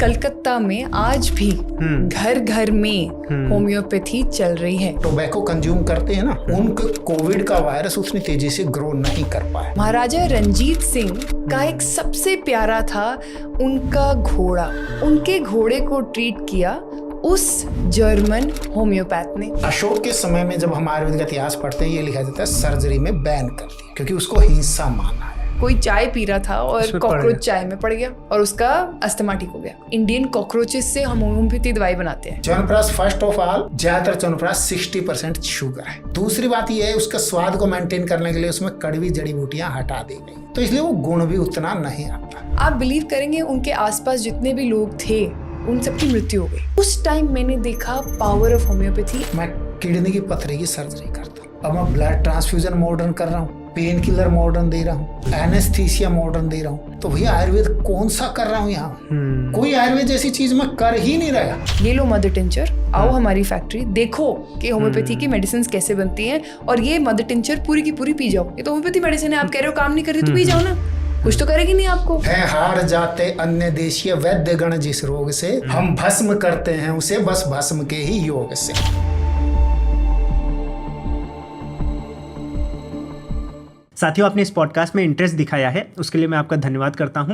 कलकत्ता में आज भी घर घर में होम्योपैथी चल रही है। टोबैको कंज्यूम करते हैं ना, उनका कोविड का वायरस उतनी तेजी से ग्रो नहीं कर पाया। महाराजा रंजीत सिंह का एक सबसे प्यारा था उनका घोड़ा। उनके घोड़े को ट्रीट किया उस जर्मन होम्योपैथ ने। अशोक के समय में जब हम आयुर्वेद का इतिहास पढ़ते हैं, ये लिखा जाता है सर्जरी में बैन कर दिया, क्योंकि उसको हिंसा माना है। कोई चाय पी रहा था और कॉकरोच चाय में पड़ गया और उसका अस्थमा ठीक हो गया। इंडियन कॉकरोचेस से हम होम्योपैथी दवाई बनाते हैं। च्यवनप्राश फर्स्ट ऑफ ऑल, ज्यादातर च्यवनप्राश 60% शुगर है। दूसरी बात ये है, उसका स्वाद को मेंटेन करने के लिए उसमें कड़वी जड़ी बूटियां हटा दी गई, तो इसलिए वो गुण भी उतना नहीं आता। आप बिलीव करेंगे, उनके आसपास जितने भी लोग थे उन सबकी मृत्यु हो गई। उस टाइम मैंने देखा पावर ऑफ होम्योपैथी। मैं किडनी की पथरी की सर्जरी करता हूँ, अब मैं ब्लड ट्रांसफ्यूजन मॉडर्न कर रहा हूँ, पेन किलर मॉडर्न दे रहा हूँ, एनेस्थीसिया मॉडर्न दे रहा हूँ, तो भैया आयुर्वेद कौन सा कर रहा हूँ यहाँ? कोई आयुर्वेद जैसी चीज मैं कर ही नहीं रहा। ये लो मदर टिंचर, आओ हमारी फैक्ट्री, देखो कि होम्योपैथी की मेडिसिन कैसे बनती हैं, और ये मदर टिंचर पूरी की पूरी पी जाओ। ये तो होम्योपैथी मेडिसिन है, आप कह रहे हो काम नहीं कर रही तो पी जाओ ना, कुछ तो करेगी नहीं आपको। है हार जाते अन्य देशीय वैद्य गण जिस रोग से, हम भस्म करते हैं उसे बस भस्म के ही योग से। साथियों, आपने इस पॉडकास्ट में इंटरेस्ट दिखाया है, उसके लिए मैं आपका धन्यवाद करता हूं।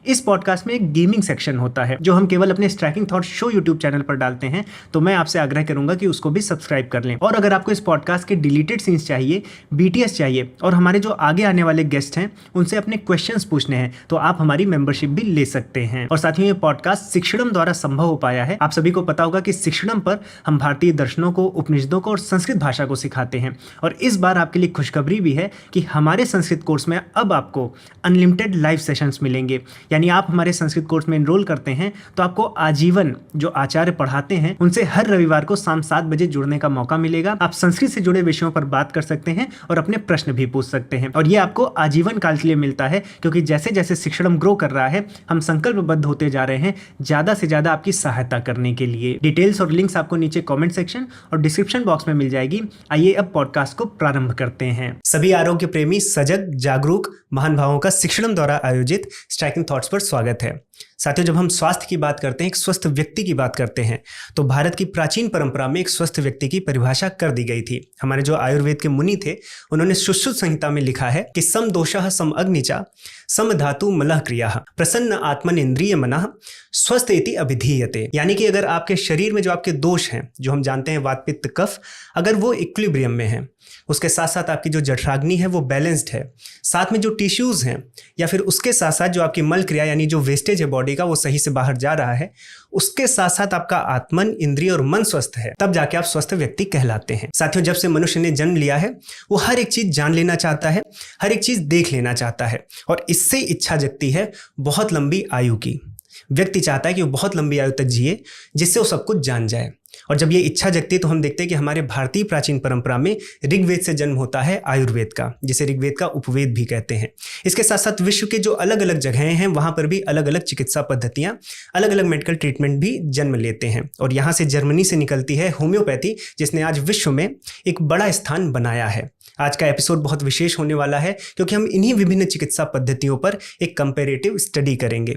इस पॉडकास्ट में एक गेमिंग सेक्शन होता है जो हम केवल अपने striking thought show YouTube channel पर डालते हैं, तो मैं आपसे आग्रह करूंगा कि उसको भी सब्सक्राइब कर लें। और अगर आपको इस पॉडकास्ट के डिलीटेड सीन्स चाहिए, BTS चाहिए, और हमारे जो आगे आने वाले गेस्ट हैं उनसे अपने क्वेश्चंस पूछने हैं, तो आप हमारी मेंबरशिप भी ले सकते हैं। और साथियों, ये पॉडकास्ट शिक्षणम द्वारा संभव हो पाया है। आप सभी को पता होगा कि शिक्षणम पर हम भारतीय दर्शनों को, उपनिषदों को और संस्कृत भाषा को सिखाते हैं। और इस बार आपके लिए खुशखबरी भी है कि हमारे संस्कृत कोर्स में अब आपको अनलिमिटेड लाइव सेशंस मिलेंगे। यानी आप हमारे संस्कृत कोर्स में एनरोल करते हैं तो आपको आजीवन जो आचार्य पढ़ाते हैं उनसे हर रविवार को शाम 7 बजे जुड़ने का मौका मिलेगा। आप संस्कृत से जुड़े विषयों पर बात कर सकते हैं और अपने प्रश्न भी पूछ सकते हैं। और ये आपको आजीवन काल के लिए मिलता है, क्योंकि जैसे जैसे शिक्षणम ग्रो कर रहा है, हम संकल्पबद्ध होते जा रहे हैं ज्यादा से ज्यादा आपकी सहायता करने के लिए। डिटेल्स और लिंक्स आपको नीचे कॉमेंट सेक्शन और डिस्क्रिप्शन बॉक्स में मिल जाएगी। आइए अब पॉडकास्ट को प्रारंभ करते हैं। सभी आरोग्य प्रेमी, सजग, जागरूक महान भावों का शिक्षणम द्वारा आयोजित स्ट्राइकिंग थॉट्स पर स्वागत है। साथियों, जब हम स्वास्थ्य की बात करते हैं, एक स्वस्थ व्यक्ति की बात करते हैं, तो भारत की प्राचीन परंपरा में एक स्वस्थ व्यक्ति की परिभाषा कर दी गई थी। हमारे जो आयुर्वेद के मुनि थे, उन्होंने सुश्रुत संहिता में लिखा है कि सम दोषः सम अग्निचा सम धातु मलः क्रियाः प्रसन्न आत्मन इंद्रिय मनः स्वस्थ इति अभिधीयते। यानी कि अगर आपके शरीर में जो आपके दोष हैं, जो हम जानते हैं वात पित्त कफ, अगर वो इक्विलिब्रियम में है, उसके साथ साथ आपकी जो जठराग्नि है वो बैलेंस्ड है, साथ में जो टिश्यूज हैं, या फिर उसके साथ साथ जो आपकी मल क्रिया यानी जो वेस्टेज है बॉडी का वो सही से बाहर जा रहा है, उसके साथ साथ आपका आत्मन, इंद्रिय और मन स्वस्थ है, तब जाके आप स्वस्थ व्यक्ति कहलाते हैं। साथियों, जब से मनुष्य ने जन्म लिया है वो हर एक चीज जान लेना चाहता है, हर एक चीज देख लेना चाहता है, और इससे इच्छा जगती है बहुत लंबी आयु की। व्यक्ति चाहता है कि वो बहुत लंबी आयु तक जिए, जिससे वो सब कुछ जान जाए। और जब ये इच्छा जगती है तो हम देखते हैं कि हमारे भारतीय प्राचीन परंपरा में ऋग्वेद से जन्म होता है आयुर्वेद का, जिसे ऋग्वेद का उपवेद भी कहते हैं। इसके साथ साथ विश्व के जो अलग अलग जगहें हैं वहां पर भी अलग अलग चिकित्सा पद्धतियां, अलग अलग मेडिकल ट्रीटमेंट भी जन्म लेते हैं। और यहाँ से जर्मनी से निकलती है होम्योपैथी, जिसने आज विश्व में एक बड़ा स्थान बनाया है। आज का एपिसोड बहुत विशेष होने वाला है, क्योंकि हम इन्हीं विभिन्न चिकित्सा पद्धतियों पर एक कंपेरेटिव स्टडी करेंगे।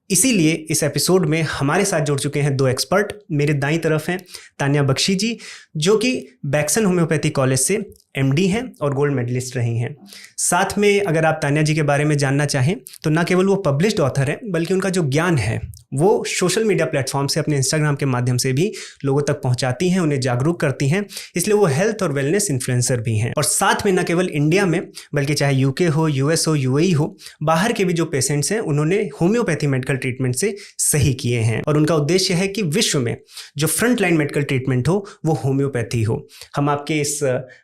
इसीलिए इस एपिसोड में हमारे साथ जुड़ चुके हैं 2 एक्सपर्ट। मेरे दाईं तरफ हैं तान्या बख्शी जी, जो कि बैक्सन होम्योपैथी कॉलेज से MD हैं और गोल्ड मेडलिस्ट रही हैं। साथ में अगर आप तान्या जी के बारे में जानना चाहें तो ना केवल वो पब्लिश्ड ऑथर हैं, बल्कि उनका जो ज्ञान है वो सोशल मीडिया प्लेटफॉर्म से, अपने इंस्टाग्राम के माध्यम से भी लोगों तक पहुंचाती हैं, उन्हें जागरूक करती हैं। इसलिए वो हेल्थ और वेलनेस इन्फ्लुएंसर भी हैं। और साथ में ना केवल इंडिया में, बल्कि चाहे UK हो, US हो, UAE हो, बाहर के भी जो पेशेंट्स हैं उन्होंने होम्योपैथी मेडिकल ट्रीटमेंट से सही किए हैं। और उनका उद्देश्य है कि विश्व में जो फ्रंट लाइन मेडिकल ट्रीटमेंट हो वो होम्योपैथी हो। हम आपके इस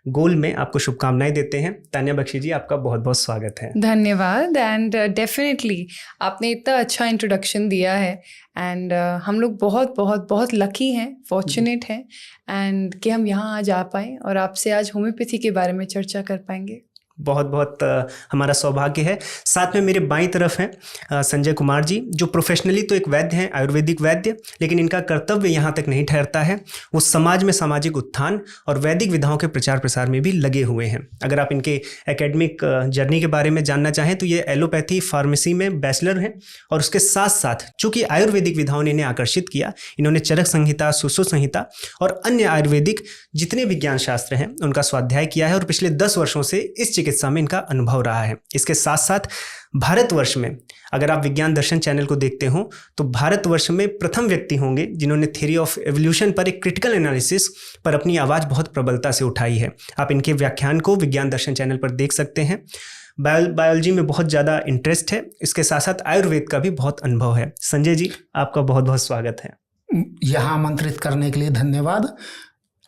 गोल में आपको शुभकामनाएं देते हैं। तान्या बख्शी जी, आपका बहुत बहुत स्वागत है। धन्यवाद। एंड डेफिनेटली आपने इतना अच्छा इंट्रोडक्शन दिया है, एंड हम लोग बहुत बहुत बहुत लकी हैं, फॉर्चुनेट हैं, एंड कि हम यहाँ आज आ पाए और आपसे आज होम्योपैथी के बारे में चर्चा कर पाएंगे। बहुत बहुत हमारा सौभाग्य है। साथ में मेरे बाईं तरफ हैं संजय कुमार जी, जो प्रोफेशनली तो एक वैद्य हैं, आयुर्वेदिक वैद्य, लेकिन इनका कर्तव्य यहाँ तक नहीं ठहरता है, वो समाज में सामाजिक उत्थान और वैदिक विधाओं के प्रचार प्रसार में भी लगे हुए हैं। अगर आप इनके एकेडमिक जर्नी के बारे में जानना चाहें तो ये एलोपैथी फार्मेसी में बैचलर हैं, और उसके साथ साथ चूँकि आयुर्वेदिक विधाओं ने इन्हें आकर्षित किया, इन्होंने चरक संहिता, सुश्रुत संहिता और अन्य आयुर्वेदिक जितने विज्ञान शास्त्र हैं उनका स्वाध्याय किया है, और पिछले 10 वर्षों से इस चिकित्सा में इनका अनुभव रहा है। इसके साथ साथ भारतवर्ष में अगर आप विज्ञान दर्शन चैनल को देखते हो तो भारतवर्ष में प्रथम व्यक्ति होंगे जिन्होंने थ्योरी ऑफ एवोल्यूशन पर एक क्रिटिकल एनालिसिस पर अपनी आवाज़ बहुत प्रबलता से उठाई है। आप इनके व्याख्यान को विज्ञान दर्शन चैनल पर देख सकते हैं। बायोलॉजी में बहुत ज़्यादा इंटरेस्ट है, इसके साथ साथ आयुर्वेद का भी बहुत अनुभव है। संजय जी, आपका बहुत बहुत स्वागत है। यहाँ आमंत्रित करने के लिए धन्यवाद।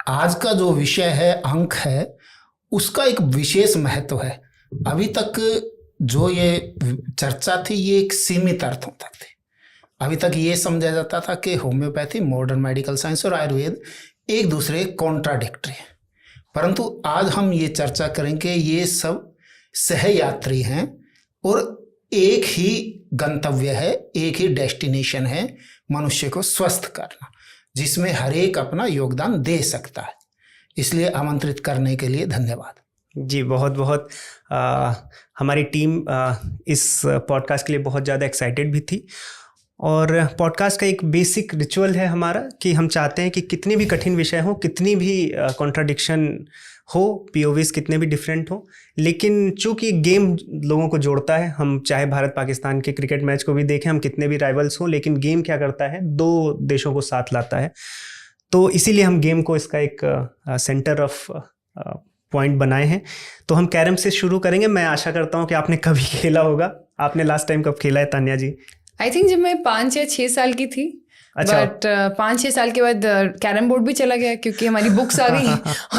आज का जो विषय है, अंक है, उसका एक विशेष महत्व है। अभी तक जो ये चर्चा थी ये एक सीमित अर्थों तक थी। अभी तक ये समझा जाता था कि होम्योपैथी, मॉडर्न मेडिकल साइंस और आयुर्वेद एक दूसरे कॉन्ट्राडिक्टरी है, परंतु आज हम ये चर्चा करेंगे ये सब सहयात्री हैं और एक ही गंतव्य है, एक ही डेस्टिनेशन है, मनुष्य को स्वस्थ करना, जिसमें हर एक अपना योगदान दे सकता है। इसलिए आमंत्रित करने के लिए धन्यवाद जी। बहुत बहुत हमारी टीम इस पॉडकास्ट के लिए बहुत ज़्यादा एक्साइटेड भी थी, और पॉडकास्ट का एक बेसिक रिचुअल है हमारा कि हम चाहते हैं कि कितने भी कठिन विषय हो, कितनी भी कॉन्ट्राडिक्शन हो, पीओवीज कितने भी डिफरेंट हो, लेकिन चूंकि गेम लोगों को जोड़ता है, हम चाहे भारत पाकिस्तान के क्रिकेट मैच को भी देखें, हम कितने भी राइवल्स हों, लेकिन गेम क्या करता है, 2 देशों को साथ लाता है। तो इसीलिए हम गेम को इसका एक सेंटर ऑफ पॉइंट बनाए हैं। तो हम कैरम से शुरू करेंगे। मैं आशा करता हूँ कि आपने कभी खेला होगा। आपने लास्ट टाइम कब खेला है तान्या जी? आई थिंक जब मैं 5 या 6 साल की थी। अच्छा। बट 5-6 साल के बाद कैरम बोर्ड भी चला गया क्योंकि हमारी बुक्स आ गई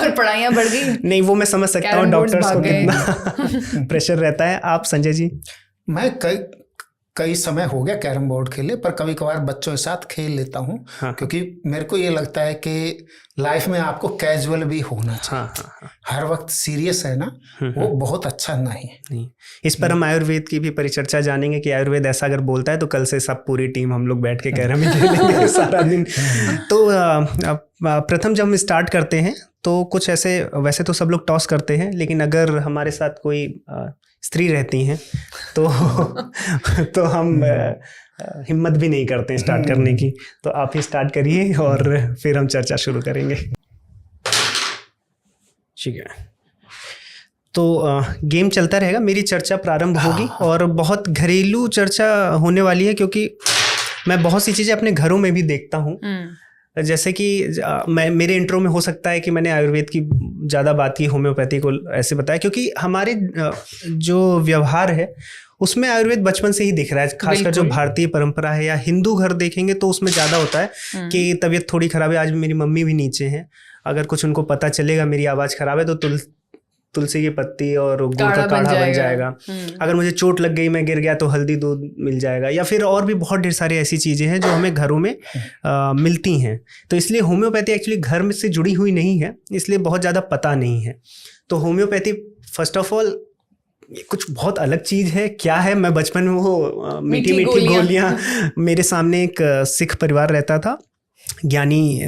और पढ़ाइयाँ बढ़ गई। नहीं, वो मैं समझ सकता हूँ, डॉक्टर्स को कितना प्रेशर रहता है। आप संजय जी? मैं कई समय हो गया कैरम बोर्ड खेले, पर कभी कभार बच्चों के साथ खेल लेता हूँ। हाँ। क्योंकि मेरे को ये लगता है कि लाइफ में आपको कैजुअल भी होना चाहिए। हाँ। हर वक्त सीरियस है ना, वो बहुत अच्छा नहीं। इस पर हम आयुर्वेद की भी परिचर्चा जानेंगे कि आयुर्वेद ऐसा अगर बोलता है तो कल से सब पूरी टीम हम लोग बैठ के कैरम ही खेलेंगे सारा दिन। तो प्रथम जब हम स्टार्ट करते हैं तो कुछ ऐसे, वैसे तो सब लोग टॉस करते हैं, लेकिन अगर हमारे साथ कोई स्त्री रहती हैं तो हम हिम्मत भी नहीं करते स्टार्ट करने की। तो आप ही स्टार्ट करिए और फिर हम चर्चा शुरू करेंगे। ठीक है, तो गेम चलता रहेगा, मेरी चर्चा प्रारंभ होगी और बहुत घरेलू चर्चा होने वाली है, क्योंकि मैं बहुत सी चीज़ें अपने घरों में भी देखता हूँ। जैसे कि मैं, मेरे इंट्रो में हो सकता है कि मैंने आयुर्वेद की ज़्यादा बात की, होम्योपैथी को ऐसे बताया, क्योंकि हमारे जो व्यवहार है उसमें आयुर्वेद बचपन से ही दिख रहा है। खासकर जो भारतीय परंपरा है या हिंदू घर देखेंगे तो उसमें ज़्यादा होता है कि तबीयत थोड़ी ख़राब है, आज मेरी मम्मी भी नीचे हैं, अगर कुछ उनको पता चलेगा मेरी आवाज़ ख़राब है तो तुलसी की पत्ती और गुड़ का काढ़ा बन जाएगा। अगर मुझे चोट लग गई, मैं गिर गया, तो हल्दी दूध मिल जाएगा, या फिर और भी बहुत ढेर सारी ऐसी चीज़ें हैं जो हमें घरों में मिलती हैं। तो इसलिए होम्योपैथी एक्चुअली घर में से जुड़ी हुई नहीं है, इसलिए बहुत ज़्यादा पता नहीं है। तो होम्योपैथी फर्स्ट ऑफ ऑल कुछ बहुत अलग चीज़ है। क्या है, मैं बचपन में वो मीठी मीठी गोलियाँ, मेरे सामने एक सिख परिवार रहता था, ज्ञानी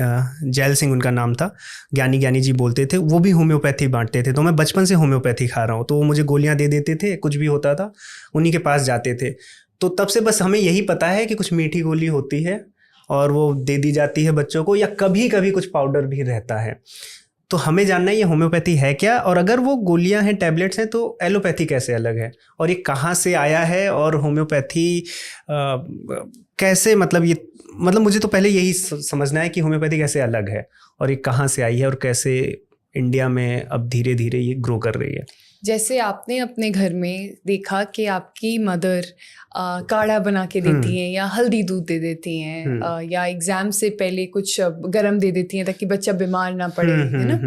जैल सिंह उनका नाम था, ज्ञानी जी बोलते थे, वो भी होम्योपैथी बांटते थे। तो मैं बचपन से होम्योपैथी खा रहा हूँ, तो वो मुझे गोलियाँ दे देते थे, कुछ भी होता था उन्हीं के पास जाते थे। तो तब से बस हमें यही पता है कि कुछ मीठी गोली होती है और वो दे दी जाती है बच्चों को, या कभी कभी कुछ पाउडर भी रहता है। तो हमें जानना है ये होम्योपैथी है क्या, और अगर वो गोलियां हैं, टैबलेट्स हैं, तो एलोपैथी कैसे अलग है, और ये कहाँ से आया है, और होम्योपैथी कैसे, मतलब मुझे तो पहले यही समझना है कि होम्योपैथी कैसे अलग है और ये कहाँ से आई है और कैसे इंडिया में अब धीरे धीरे ये ग्रो कर रही है। जैसे आपने अपने घर में देखा कि आपकी मदर काढ़ा बना के देती हैं या हल्दी दूध दे देती हैं, या एग्जाम से पहले कुछ गरम दे देती हैं ताकि बच्चा बीमार ना पड़े, है ना।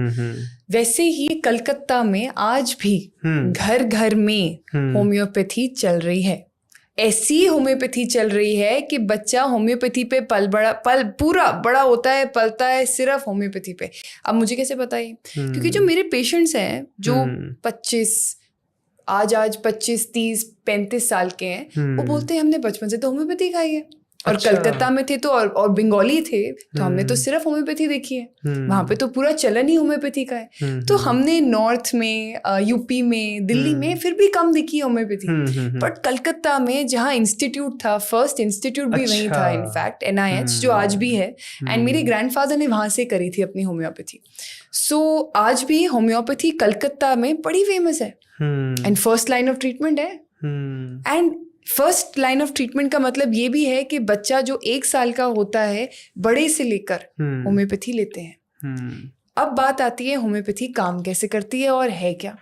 वैसे ही कलकत्ता में आज भी घर घर में होम्योपैथी चल रही है। ऐसी होम्योपैथी चल रही है कि बच्चा होम्योपैथी पे पूरा बड़ा होता है, पलता है सिर्फ होम्योपैथी पे। अब मुझे कैसे पता है? क्योंकि जो मेरे पेशेंट्स हैं जो 25, आज 25, 30, 35 साल के हैं, वो बोलते हैं हमने बचपन से तो होम्योपैथी खाई है। और अच्छा। कलकत्ता में थे तो और बंगाली थे तो हमने तो सिर्फ होम्योपैथी देखी है, वहाँ पे तो पूरा चलन ही होम्योपैथी का है। तो हमने नॉर्थ में, यूपी में, दिल्ली में फिर भी कम देखी है होम्योपैथी। बट कलकत्ता में जहाँ इंस्टीट्यूट था, फर्स्ट इंस्टीट्यूट भी वहीं था इनफैक्ट, NIH जो आज भी है, एंड मेरे ग्रैंडफादर ने वहाँ से करी थी अपनी होम्योपैथी। सो आज भी होम्योपैथी कलकत्ता में बड़ी फेमस है and first line of treatment है। And first line of treatment का मतलब ये भी है कि बच्चा जो 1 साल का होता है, बड़े से लेकर होम्योपैथी लेते हैं। अब बात आती है होम्योपैथी काम कैसे करती है और है क्या।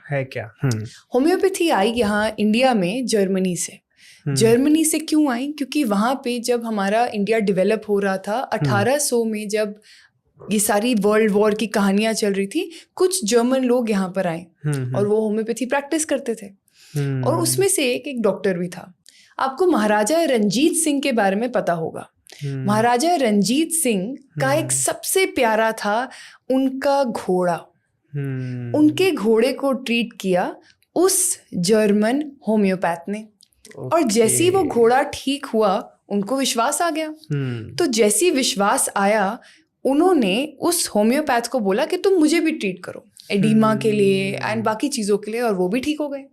होम्योपैथी आई यहाँ इंडिया में जर्मनी से। जर्मनी से क्यों आई? क्योंकि वहाँ पे जब हमारा इंडिया डेवलप हो रहा था 1800 में, जब ये सारी वर्ल्ड वॉर की कहानियां चल रही थी, कुछ जर्मन लोग यहाँ पर आए और वो होम्योपैथी प्रैक्टिस करते थे। और उसमें से एक डॉक्टर भी था। आपको महाराजा रंजीत सिंह के बारे में पता होगा। महाराजा रंजीत सिंह का एक सबसे प्यारा था उनका घोड़ा। उनके घोड़े को ट्रीट किया उस जर्मन होम्योपैथ ने। और जैसे ही वो घोड़ा ठीक हुआ, उनको विश्वास आ गया। तो जैसे ही विश्वास आया, उन्होंने उस होम्योपैथ को बोला कि तुम मुझे भी ट्रीट करो एडीमा के लिए एंड बाकी चीज़ों के लिए, और वो भी ठीक हो गए।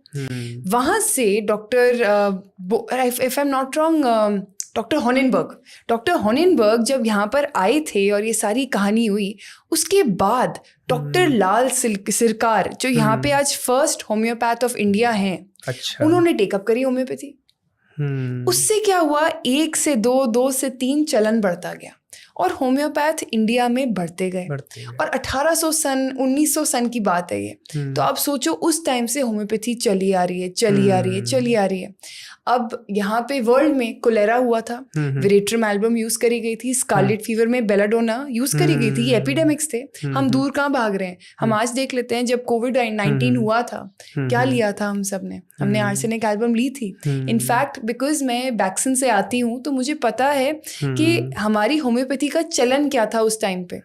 वहाँ से doctor, if I am not wrong, doctor हॉनिनबर्ग जब यहाँ पर आए थे और ये सारी कहानी हुई, उसके बाद डॉक्टर लाल सिरकार जो यहाँ पे आज फर्स्ट होम्योपैथ ऑफ इंडिया हैं, उन्होंने टेकअप करी होम्योपैथी। उससे क्या हुआ, 1 से 2, 2 से 3 चलन बढ़ता गया और होम्योपैथ इंडिया में बढ़ते गए। और 1800 सन 1900 सन की बात है ये। तो आप सोचो उस टाइम से होम्योपैथी चली आ रही है। अब यहाँ पे वर्ल्ड में कोलेरा हुआ था, वेरेट्रम एल्बम यूज करी गई थी, स्कारलेट फीवर में बेलाडोना यूज करी गई थी। ये एपिडेमिक्स थे, हम दूर कहाँ भाग रहे हैं। हम आज देख लेते हैं, जब कोविड-19 हुआ था, क्या लिया था हम सब ने? हमने आर्सेनिक एल्बम ली थी। इनफैक्ट बिकॉज मैं वैक्सीन से आती हूँ तो मुझे पता है कि हमारी होम्योपैथी का चलन क्या था उस टाइम पे।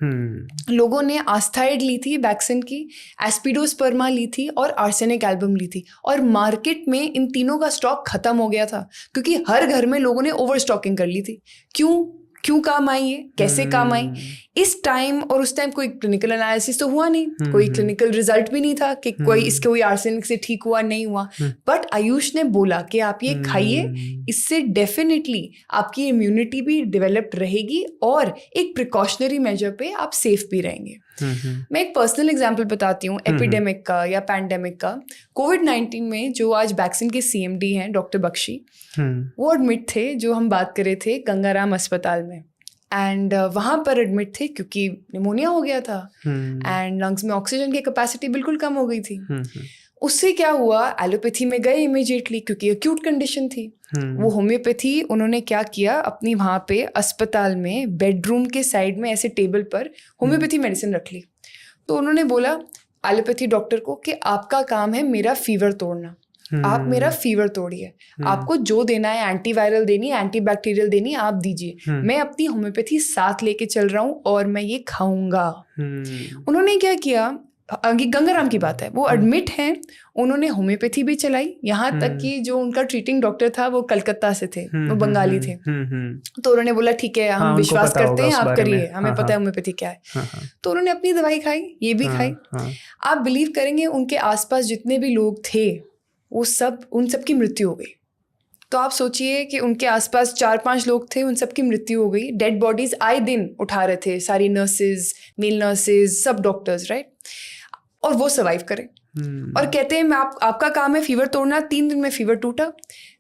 लोगों ने आस्थाइड ली थी वैक्सीन की, एस्पिडोस्पर्मा ली थी और आर्सेनिक एल्बम ली थी। और मार्केट में इन तीनों का स्टॉक खत्म हो गया था, क्योंकि हर घर में लोगों ने ओवर स्टॉकिंग कर ली थी। क्यों काम आई है, कैसे काम आई इस टाइम? और उस टाइम कोई क्लिनिकल एनालिसिस तो हुआ नहीं, कोई क्लिनिकल रिजल्ट भी नहीं था कि कोई आर्सेनिक से ठीक हुआ नहीं हुआ। बट आयुष ने बोला कि आप ये खाइए, इससे डेफिनेटली आपकी इम्यूनिटी भी डेवलप्ड रहेगी और एक प्रिकॉशनरी मेजर पे आप सेफ भी रहेंगे। मैं एक पर्सनल एग्जांपल बताती हूँ एपिडेमिक का या पैंडेमिक का। कोविड-19 में जो आज वैक्सीन के CMD हैं डॉक्टर बख्शी, वो एडमिट थे, जो हम बात कर रहे थे गंगाराम अस्पताल में। एंड वहाँ पर एडमिट थे क्योंकि निमोनिया हो गया था एंड लंग्स में ऑक्सीजन की कैपेसिटी बिल्कुल कम हो गई थी। उससे क्या हुआ, एलोपैथी में गए इमीडिएटली क्योंकि एक्यूट कंडीशन थी। वो होम्योपैथी उन्होंने क्या किया, अपनी वहाँ पे अस्पताल में बेडरूम के साइड में ऐसे टेबल पर होम्योपैथी मेडिसिन रख ली। तो उन्होंने बोला एलोपैथी डॉक्टर को कि आपका काम है मेरा फीवर तोड़ना, आप मेरा फीवर तोड़िए, आपको जो देना है, एंटीवायरल देनी है, एंटीबैक्टीरियल देनी है, आप दीजिए, मैं अपनी होम्योपैथी साथ लेके चल रहा हूँ और मैं ये खाऊंगा। उन्होंने क्या किया, गंगाराम की बात है, वो एडमिट हैं, उन्होंने होम्योपैथी भी चलाई, यहाँ तक कि जो उनका ट्रीटिंग डॉक्टर था वो कलकत्ता से थे, वो बंगाली थे। तो उन्होंने बोला ठीक है, हम विश्वास करते हैं, आप करिए, हमें पता है होम्योपैथी क्या है। तो उन्होंने अपनी दवाई खाई, ये भी खाई। आप बिलीव करेंगे, उनके आसपास जितने भी लोग थे वो सब, उन सब की मृत्यु हो गई। तो आप सोचिए कि उनके आसपास 4-5 लोग थे, उन सब की मृत्यु हो गई। डेड बॉडीज आए दिन उठा रहे थे सारी नर्सेज, मेल नर्सेज, सब डॉक्टर्स, राइट, और वो सर्वाइव करें। और कहते हैं आपका काम है फीवर तोड़ना। 3 दिन में फीवर टूटा,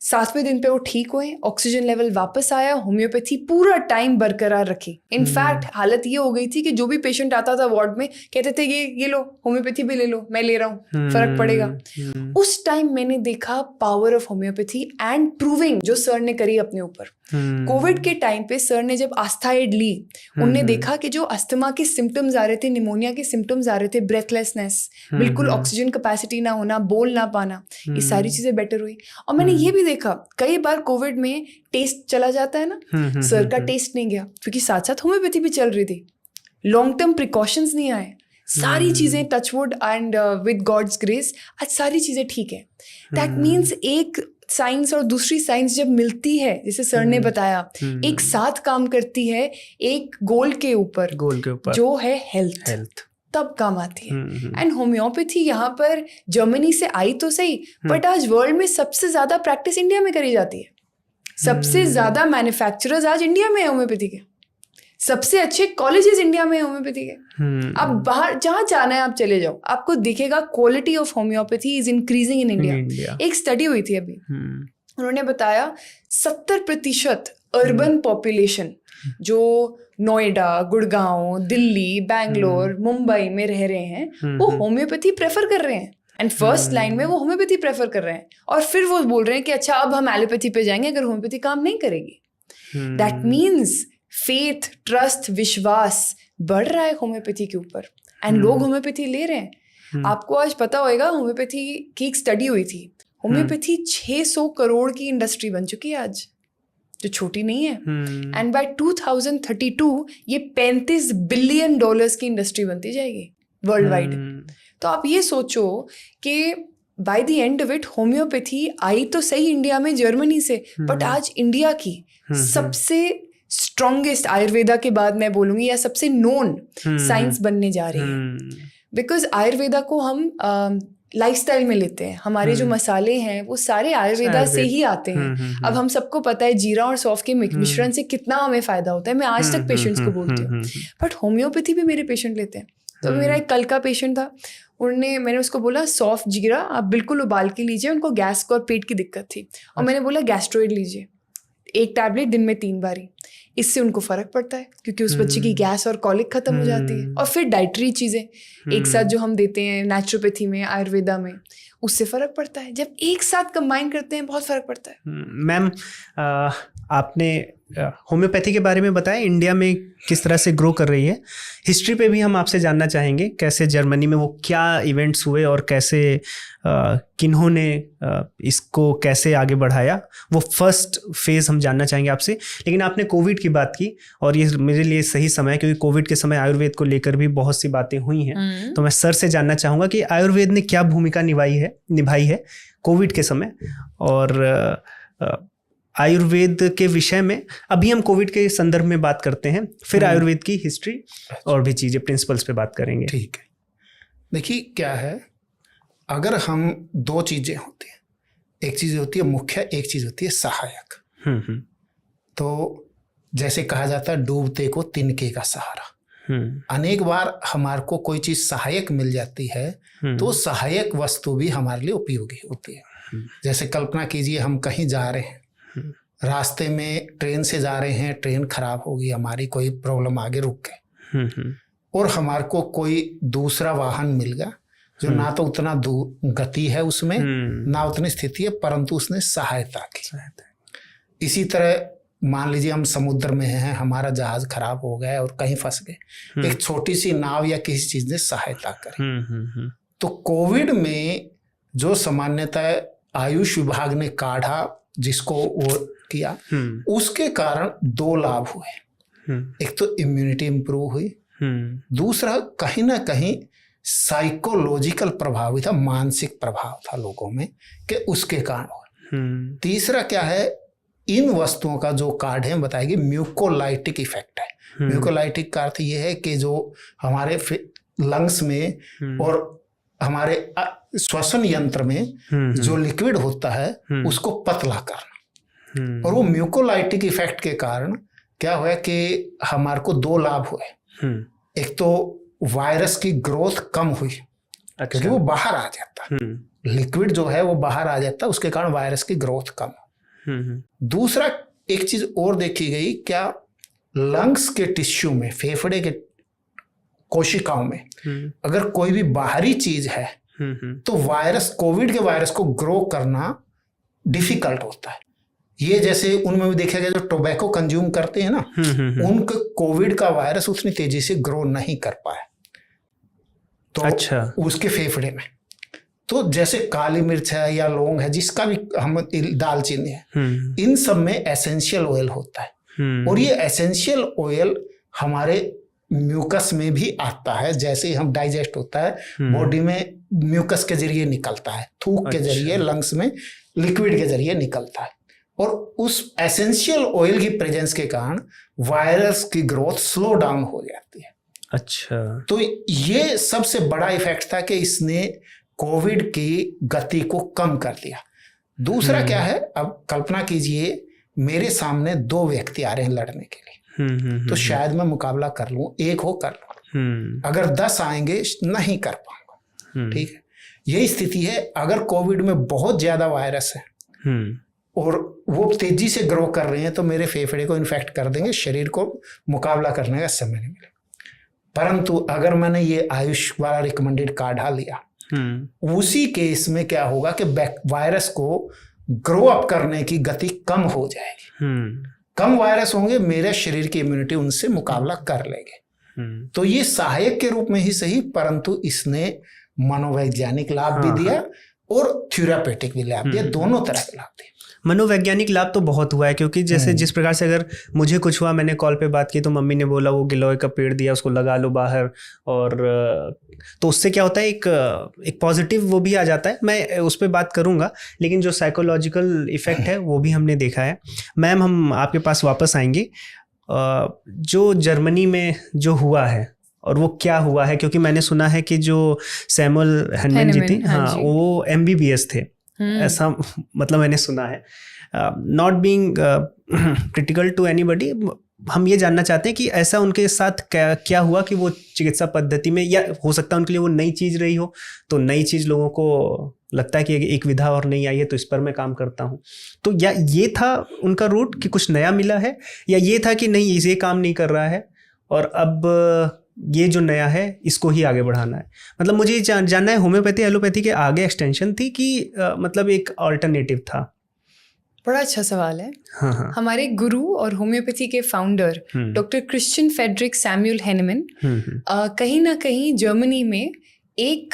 7वें दिन पे वो ठीक हुए, ऑक्सीजन लेवल वापस आया, होम्योपैथी पूरा टाइम बरकरार रखी। इनफैक्ट हालत ये हो गई थी कि जो भी पेशेंट आता था वार्ड में कहते थे ये लो होम्योपैथी भी ले लो, मैं ले रहा हूँ, फर्क पड़ेगा। उस टाइम मैंने देखा power of homeopathy and proving जो सर ने करी अपने ऊपर। कोविड के टाइम पे सर ने जब आस्थाइड ली, उनने देखा कि जो अस्थमा के सिम्टम्स आ रहे थे, निमोनिया के सिम्टम्स आ रहे थे, ब्रेथलेसनेस, बिल्कुल ऑक्सीजन कैपेसिटी ना होना, बोल ना पाना, ये सारी चीजें बेटर हुई। और मैंने ये भी देखा कई बार कोविड में टेस्ट चला जाता है ना, सर का टेस्ट नहीं गया क्योंकि साथ साथ होम्योपैथी भी चल रही थी, लॉन्ग टर्म प्रिकॉशंस नहीं आए, सारी चीज़ें touchwood and with God's grace आज सारी चीज़ें ठीक है। दैट मीन्स एक साइंस और दूसरी साइंस जब मिलती है, जैसे सर ने बताया, एक साथ काम करती है एक गोल के ऊपर जो है हेल्थ, तब काम आती है। एंड होम्योपैथी यहाँ पर जर्मनी से आई तो सही, बट आज वर्ल्ड में सबसे ज्यादा प्रैक्टिस इंडिया में करी जाती है। सबसे ज्यादा मैन्युफैक्चरर्स आज इंडिया में है होम्योपैथी के, सबसे अच्छे कॉलेजेस इंडिया में होम्योपैथी के। आप बाहर जहाँ जाना है आप चले जाओ, आपको दिखेगा quality of homeopathy is increasing in India. एक स्टडी हुई थी अभी, उन्होंने बताया 70% अर्बन पॉपुलेशन जो नोएडा, गुड़गांव, दिल्ली, बैंगलोर, मुंबई में रह रहे हैं वो होम्योपैथी प्रेफर कर रहे हैं। एंड फर्स्ट लाइन में वो होम्योपैथी प्रेफर कर रहे हैं, और फिर वो बोल रहे हैं कि अच्छा अब हम एलोपैथी पे जाएंगे अगर होम्योपैथी काम नहीं करेगी। दैट मीन्स फेथ, ट्रस्ट, विश्वास बढ़ रहा है होम्योपैथी के ऊपर, एंड लोग होम्योपैथी ले रहे हैं। आपको आज पता होगा होम्योपैथी की एक स्टडी हुई थी, होम्योपैथी 600 करोड़ की इंडस्ट्री बन चुकी है आज, जो छोटी नहीं है। एंड बाय 2032 ये $35 बिलियन की इंडस्ट्री बनती जाएगी वर्ल्ड वाइड। तो आप ये सोचो कि by the end of it homoeopathy आई तो सही इंडिया में जर्मनी से, बट आज इंडिया की सबसे स्ट्रॉन्गेस्ट, आयुर्वेदा के बाद मैं बोलूंगी, या सबसे नोन साइंस बनने जा रही है। बिकॉज आयुर्वेदा को हम लाइफस्टाइल में लेते हैं, हमारे जो मसाले हैं वो सारे आयुर्वेदा से ही आते हैं। अब हम सबको पता है जीरा और सौंफ के मिश्रण से कितना हमें फायदा होता है, मैं आज तक पेशेंट्स को बोलती हूँ। बट होम्योपैथी भी मेरे पेशेंट लेते हैं। तो मेरा एक कल का पेशेंट था, मैंने उसको बोला सौंफ जीरा आप बिल्कुल उबाल के लीजिए, उनको गैस और पेट की दिक्कत थी, और मैंने बोला गैस्ट्रोइड लीजिए, एक टैबलेट दिन में 3 बारी, इससे उनको फर्क पड़ता है क्योंकि उस बच्चे की गैस और कॉलिक खत्म हो जाती है। और फिर डाइटरी चीज़ें एक साथ जो हम देते हैं नेचुरोपैथी में, आयुर्वेदा में, उससे फ़र्क पड़ता है। जब एक साथ कंबाइन करते हैं बहुत फ़र्क पड़ता है। मैम आपने होम्योपैथी के बारे में बताया, इंडिया में किस तरह से ग्रो कर रही है, हिस्ट्री पे भी हम आपसे जानना चाहेंगे, कैसे जर्मनी में वो क्या इवेंट्स हुए और कैसे किन्होंने इसको कैसे आगे बढ़ाया, वो फर्स्ट फेज़ हम जानना चाहेंगे आपसे। लेकिन आपने कोविड की बात की, और ये मेरे लिए सही समय है क्योंकि कोविड के समय आयुर्वेद को लेकर भी बहुत सी बातें हुई हैं। तो मैं सर से जानना चाहूँगा कि आयुर्वेद ने क्या भूमिका निभाई है कोविड के समय, और आयुर्वेद के विषय में अभी हम कोविड के संदर्भ में बात करते हैं, फिर आयुर्वेद की हिस्ट्री और भी चीज़ें, प्रिंसिपल्स पे बात करेंगे। ठीक है, देखिए क्या है, अगर हम 2 चीज़ें होती हैं, एक चीज़ होती है मुख्य, एक चीज़ होती है सहायक। तो जैसे कहा जाता है डूबते को तिनके का सहारा। अनेक बार हमारे को कोई चीज़ सहायक मिल जाती है तो सहायक वस्तु भी हमारे लिए उपयोगी होती है। जैसे कल्पना कीजिए हम कहीं जा रहे हैं, रास्ते में ट्रेन से जा रहे हैं, ट्रेन खराब होगी, हमारी कोई प्रॉब्लम आगे रुक गई, और हमारे को कोई दूसरा वाहन मिल गया जो ना तो उतना दूर गति है उसमें, ना उतनी स्थिति है, परंतु उसने सहायता की। इसी तरह मान लीजिए हम समुद्र में हैं, हमारा जहाज खराब हो गया और कहीं फंस गए, एक छोटी सी नाव या किसी चीज ने सहायता करी। तो कोविड में जो सामान्यतः आयुष विभाग ने काढ़ा जिसको वो किया, उसके कारण 2 लाभ हुए। एक तो इम्यूनिटी इंप्रूव हुई, दूसरा कहीं ना कहीं साइकोलॉजिकल प्रभाव भी था, मानसिक प्रभाव था लोगों में कि उसके कारण हुआ। तीसरा क्या है, इन वस्तुओं का जो काढ़े बताएगी म्यूकोलाइटिक इफेक्ट है। म्यूकोलाइटिक का अर्थ ये है कि जो हमारे लंग्स में और हमारे श्वसन यंत्र में जो लिक्विड होता है उसको पतला करना। और वो म्यूकोलाइटिक इफेक्ट के कारण क्या हुआ कि हमारे को 2 लाभ हुए। एक तो वायरस की ग्रोथ कम हुई, क्योंकि वो बाहर आ जाता, लिक्विड जो है वो बाहर आ जाता, उसके कारण वायरस की ग्रोथ कम। दूसरा एक चीज और देखी गई, क्या लंग्स के टिश्यू में, फेफड़े के कोशिकाओं में अगर कोई भी बाहरी चीज है तो वायरस, कोविड के वायरस को ग्रो करना डिफिकल्ट होता है। ये जैसे उनमें भी देखा गया जो टोबैको कंज्यूम करते हैं ना, उनके कोविड का वायरस उतनी तेजी से ग्रो नहीं कर पाया, तो अच्छा उसके फेफड़े में। तो जैसे काली मिर्च है या लौंग है, जिसका भी हम, दालचीनी है, इन सब में एसेंशियल ऑयल होता है, और ये एसेंशियल ऑयल हमारे म्यूकस में भी आता है, जैसे ही हम डाइजेस्ट होता है बॉडी में म्यूकस के जरिए निकलता है, थूक के जरिए, लंग्स में लिक्विड के जरिए निकलता है, और उस एसेंशियल ऑयल की प्रेजेंस के कारण वायरस की ग्रोथ स्लो डाउन हो जाती है। अच्छा, तो ये सबसे बड़ा इफेक्ट था कि इसने कोविड की गति को कम कर दिया। दूसरा क्या है, अब कल्पना कीजिए मेरे सामने 2 व्यक्ति आ रहे हैं लड़ने के लिए, तो शायद मैं मुकाबला कर लूं, एक हो कर लूं, अगर 10 आएंगे नहीं कर पाऊंगा। ठीक है, यही स्थिति है। अगर कोविड में बहुत ज्यादा वायरस है और वो तेजी से ग्रो कर रहे हैं तो मेरे फेफड़े को इन्फेक्ट कर देंगे, शरीर को मुकाबला करने का समय नहीं मिलेगा। परंतु अगर मैंने ये आयुष वाला रिकमेंडेड कार्ड डाल लिया, उसी केस में क्या होगा कि वायरस को ग्रो अप करने की गति कम हो जाएगी, कम वायरस होंगे, मेरे शरीर की इम्यूनिटी उनसे मुकाबला कर लेंगे। तो ये सहायक के रूप में ही सही, परंतु इसने मनोवैज्ञानिक लाभ भी दिया और थेरापेटिक भी लाभ दिया, दोनों तरह के लाभ दिए। मनोवैज्ञानिक लाभ तो बहुत हुआ है, क्योंकि जैसे जिस प्रकार से अगर मुझे कुछ हुआ, मैंने कॉल पे बात की तो मम्मी ने बोला वो गिलोय का पेड़ दिया, उसको लगा लो बाहर, और तो उससे क्या होता है, एक पॉजिटिव वो भी आ जाता है। मैं उस पर बात करूंगा, लेकिन जो साइकोलॉजिकल इफेक्ट है वो भी हमने देखा है। मैम, हम आपके पास वापस आएंगे। जो जर्मनी में जो हुआ है और वो क्या हुआ है, क्योंकि मैंने सुना है कि जो सैमुअल हैनमैन जी थे, हाँ, वो MBBS थे, ऐसा मतलब मैंने सुना है। Not being critical to anybody, हम ये जानना चाहते हैं कि ऐसा उनके साथ क्या हुआ कि वो चिकित्सा पद्धति में, या हो सकता है उनके लिए वो नई चीज़ रही हो, तो नई चीज़ लोगों को लगता है कि एक विधा और नहीं आई है तो इस पर मैं काम करता हूँ। तो या ये था उनका रूट कि कुछ नया मिला है, या ये था कि नहीं ये काम नहीं कर रहा है और अब ये जो नया है इसको ही आगे बढ़ाना है। मतलब मुझे जानना है, होम्योपैथी एलोपैथी के आगे एक्सटेंशन थी कि मतलब एक अल्टरनेटिव था? बड़ा अच्छा सवाल है। हाँ। हमारे गुरु और होम्योपैथी के founder doctor Christian Friedrich Samuel Hahnemann कहीं ना कहीं जर्मनी में एक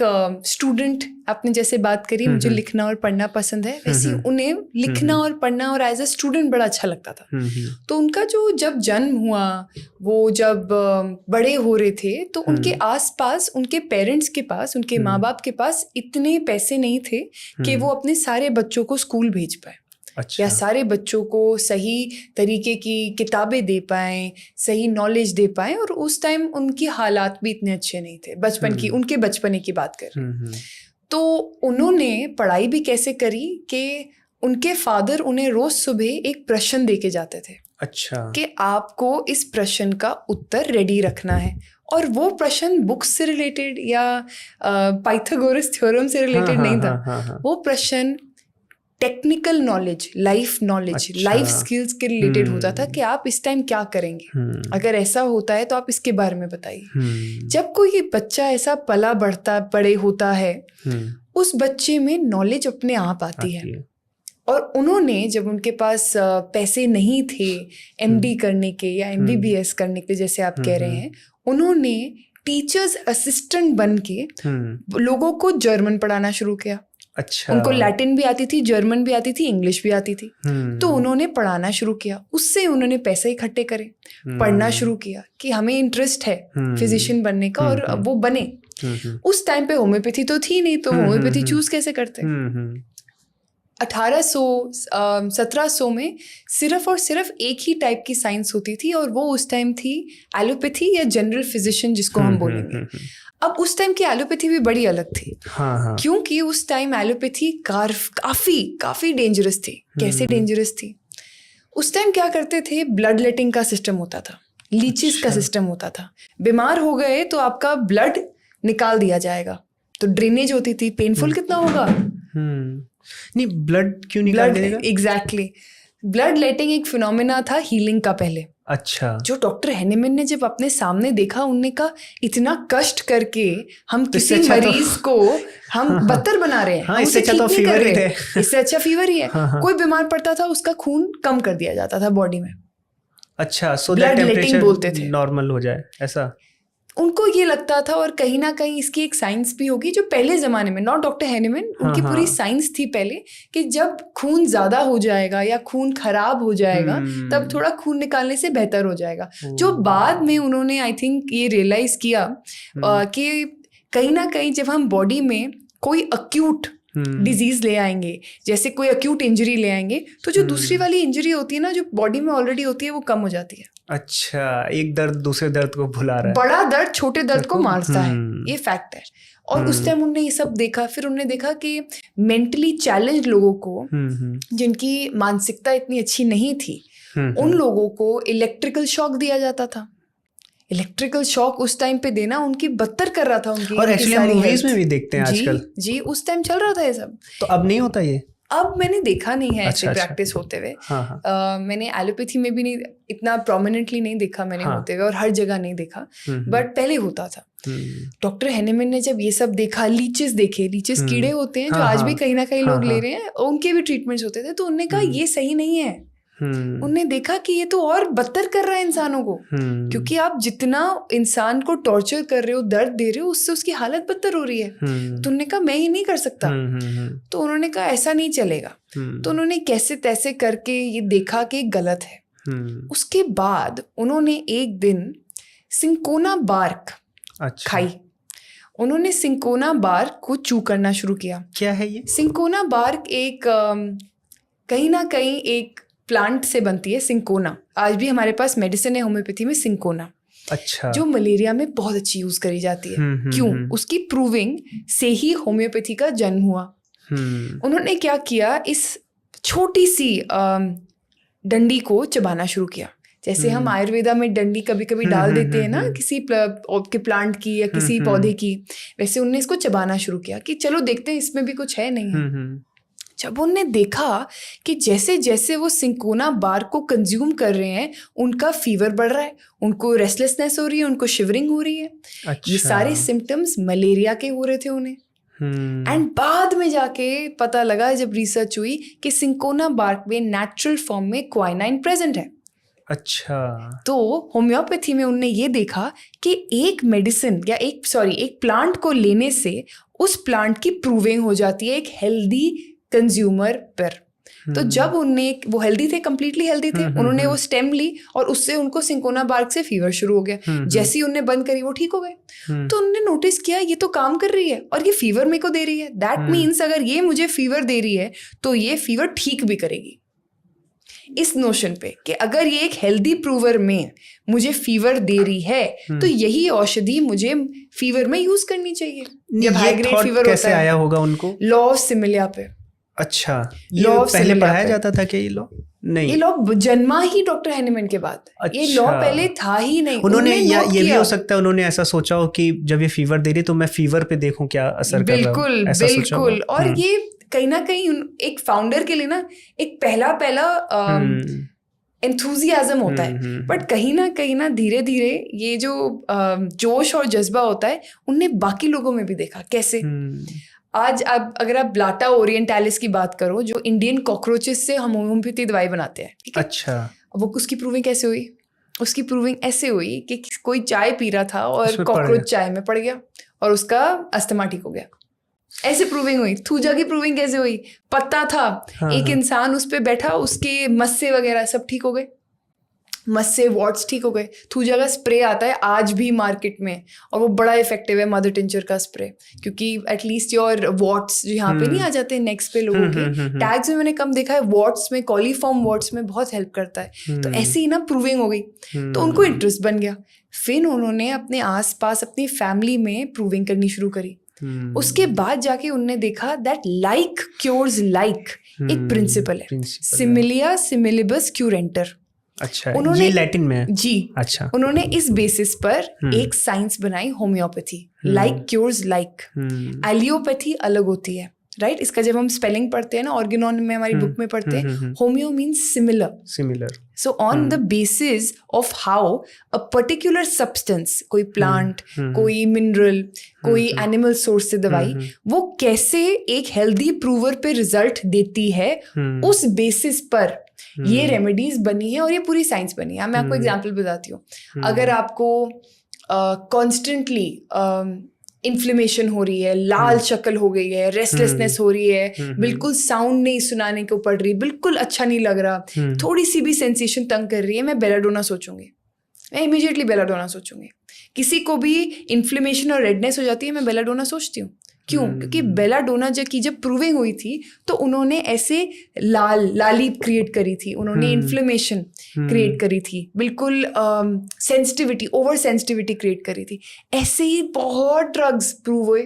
स्टूडेंट, आपने जैसे बात करी मुझे लिखना और पढ़ना पसंद है, वैसे उन्हें लिखना और पढ़ना और एज अ स्टूडेंट बड़ा अच्छा लगता था। तो उनका जो जब जन्म हुआ, वो जब बड़े हो रहे थे, तो उनके आसपास, उनके पेरेंट्स के पास, उनके माँ बाप के पास इतने पैसे नहीं थे कि वो अपने सारे बच्चों को स्कूल भेज पाए। अच्छा। या सारे बच्चों को सही तरीके की किताबें दे पाएं, सही नॉलेज दे पाएं, और उस टाइम उनकी हालात भी इतने अच्छे नहीं थे, बचपन की, उनके बचपने की बात कर रहे हैं। तो उन्होंने पढ़ाई भी कैसे करी कि उनके फादर उन्हें रोज सुबह एक प्रश्न दे के जाते थे। अच्छा। कि आपको इस प्रश्न का उत्तर रेडी रखना है, और वो प्रश्न बुक्स से रिलेटेड या पाइथागोरस थ्योरम से रिलेटेड नहीं था। वो प्रश्न technical knowledge, life knowledge, life skills के रिलेटेड होता था कि आप इस टाइम क्या करेंगे, अगर ऐसा होता है तो आप इसके बारे में बताइए। जब कोई बच्चा ऐसा पला बड़े होता है, उस बच्चे में नॉलेज अपने आप आती है। और उन्होंने, जब उनके पास पैसे नहीं थे MD करने के या MBBS करने के, जैसे आप कह रहे हैं, उन्होंने टीचर्स असिस्टेंट बन के लोगों को जर्मन पढ़ाना शुरू किया। अच्छा। उनको लैटिन भी आती थी, जर्मन भी आती थी, इंग्लिश भी आती थी। तो उन्होंने पढ़ाना शुरू किया, उससे उन्होंने पैसे इकट्ठे करे, पढ़ना शुरू किया कि हमें इंटरेस्ट है फिजिशियन बनने का, और वो बने। उस टाइम पे होम्योपैथी तो थी नहीं, तो होम्योपैथी चूज कैसे करते? 1700 में सिर्फ और सिर्फ एक ही टाइप की साइंस होती थी, और वो उस टाइम थी एलोपैथी या जनरल फिजिशियन, जिसको हम बोलेंगे। अब उस टाइम की एलोपैथी भी बड़ी अलग थी। क्योंकि उस टाइम एलोपैथी काफी डेंजरस थी। कैसे डेंजरस थी? उस टाइम क्या करते थे, ब्लड लेटिंग का सिस्टम होता था, लीचेस का सिस्टम होता था। बीमार हो गए तो आपका ब्लड निकाल दिया जाएगा, तो ड्रेनेज होती थी। पेनफुल कितना होगा? नहीं, ब्लड क्यों निकाल देगा? एग्जैक्टली, ब्लड लेटिंग एक फिनोमेना था हीलिंग का पहले। अच्छा। जो डॉक्टर हैनेमैन ने जब अपने सामने देखा, उनने कहा इतना कष्ट करके हम किसी मरीज को हम बदतर बना रहे हैं, इससे अच्छा तो फीवर ही है। इससे अच्छा फीवर ही है। कोई बीमार पड़ता था, उसका खून कम कर दिया जाता था बॉडी में। अच्छा, सो दैट टेम्परेचर बोलते थे, नॉर्मल हो जाए, ऐसा। उनको ये लगता था, और कहीं ना कहीं इसकी एक साइंस भी होगी जो पहले ज़माने में, नॉट डॉक्टर हैनीमैन, उनकी पूरी साइंस थी पहले कि जब खून ज़्यादा हो जाएगा या खून खराब हो जाएगा तब थोड़ा खून निकालने से बेहतर हो जाएगा। जो बाद में उन्होंने आई थिंक ये रियलाइज़ किया कि कहीं ना कहीं जब हम बॉडी में कोई अक्यूट डिजीज ले आएंगे, जैसे कोई अक्यूट इंजरी ले आएंगे, तो जो दूसरी वाली इंजरी होती है ना, जो बॉडी में ऑलरेडी होती है, वो कम हो जाती है। अच्छा, एक दर्द दूसरे दर्द को भुला रहा है। बड़ा दर्द छोटे दर्द को मारता है, ये फैक्ट है। और उस टाइम उन्होंने ये सब देखा। फिर उन्होंने देखा कि मेंटली चैलेंज लोगों को, जिनकी मानसिकता इतनी अच्छी नहीं थी, उन लोगों को इलेक्ट्रिकल शॉक दिया जाता था। इलेक्ट्रिकल शॉक उस टाइम पे देना उनकी बदतर कर रहा था उनकी। और एक्चुअली हम मूवीज में भी देखते हैं आजकल। जी, उस टाइम चल रहा था ये सब। तो अब नहीं होता ये? अब मैंने देखा नहीं है ऐसे प्रैक्टिस होते हुए। मैंने एलोपैथी में भी नहीं, इतना प्रोमिनेंटली नहीं देखा मैंने होते हुए, और हर जगह नहीं देखा, बट पहले होता था। डॉक्टर हैनीमैन ने जब ये सब देखा, लीचेस देखे, लीचेस कीड़े होते हैं जो आज भी कहीं ना कहीं लोग ले रहे हैं, उनके भी ट्रीटमेंट्स होते थे, तो उन्होंने कहा ये सही नहीं है। उन्होंने देखा कि ये तो और बदतर कर रहा है इंसानों को, क्योंकि आप जितना इंसान को टॉर्चर कर रहे हो, दर्द दे रहे हो, उससे उसकी हालत बदतर हो रही है। तो उन्होंने कहा मैं ही नहीं कर सकता। तो उन्होंने कहा ऐसा नहीं चलेगा। तो उन्होंने कैसे तैसे करके ये देखा कि गलत है। उसके बाद उन्होंने एक दिन सिंकोना बार्क खाई। उन्होंने सिंकोना बार्क को चू करना शुरू किया। क्या है ये? सिंकोना बार्क एक कहीं ना कहीं एक प्लांट से बनती है, सिंकोना। आज भी हमारे पास मेडिसिन है होम्योपैथी में सिंकोना। अच्छा। जो मलेरिया में बहुत अच्छी यूज करी जाती है। क्यों? उसकी प्रूविंग से ही होम्योपैथी का जन्म हुआ। उन्होंने क्या किया, इस छोटी सी डंडी को चबाना शुरू किया। जैसे हम आयुर्वेदा में डंडी कभी कभी डाल देते हैं ना, किसी के प्लांट की या किसी पौधे की, वैसे उन्होंने इसको चबाना शुरू किया कि चलो देखते हैं इसमें भी कुछ है नहीं है। जब उन्होंने देखा कि जैसे जैसे वो सिंकोना बार्क को कंज्यूम कर रहे हैं, उनका फीवर बढ़ रहा है, उनको रेस्टलेसनेस हो रही है, उनको शिवरिंग हो रही है। अच्छा। ये सारे सिम्टम्स मलेरिया के हो रहे थे उन्हें। एंड बाद में जाके पता लगा, जब रिसर्च हुई, कि सिंकोना बार्क में नेचुरल फॉर्म में क्वाइनाइन प्रेजेंट है। अच्छा। तो होम्योपैथी में उन्होंने ये देखा कि एक मेडिसिन या एक प्लांट को लेने से उस प्लांट की प्रूविंग हो जाती है एक हेल्दी कंज्यूमर पर। तो जब उनने, वो हेल्दी थे, कंप्लीटली हेल्दी थे, उन्होंने वो स्टेम ली और उससे उनको सिंकोना बार्क से फीवर शुरू हो गया। जैसे ही उन्होंने बंद करी, वो ठीक हो गए। तो उन्होंने नोटिस किया ये तो काम कर रही है और ये फीवर मेरे को दे रही है। दैट मीन्स अगर ये मुझे फीवर दे रही है तो ये फीवर ठीक भी करेगी। इस नोशन पे कि अगर ये एक हेल्दी प्रूवर में मुझे फीवर दे रही है तो यही औषधि मुझे फीवर में यूज करनी चाहिए। जब हाई ग्रेड फीवर कैसे होता है, आया होगा उनको? लॉ ऑफ सिमिलिया पे। अच्छा, ये पहले पढ़ाया जाता था क्या ये लॉ? नहीं, ये लॉ जन्मा ही डॉक्टर हैनीमैन के बाद। अच्छा। ये लॉ पहले था ही नहीं। उन्होंने ये भी हो सकता है उन्होंने ऐसा सोचा हो कि जब ये फीवर दे रही तो मैं फीवर पे देखूं क्या असर कर रहा है। बिल्कुल। और ये कहीं ना कहीं एक फाउंडर के लिए ना एक पहला एंथुजियाज्म होता है, बट कहीं ना धीरे धीरे ये जो जोश और जज्बा होता है उनने बाकी लोगों में भी देखा। कैसे? आज अब अगर आप ब्लाटा ओरिएंटालिस की बात करो, जो इंडियन कॉकरोचेस से हम होम्योपैथी दवाई बनाते हैं, ठीक है? अच्छा। वो उसकी प्रूविंग कैसे हुई? उसकी प्रूविंग ऐसे हुई कि कोई चाय पी रहा था और कॉकरोच चाय में पड़ गया और उसका अस्थमा ठीक हो गया। ऐसे प्रूविंग हुई। थूजा की प्रूविंग कैसे हुई? पत्ता था, एक इंसान उस पे बैठा, उसके मस्से वगैरह सब ठीक हो गए, मस्से वॉट्स ठीक हो गए। थूजा का स्प्रे आता है आज भी मार्केट में और वो बड़ा इफेक्टिव है, मदर टिंचर का स्प्रे, क्योंकि एटलीस्ट योर वॉट्स जो यहाँ पे नहीं आ जाते नेक्स पे लोगों के, टैग्स में मैंने कम देखा है, वॉट्स में, कॉलीफॉर्म वॉट्स में बहुत हेल्प करता है। तो ऐसे ही ना प्रूविंग हो गई, तो उनको इंटरेस्ट बन गया। फिर उन्होंने अपने आसपास अपनी फैमिली में प्रूविंग करनी शुरू करी। उसके बाद जाके उन्होंने देखा दैट लाइक क्योर्स लाइक, एक प्रिंसिपल है, सिमिलिया सिमिलिबस क्यूरेंटर। अच्छा, उन्होंने ये लैटिन में है? जी। अच्छा। उन्होंने इस बेसिस पर एक साइंस बनाई होम्योपैथी, लाइक क्योर्स लाइक। एलियोपैथी अलग होती है, राइट? इसका जब हम स्पेलिंग पढ़ते हैं ना, ऑर्गेनॉन में हमारी बुक में पढ़ते हैं, homeo means similar. So on the basis of how a particular substance, कोई प्लांट, कोई मिनरल, कोई एनिमल सोर्स से दवाई, वो कैसे एक हेल्दी प्रूवर पे रिजल्ट देती है, उस बेसिस पर ये रेमेडीज बनी है और ये पूरी साइंस बनी है। मैं आपको एग्जांपल बताती हूँ। अगर आपको कॉन्स्टेंटली इन्फ्लेमेशन हो रही है, लाल शक्ल हो गई है, रेस्टलेसनेस हो रही है, बिल्कुल साउंड नहीं सुनाने को पड़ रही, बिल्कुल अच्छा नहीं लग रहा, थोड़ी सी भी सेंसेशन तंग कर रही है, मैं बेलाडोना सोचूंगी, मैं इमीडिएटली बेलाडोना सोचूंगी। किसी को भी इन्फ्लेमेशन और रेडनेस हो जाती है, मैं बेलाडोना सोचती हूँ। क्यों? क्योंकि बेलाडोना जब प्रूविंग हुई थी तो उन्होंने ऐसे लाली क्रिएट करी थी, उन्होंने इन्फ्लेमेशन क्रिएट करी थी, बिल्कुल सेंसिटिविटी, ओवर सेंसिटिविटी क्रिएट करी थी। ऐसे ही बहुत ड्रग्स प्रूव हुए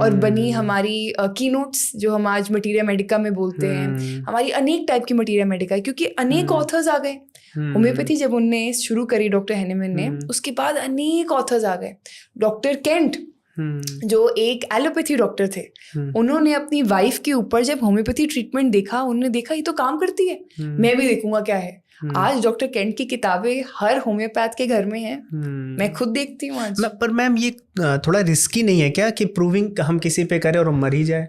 और बनी हमारी कीनोट्स, जो हम आज मटीरिया मेडिका में बोलते हैं, हमारी अनेक टाइप की मटीरिया मेडिका है, क्योंकि अनेक ऑथर्स आ गए। होम्योपैथी जब उनने शुरू करी डॉक्टर हैनेमन ने, उसके बाद अनेक ऑथर्स आ गए। डॉक्टर केंट जो एक एलोपैथी डॉक्टर थे, उन्होंने अपनी वाइफ के ऊपर जब होम्योपैथी ट्रीटमेंट देखा, उन्होंने देखा ये तो काम करती है, मैं भी देखूंगा क्या है। आज डॉक्टर केंट की किताबें हर होम्योपैथ के घर में हैं, मैं खुद देखती हूँ आज। पर मैम ये थोड़ा रिस्की नहीं है क्या कि प्रूविंग हम किसी पे करें और मर ही जाए?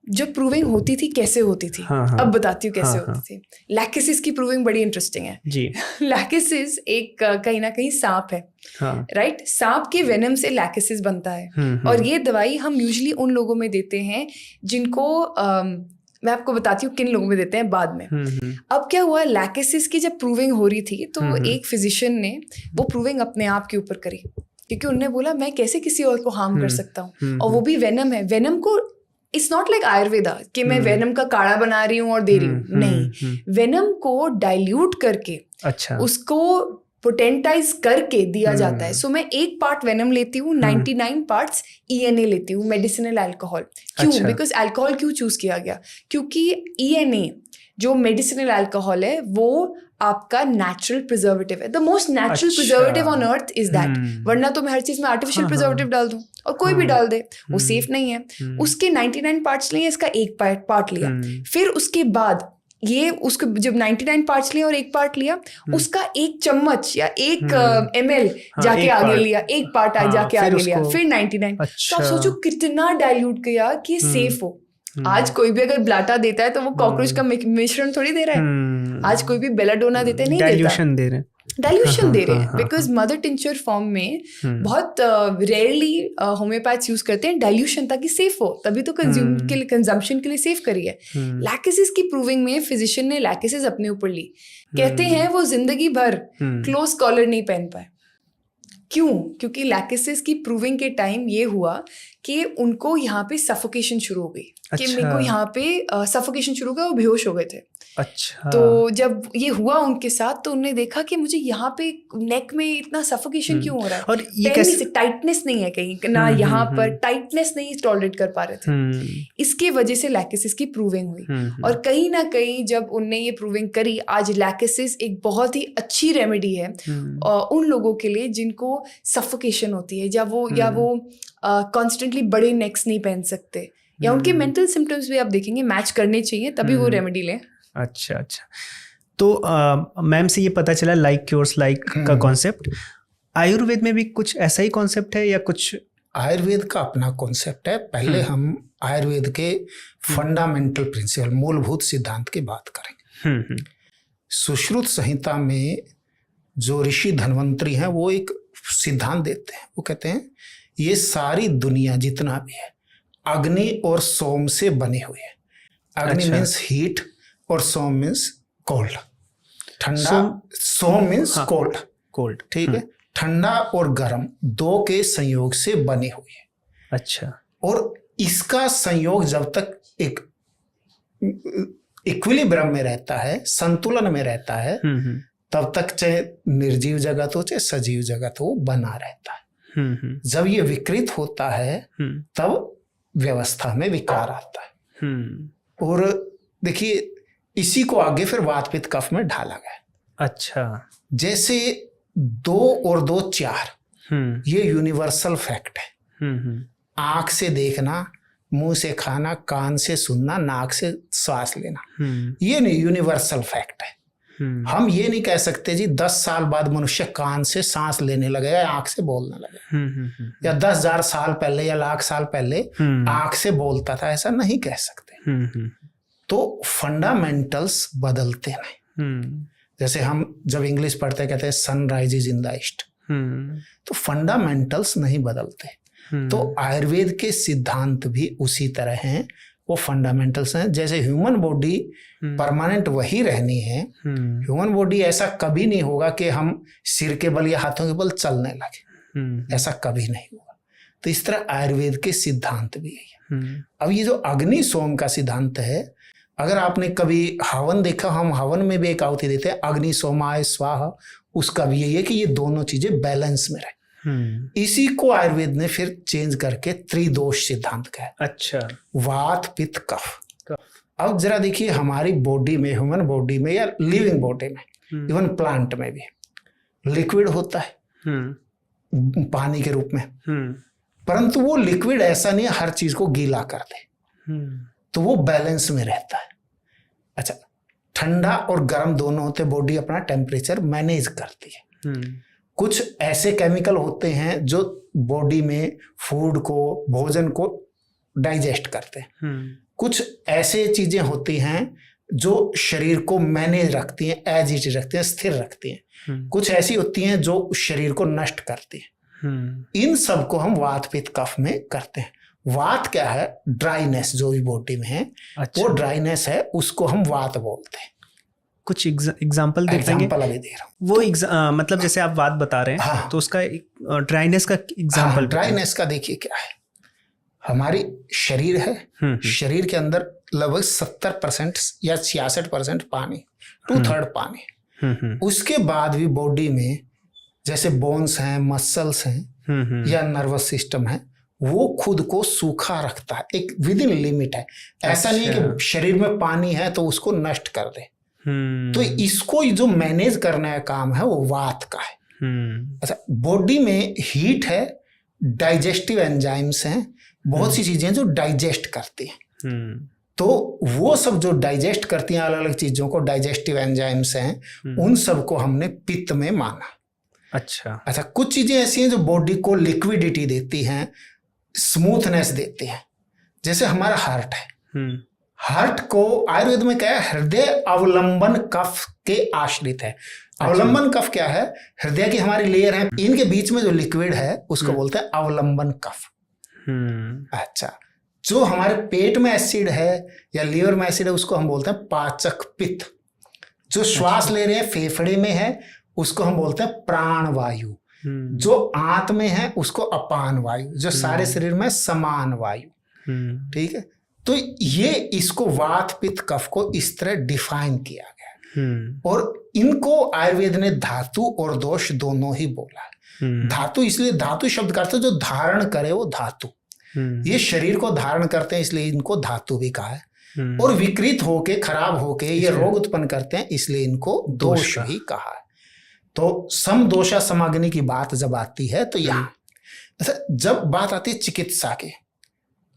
जो प्रूविंग होती थी कैसे होती थी, अब बताती हूँ कैसे होती थी। लैकेसिस की प्रूविंग बड़ी इंटरेस्टिंग है जी। लैकेसिस एक कहीं ना कहीं सांप है, राइट? सांप के वेनम से लैकेसिस बनता है, और ये दवाई हम यूजुअली उन लोगों में देते हैं जिनको मैं आपको बताती हूँ किन लोगों में देते हैं बाद में। अब क्या हुआ, लैकेसिस की जब प्रूविंग हो रही थी तो एक फिजिशियन ने वो प्रूविंग अपने आप के ऊपर करी, क्योंकि उन्होंने बोला मैं कैसे किसी और को हार्म कर सकता हूँ, और वो भी वेनम है। वेनम को इट्स नॉट लाइक आयुर्वेदा कि मैं वेनम का काढ़ा बना रही हूँ और दे रही हूँ, नहीं, वेनम को डाइल्यूट करके उसको पोटेंटाइज करके दिया जाता है। सो मैं एक पार्ट वेनम लेती हूँ, 99 पार्ट्स ENA लेती हूँ, मेडिसिनल अल्कोहल। क्यों? बिकॉज अल्कोहल क्यों चूज किया गया? क्योंकि ENA जो मेडिसिनल अल्कोहल है वो आपका नेचुरल प्रिजर्वेटिव है, the most natural preservative on earth is that. वरना तो मैं हर चीज में आर्टिफिशियल प्रिजर्वेटिव डाल दूं और कोई भी डाल दे, वो सेफ नहीं है। उसके 99 पार्ट्स लिए, इसका एक पार्ट लिया, फिर उसके बाद ये उसको जब 99 पार्ट्स लिए और एक पार्ट लिया, उसका एक चम्मच या एक ml जाके आगे लिया, एक पार्ट जाके आगे लिया, फिर 99। तो आप सोचो कितना डाइल्यूट किया कि सेफ हो। आज कोई भी अगर ब्लाटा देता है तो वो कॉकरोच का मिश्रण थोड़ी दे रहा है। आज कोई भी बेलाडोना देता है, नहीं देता, डाइल्यूशन दे रहे हैं, बिकॉज मदर टिंचर फॉर्म में बहुत रेयरली होम्योपैथ्स यूज करते हैं डाइल्यूशन, ताकि सेफ हो, तभी तो कंजम्पशन के लिए सेफ करी है। लैकेसिस की प्रूविंग में फिजिशियन ने लैकेसिस अपने ऊपर ली, कहते हैं वो जिंदगी भर क्लोज कॉलर नहीं पहन पाए। क्यों? क्योंकि लैकेसिस की प्रूविंग के टाइम ये हुआ कि उनको यहाँ पे सफोकेशन शुरू हो गई, कि मेरे को यहाँ पे सफोकेशन शुरू हो गया, वो बेहोश हो गए थे। अच्छा। तो जब ये हुआ उनके साथ तो उन्होंने देखा कि मुझे यहाँ पे नेक में इतना सफोकेशन क्यों हो रहा है, और ये कैसे टाइटनेस नहीं है कहीं ना, यहाँ पर टाइटनेस नहीं टॉलरेट कर पा रहे थे। इसके वजह से लैकेसिस की प्रूविंग हुई, और कहीं ना कहीं जब उनने ये प्रूविंग करी, आज लैकेसिस एक बहुत ही अच्छी रेमेडी है उन लोगों के लिए जिनको सफोकेशन होती है, या वो कॉन्स्टेंटली बड़े नेक्स नहीं पहन सकते, या उनके मेंटल सिम्टम्स भी आप देखेंगे मैच करने चाहिए, तभी वो रेमेडी लें। अच्छा। तो मैम से ये पता चला लाइक क्योर्स लाइक का कॉन्सेप्ट, आयुर्वेद में भी कुछ ऐसा ही कॉन्सेप्ट है या कुछ? आयुर्वेद का अपना कॉन्सेप्ट है। पहले हम आयुर्वेद के फंडामेंटल प्रिंसिपल, मूलभूत सिद्धांत की बात करेंगे। सुश्रुत संहिता में जो ऋषि धन्वंतरी हैं वो एक सिद्धांत देते हैं, वो कहते हैं ये सारी दुनिया जितना भी है अग्नि और सोम से बने हुए है। अग्नि मीन्स हीट और सोम मीन्स कोल्ड, ठंडा। सोम मीन्स कोल्ड, ठीक है। ठंडा और गर्म दो के संयोग से बने हुए हैं। अच्छा। और इसका संयोग जब तक एक इक्विलिब्रियम में रहता है, संतुलन में रहता है, तब तक चाहे निर्जीव जगत हो चाहे सजीव जगत हो बना रहता है। जब ये विकृत होता है तब व्यवस्था में विकार आता है। और देखिए इसी को आगे फिर वात पित्त कफ में ढाला गया। अच्छा। जैसे 2 और 2 4, ये यूनिवर्सल फैक्ट है। आंख से देखना, मुंह से खाना, कान से सुनना, नाक से श्वास लेना, ये नहीं यूनिवर्सल फैक्ट है। हम ये नहीं कह सकते जी 10 साल बाद मनुष्य कान से सांस लेने लगेगा, आंख से बोलने लगेगा, या 10,000 साल पहले या लाख साल पहले आंख से बोलता था, ऐसा नहीं कह सकते। तो फंडामेंटल्स बदलते नहीं। जैसे हम जब इंग्लिश पढ़ते कहते हैं sunrise is in the east, तो फंडामेंटल्स नहीं बदलते। तो आयुर्वेद के सिद्धांत भी उसी तरह हैं, वो फंडामेंटल्स हैं। जैसे ह्यूमन बॉडी परमानेंट वही रहनी है, ह्यूमन बॉडी ऐसा कभी नहीं होगा कि हम सिर के बल या हाथों के बल चलने लगे, ऐसा कभी नहीं होगा। तो इस तरह आयुर्वेद के सिद्धांत भी है। अब ये जो अग्नि सोम का सिद्धांत है, अगर आपने कभी हवन देखा, हम हवन में भी एक आहुति देते हैं अग्नि सोमाय स्वाहा, उसका भी यही है कि ये दोनों चीजें बैलेंस में रहे। इसी को आयुर्वेद ने फिर चेंज करके त्रिदोष सिद्धांत कहा। अच्छा, वात पित्त कफ। अब जरा देखिए हमारी बॉडी में, ह्यूमन बॉडी में या लिविंग बॉडी में, इवन प्लांट में भी लिक्विड होता है पानी के रूप में, परंतु वो लिक्विड ऐसा नहीं हर चीज को गीला कर दे, तो वो बैलेंस में रहता है। अच्छा, ठंडा और गर्म दोनों होते, बॉडी अपना टेम्परेचर मैनेज करती है। कुछ ऐसे केमिकल होते हैं जो बॉडी में फूड को, भोजन को डाइजेस्ट करते हैं। कुछ ऐसे चीजें होती हैं जो शरीर को मैनेज रखती हैं, एज इट रखती हैं, स्थिर रखती हैं। कुछ ऐसी होती हैं जो शरीर को नष्ट करती हैं। इन सब को हम वात पित्त कफ में करते हैं। वात क्या है? ड्राइनेस जो भी बॉडी में है। अच्छा। वो ड्राइनेस है, उसको हम वात बोलते हैं। कुछ एग्जाम्पल दे पाएंगे? एग्जाम्पल अभी दे रहा हूँ। वो मतलब जैसे आप बात बता रहे हैं, हाँ, तो उसका ड्राइनेस का एग्जाम्पल। ड्राइनेस का देखिए क्या है, हमारी शरीर है, शरीर के अंदर लगभग 70% या 66% पानी, 2/3 पानी। उसके बाद भी बॉडी में जैसे बोन्स हैं, मसल्स हैं या नर्वस सिस्टम है, वो खुद को सूखा रखता है, एक विद इन लिमिट है। ऐसा नहीं है कि शरीर में पानी है तो उसको नष्ट कर दे। तो इसको जो मैनेज करने का काम है वो वात का है। अच्छा, बॉडी में हीट है, डाइजेस्टिव एंजाइम्स हैं, बहुत सी चीजें जो डाइजेस्ट करती हैं। तो वो सब जो डाइजेस्ट करती हैं अलग अलग चीजों को, डाइजेस्टिव एंजाइम्स हैं, उन सब को हमने पित्त में माना। अच्छा, कुछ चीजें ऐसी हैं जो बॉडी को लिक्विडिटी देती हैं, स्मूथनेस देती हैं। जैसे हमारा हार्ट है, हार्ट को आयुर्वेद में क्या है? हृदय अवलंबन कफ के आश्रित है। अवलंबन कफ क्या है? हृदय की हमारी लेयर है, इनके बीच में जो लिक्विड है उसको बोलते हैं अवलंबन कफ। अच्छा, जो हमारे पेट में एसिड है या लीवर में एसिड है उसको हम बोलते हैं पाचक पित्त। जो श्वास ले रहे हैं फेफड़े में है उसको हम बोलते हैं प्राण वायु। जो आंत में है उसको अपान वायु, जो सारे शरीर में समान वायु। ठीक है, तो ये इसको वात पित्त कफ को इस तरह डिफाइन किया गया। और इनको आयुर्वेद ने धातु और दोष दोनों ही बोला है। धातु इसलिए, धातु शब्द का अर्थ जो धारण करे वो धातु, ये शरीर को धारण करते हैं इसलिए इनको धातु भी कहा है। और विकृत होके, खराब होके ये रोग उत्पन्न करते हैं इसलिए इनको दोष भी कहा है। तो सम दोषा समाग्नि की बात जब आती है तो यहाँ जब बात आती है चिकित्सा की,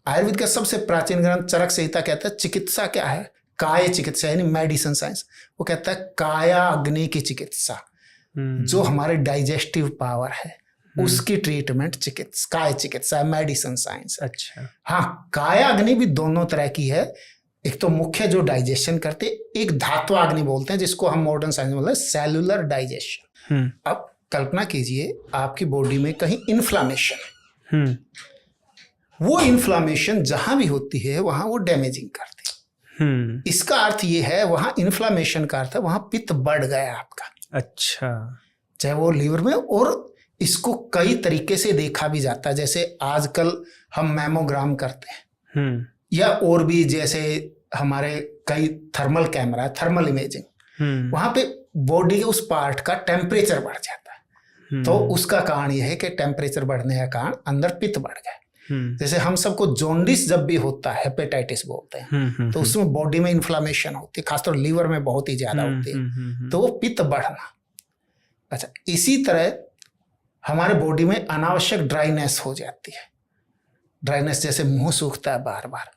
आयुर्वेद का सबसे प्राचीन ग्रंथ चरक संहिता कहता है चिकित्सा क्या है? काय चिकित्सा, यानी मेडिसिन साइंस। वो कहता है काया अग्नि की चिकित्सा, जो हमारे डाइजेस्टिव पावर है उसकी ट्रीटमेंट चिकित्सा, काय चिकित्सा है, मेडिसिन साइंस। अच्छा, हाँ, काया अग्नि भी दोनों तरह की है। एक तो मुख्य जो डाइजेशन करते, एक धात्वाग्नि बोलते हैं जिसको हम मॉडर्न साइंस में बोलते हैं सेलुलर डाइजेशन। अब कल्पना कीजिए आपकी बॉडी में कहीं इन्फ्लामेशन है, वो इन्फ्लामेशन जहां भी होती है वहां वो डैमेजिंग करती है। इसका अर्थ ये है, वहां इन्फ्लामेशन का अर्थ है वहां पित्त बढ़ गया आपका। अच्छा, चाहे वो लीवर में, और इसको कई तरीके से देखा भी जाता है। जैसे आजकल हम मैमोग्राम करते हैं या और भी, जैसे हमारे कई थर्मल कैमरा, थर्मल इमेजिंग, वहां पे बॉडी के उस पार्ट का टेम्परेचर बढ़ जाता है। तो उसका कारण यह है कि टेम्परेचर बढ़ने का कारण अंदर पित्त बढ़ गया। जैसे हम सबको जॉन्डिस जब भी होता है, हेपेटाइटिस बोलते हैं, तो उसमें बॉडी में इन्फ्लामेशन होती है, खासतौर लीवर में बहुत ही ज्यादा होती है, तो वो पित्त बढ़ना। अच्छा, इसी तरह हमारे बॉडी में अनावश्यक ड्राइनेस हो जाती है। ड्राइनेस जैसे मुंह सूखता है बार बार,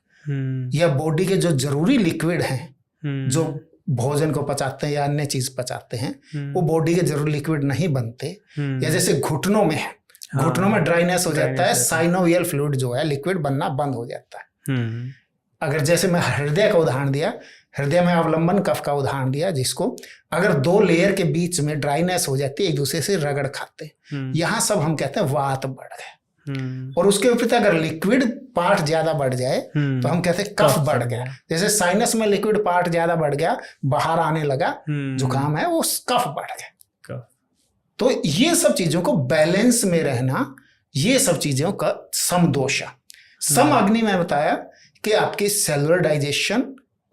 या बॉडी के जो जरूरी लिक्विड हैं जो भोजन को पचाते हैं या अन्य चीज पचाते हैं, वो बॉडी के जरूरी लिक्विड नहीं बनते। या जैसे घुटनों में है, घुटनों में ड्राइनेस हो जाता है, साइनोवियल फ्लूइड जो है लिक्विड बनना बंद हो जाता है। अगर जैसे मैं हृदय का उदाहरण दिया, हृदय में अवलंबन कफ का उदाहरण दिया, जिसको अगर 2 लेयर के बीच में ड्राइनेस हो जाती है, एक दूसरे से रगड़ खाते, यहाँ सब हम कहते हैं वात बढ़ गए। और उसके विपरीत अगर लिक्विड पार्ट ज्यादा बढ़ जाए तो हम कहते हैं कफ बढ़ गया। जैसे साइनस में लिक्विड पार्ट ज्यादा बढ़ गया, बाहर आने लगा, जुकाम है, वो कफ बढ़ गया। तो ये सब चीजों को बैलेंस में रहना, ये सब चीजों का समदोषा। सम अग्नि में बताया कि आपकी सेलुलर डाइजेशन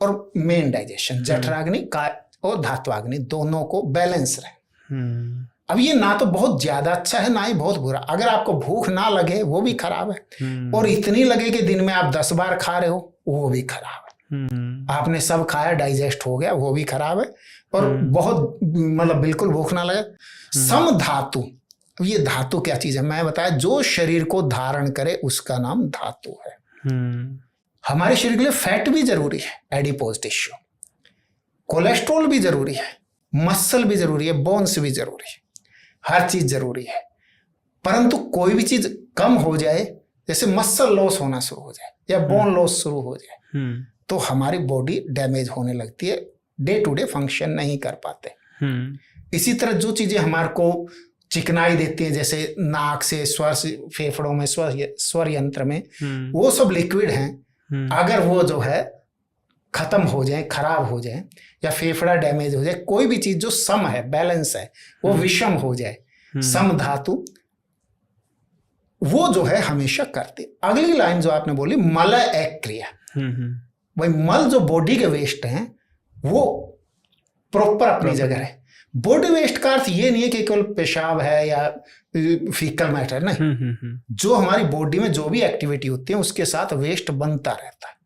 और मेन डाइजेशन, जठराग्नि का और धात्वाग्नि, दोनों को बैलेंस रहे। अब ये ना तो बहुत ज्यादा अच्छा है, ना ही बहुत बुरा। अगर आपको भूख ना लगे वो भी खराब है, और इतनी लगे कि दिन में आप 10 बार खा रहे हो वो भी खराब है। आपने सब खाया, डाइजेस्ट हो गया, वो भी खराब है। और बहुत मतलब बिल्कुल भूख ना लगे। सम धातु, अब ये धातु क्या चीज है मैं बताया, जो शरीर को धारण करे उसका नाम धातु है। हमारे शरीर के लिए फैट भी जरूरी है, एडिपोज टिश्यू, कोलेस्ट्रॉल भी जरूरी है, मसल भी जरूरी है, बोन्स भी जरूरी है, हर चीज जरूरी है। परंतु कोई भी चीज कम हो जाए, जैसे मसल लॉस होना शुरू हो जाए या बोन लॉस शुरू हो जाए, तो हमारी बॉडी डैमेज होने लगती है, डे टू डे फंक्शन नहीं कर पाते। इसी तरह जो चीजें हमारे को चिकनाई देती हैं, जैसे नाक से स्वर, फेफड़ों में स्वर यंत्र में, वो सब लिक्विड हैं। अगर वो जो है खत्म हो जाए, खराब हो जाए, या फेफड़ा डैमेज हो जाए, कोई भी चीज जो सम है, बैलेंस है, वो विषम हो जाए, सम धातु, वो जो है हमेशा करते। अगली लाइन जो आपने बोली, मल एक क्रिया, भाई मल जो बॉडी के वेस्ट हैं वो प्रॉपर अपनी जगह है। बॉडी वेस्ट का अर्थ ये नहीं है कि केवल पेशाब है या फीकल मैटर, नहीं, जो हमारी बॉडी में जो भी एक्टिविटी होती है उसके साथ वेस्ट बनता रहता है।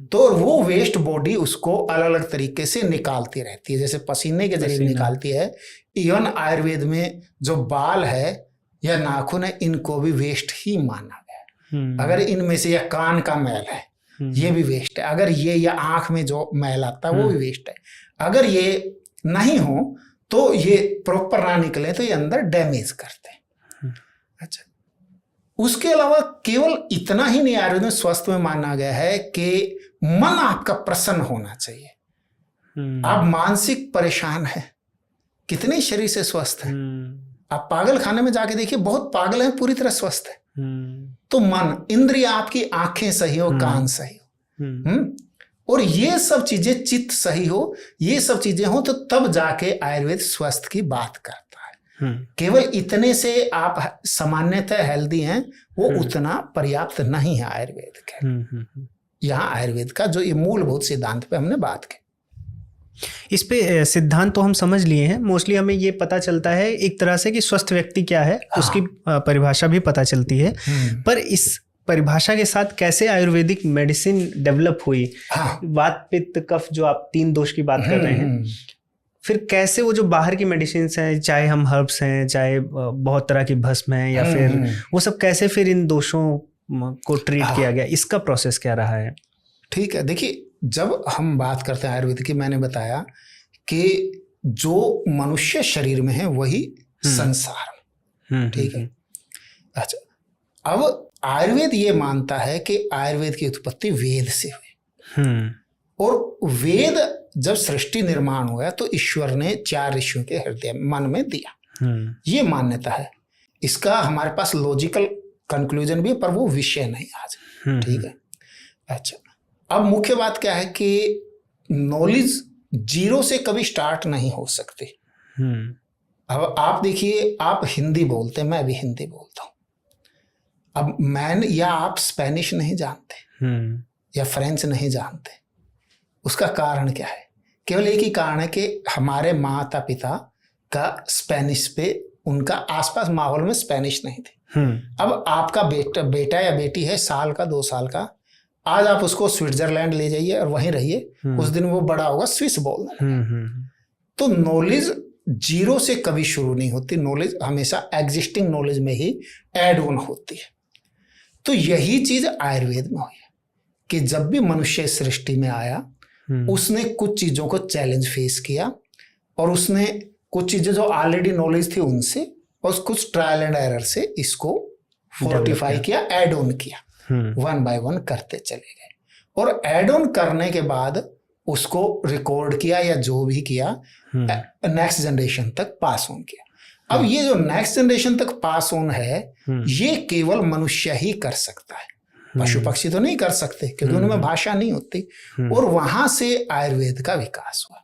तो वो वेस्ट बॉडी उसको अलग अलग तरीके से निकालती रहती है, जैसे पसीने के जरिए निकालती है। इवन आयुर्वेद में जो बाल है या नाखून है, इनको भी वेस्ट ही माना गया। अगर इनमें से या कान का मैल है, ये भी वेस्ट है। अगर ये या आंख में जो मैल आता है वो भी वेस्ट है। अगर ये नहीं हो तो ये प्रॉपर ना निकले तो ये अंदर डैमेज करते हैं। अच्छा, उसके अलावा केवल इतना ही नहीं आयुर्वेद में स्वस्थ में माना गया है कि मन आपका प्रसन्न होना चाहिए। आप मानसिक परेशान है, कितने शरीर से स्वस्थ है। आप पागल खाने में जाके देखिए, बहुत पागल हैं, पूरी तरह स्वस्थ है। तो मन, इंद्रिय आपकी, आंखें सही हो, कान सही हो, और ये सब चीजें, चित्त सही हो, ये सब चीजें हो, तो तब जाके आयुर्वेद स्वस्थ की बात करता है। केवल इतने से आप सामान्यतः हेल्दी हैं, वो उतना पर्याप्त नहीं है आयुर्वेद के। यहाँ आयुर्वेद का जो ये मूलभूत सिद्धांत पे हमने बात की, इस पे सिद्धांत तो हम समझ लिए हैं। मोस्टली हमें ये पता चलता है एक तरह से कि स्वस्थ व्यक्ति क्या है, उसकी परिभाषा भी पता चलती है। पर इस परिभाषा के साथ कैसे आयुर्वेदिक मेडिसिन डेवलप हुई, वात पित्त कफ, जो आप 3 दोष की बात कर रहे हैं, फिर कैसे वो जो बाहर की मेडिसिन हैं, चाहे हम हर्ब्स हैं, चाहे बहुत तरह की भस्म है, या फिर वो सब कैसे फिर इन दोषों को ट्रीट किया गया, इसका प्रोसेस क्या रहा है? ठीक है, देखिए जब हम बात करते हैं आयुर्वेद की, मैंने बताया कि जो मनुष्य शरीर में है वही संसार, ठीक है। अच्छा, अब आयुर्वेद ये मानता है कि आयुर्वेद की उत्पत्ति वेद से हुई, और वेद जब सृष्टि निर्माण हुआ तो ईश्वर ने 4 ऋषियों के हृदय मन में दिया, ये मान्यता है। इसका हमारे पास लॉजिकल कंक्लूजन भी है, पर वो विषय नहीं आज, ठीक है। अच्छा, अब मुख्य बात क्या है कि नॉलेज जीरो से कभी स्टार्ट नहीं हो सकती। अब आप देखिए, आप हिंदी बोलते, मैं भी हिंदी बोलता हूँ। अब मैं या आप स्पेनिश नहीं जानते या फ्रेंच नहीं जानते, उसका कारण क्या है? केवल एक ही कारण है कि हमारे माता पिता का स्पेनिश पे, उनका आसपास माहौल में स्पेनिश नहीं थे। अब आपका बेटा या बेटी है, साल का 2 साल का, आज आप उसको स्विट्जरलैंड ले जाइए और वहीं रहिए, उस दिन वो बड़ा होगा स्विस बोलने। तो नॉलेज जीरो से कभी शुरू नहीं होती, नॉलेज हमेशा एग्जिस्टिंग नॉलेज में ही ऐड ऑन होती है। तो यही चीज आयुर्वेद में हुई है कि जब भी मनुष्य सृष्टि में आया, उसने कुछ चीजों को चैलेंज फेस किया, और उसने कुछ चीजें जो ऑलरेडी नॉलेज थी उनसे, और कुछ ट्रायल एंड एरर से इसको फोर्टिफाई किया, ऐड ऑन किया, 1 बाय 1 करते चले गए। और ऐड ऑन करने के बाद उसको रिकॉर्ड किया या जो भी किया, नेक्स्ट जनरेशन तक पास ऑन किया। अब ये जो नेक्स्ट जनरेशन तक पास ऑन है, ये केवल मनुष्य ही कर सकता है, पशु पक्षी तो नहीं कर सकते क्योंकि उनमें भाषा नहीं होती। और वहां से आयुर्वेद का विकास हुआ।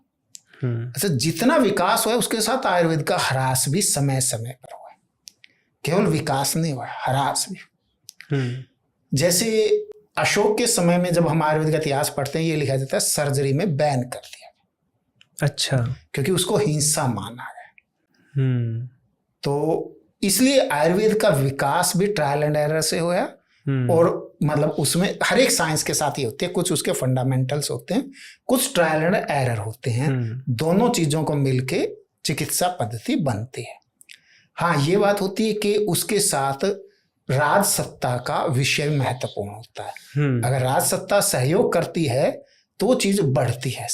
अच्छा, जितना विकास हुआ उसके साथ आयुर्वेद का ह्रास भी समय समय पर हुआ। केवल विकास नहीं हुआ, ह्रास भी। जैसे अशोक के समय में जब हम आयुर्वेद का इतिहास पढ़ते हैं, ये लिखा जाता है सर्जरी में बैन कर दिया। अच्छा, क्योंकि उसको हिंसा माना गया। तो इसलिए आयुर्वेद का विकास भी ट्रायल एंड एरर से हुआ। और मतलब उसमें हर एक साइंस के साथ ही होते हैं, कुछ उसके फंडामेंटल्स होते हैं, कुछ ट्रायल एंड एरर होते हैं। दोनों चीजों को मिलके चिकित्सा पद्धति बनती है। हाँ, ये बात होती है कि उसके साथ राज सत्ता का विषय महत्वपूर्ण होता है। अगर राज सत्ता सहयोग करती है तो वो चीज बढ़ती है,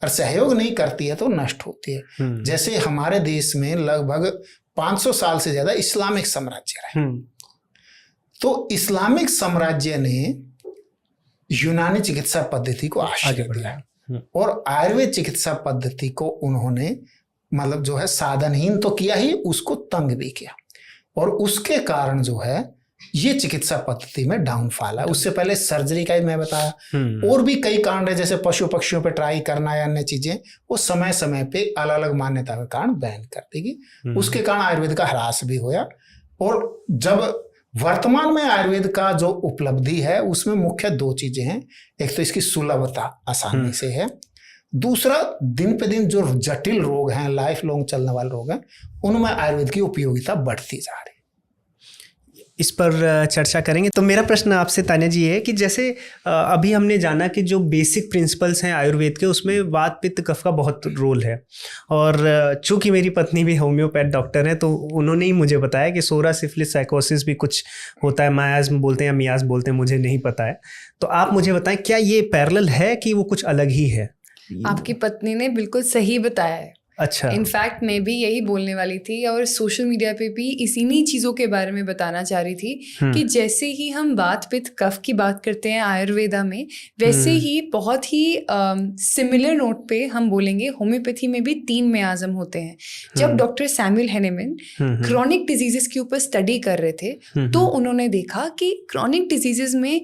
और सहयोग नहीं करती है तो नष्ट होती है। जैसे हमारे देश में लगभग 500 साल से ज्यादा इस्लामिक साम्राज्य रहा। तो इस्लामिक साम्राज्य ने यूनानी चिकित्सा पद्धति को आश्रय दिया और आयुर्वेद चिकित्सा पद्धति को उन्होंने मतलब जो है साधनहीन तो किया ही, उसको तंग भी किया। और उसके कारण जो है ये चिकित्सा पद्धति में डाउनफॉल है। उससे पहले सर्जरी का ही मैं बताया, और भी कई कारण है जैसे पशु पक्षियों पे ट्राई करना या अन्य चीजें, वो समय समय पे अलग अलग मान्यता के कारण बैन कर देगी। उसके कारण आयुर्वेद का ह्रास भी हुआ। और जब वर्तमान में आयुर्वेद का जो उपलब्धि है उसमें मुख्य दो चीजें हैं। एक तो इसकी सुलभता आसानी से है, दूसरा दिन पे दिन जो जटिल रोग हैं, लाइफ लॉन्ग चलने वाले रोग हैं, उनमें आयुर्वेद की उपयोगिता बढ़ती जा रही है। इस पर चर्चा करेंगे। तो मेरा प्रश्न आपसे तान्या जी है कि जैसे अभी हमने जाना कि जो बेसिक प्रिंसिपल्स हैं आयुर्वेद के, उसमें वात पित्त कफ का बहुत रोल है। और चूंकि मेरी पत्नी भी होम्योपैथ डॉक्टर है तो उन्होंने ही मुझे बताया कि सोरा सिफिलिस साइकोसिस भी कुछ होता है, मायाज्म बोलते हैं या मियाज बोलते हैं, मुझे नहीं पता है। तो आप मुझे बताएं, क्या ये पैरेलल है कि वो कुछ अलग ही है? आपकी पत्नी ने बिल्कुल सही बताया है। अच्छा, इनफैक्ट मैं भी यही बोलने वाली थी और सोशल मीडिया पे भी इन्हीं चीज़ों के बारे में बताना चाह रही थी कि जैसे ही हम वात पित्त कफ की बात करते हैं आयुर्वेदा में, वैसे ही बहुत ही सिमिलर नोट पे हम बोलेंगे होम्योपैथी में भी 3 मियाज़म होते हैं। जब doctor Samuel Hahnemann chronic diseases के ऊपर स्टडी कर रहे थे तो उन्होंने देखा कि क्रॉनिक डिजीजेस में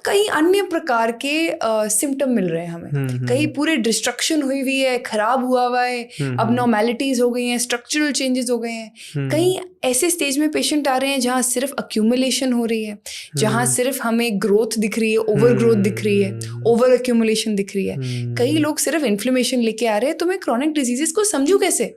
कई अन्य प्रकार के सिम्टम मिल रहे हैं हमें। कहीं पूरे डिस्ट्रक्शन हुई है, खराब हुआ है, अबनॉर्मैलिटीज हो गई हैं, स्ट्रक्चरल चेंजेस हो गए हैं। कहीं ऐसे स्टेज में पेशेंट आ रहे हैं जहाँ सिर्फ अक्यूमुलेशन हो रही है, जहाँ सिर्फ हमें ग्रोथ दिख रही है, ओवर ग्रोथ दिख रही है, ओवर अक्यूमुलेशन दिख रही है। कई लोग सिर्फ इन्फ्लेमेशन लेके आ रहे हैं, तो मैं क्रॉनिक डिजीजेस को समझूं कैसे?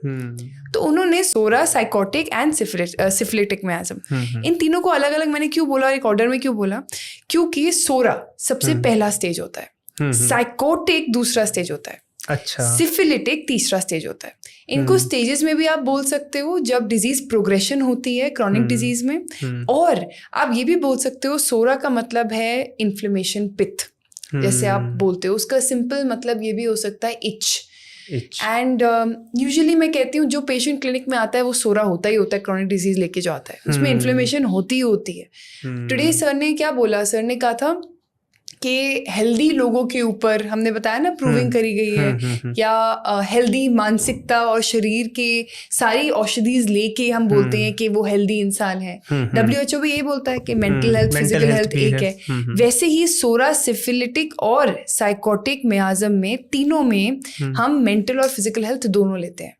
तो उन्होंने सोरा, साइकोटिक एंड सिफिलिटिक मियाज़म, इन तीनों को अलग अलग मैंने क्यों बोला, एक ऑर्डर में क्यों बोला? क्योंकि सोरा सबसे पहला स्टेज होता है, साइकोटिक दूसरा स्टेज होता है, अच्छा, सिफिलिटिक तीसरा स्टेज होता है। इनको स्टेजेस में भी आप बोल सकते हो जब डिजीज प्रोग्रेशन होती है क्रॉनिक डिजीज में। और आप ये भी बोल सकते हो सोरा का मतलब है इन्फ्लेमेशन, पित्त जैसे आप बोलते हो, उसका सिंपल मतलब ये भी हो सकता है इच। एंड यूजुअली मैं कहती हूँ जो पेशेंट क्लिनिक में आता है वो सोरा होता ही होता है, क्रॉनिक डिजीज लेके जो आता है उसमें इन्फ्लेमेशन होती ही होती है। टुडे सर ने क्या बोला? सर ने कहा था कि हेल्दी लोगों के ऊपर हमने बताया ना प्रूविंग करी गई है, या हेल्दी मानसिकता और शरीर के सारी औषधिज लेके हम बोलते हैं कि वो हेल्दी इंसान है। WHO भी यही बोलता है कि मेंटल हेल्थ, फिजिकल हेल्थ एक है। वैसे ही सोरा, सिफिलिटिक और साइकोटिक मियाज़म में, तीनों में हम मेंटल और फिजिकल हेल्थ दोनों लेते हैं।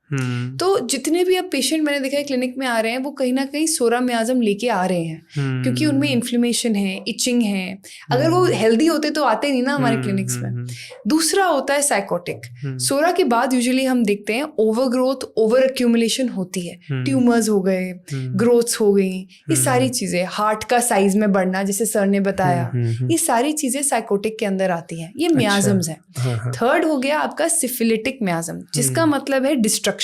तो जितने भी अब पेशेंट मैंने देखा है क्लिनिक में आ रहे हैं वो कहीं ना कहीं सोरा मियाज़म लेके आ रहे हैं, क्योंकि उनमें इन्फ्लेमेशन है, इचिंग है। अगर वो हेल्दी होते तो आते नहीं ना हमारे क्लिनिक्स में। दूसरा होता है साइकोटिक। सोरा के बाद यूजुअली हम देखते हैं ओवर ग्रोथ, ओवर एक्यूमुलेशन होती है, ट्यूमर्स हो गए, ग्रोथ्स हो गई, ये सारी चीजें, हार्ट का साइज में बढ़ना जैसे सर ने बताया, ये सारी चीजें साइकोटिक के अंदर आती हैं। ये मियाज़म्स हैं। थर्ड हो गया आपका सिफिलिटिक मियाज़म, जिसका मतलब है डिस्ट्रक्शन।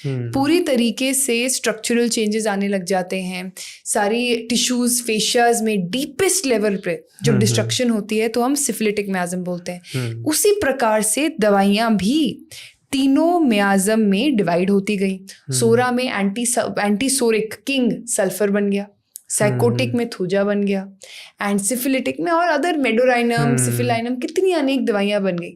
पूरी तरीके से स्ट्रक्चरल चेंजेस आने लग जाते हैं, सारी टिश्यूज, फेशियाज में डीपेस्ट लेवल पे जब डिस्ट्रक्शन होती है तो हम सिफिलिटिक मियाज़म बोलते हैं। उसी प्रकार से दवाइयाँ भी तीनों मियाज़म में डिवाइड होती गई। सोरा में एंटीसोरिक किंग सल्फर बन गया, साइकोटिक में थूजा बन गया, एंड सिफिलिटिक में और अदर मेडोराइनम, सिफिलाइनम, कितनी अनेक दवाइयाँ बन गई।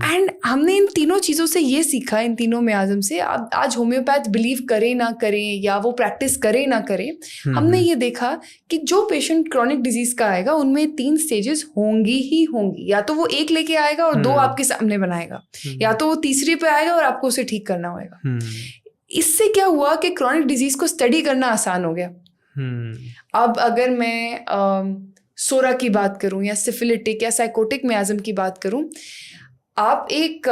एंड हमने इन तीनों चीज़ों से ये सीखा, इन तीनों मियाज़म से, अब आज होम्योपैथ बिलीव करें ना करें या वो प्रैक्टिस करें ना करें, हमने ये देखा कि जो पेशेंट क्रॉनिक डिजीज का आएगा उनमें 3 स्टेजेस होंगी ही होंगी। या तो वो एक लेके आएगा और 2 आपके सामने बनाएगा, या तो वो तीसरी पे आएगा और आपको उसे ठीक करना होगा। इससे क्या हुआ कि क्रॉनिक डिजीज को स्टडी करना आसान हो गया। अब अगर मैं सोरा की बात करूं या सिफिलिटिक या साइकोटिक मियाज़म की बात करूं, आप एक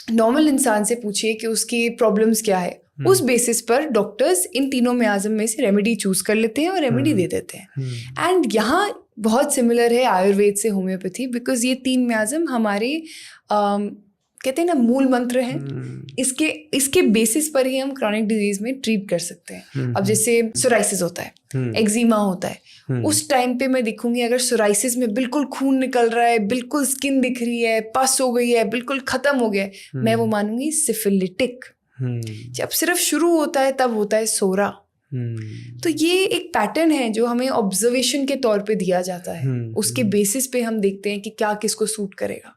नॉर्मल इंसान से पूछिए कि उसकी प्रॉब्लम्स क्या है, उस बेसिस पर डॉक्टर्स इन तीनों मियाज़म में से रेमेडी चूज कर लेते हैं और रेमेडी दे देते हैं। एंड यहाँ बहुत सिमिलर है आयुर्वेद से होम्योपैथी, बिकॉज ये 3 मियाज़म हमारे कहते हैं ना मूल मंत्र हैं। इसके बेसिस पर ही हम क्रॉनिक डिजीज में ट्रीट कर सकते हैं। अब जैसे सोराइसिस होता है, एक्जिमा होता है, उस टाइम पे मैं देखूंगी अगर सोराइसिस में बिल्कुल खून निकल रहा है, बिल्कुल स्किन दिख रही है, पस हो गई है, बिल्कुल खत्म हो गया है, मैं वो मानूंगी सिफिलिटिक। जब सिर्फ शुरू होता है तब होता है सोरा। तो ये एक पैटर्न है जो हमें ऑब्जर्वेशन के तौर पे दिया जाता है, उसके बेसिस पे हम देखते हैं कि क्या किसको सूट करेगा।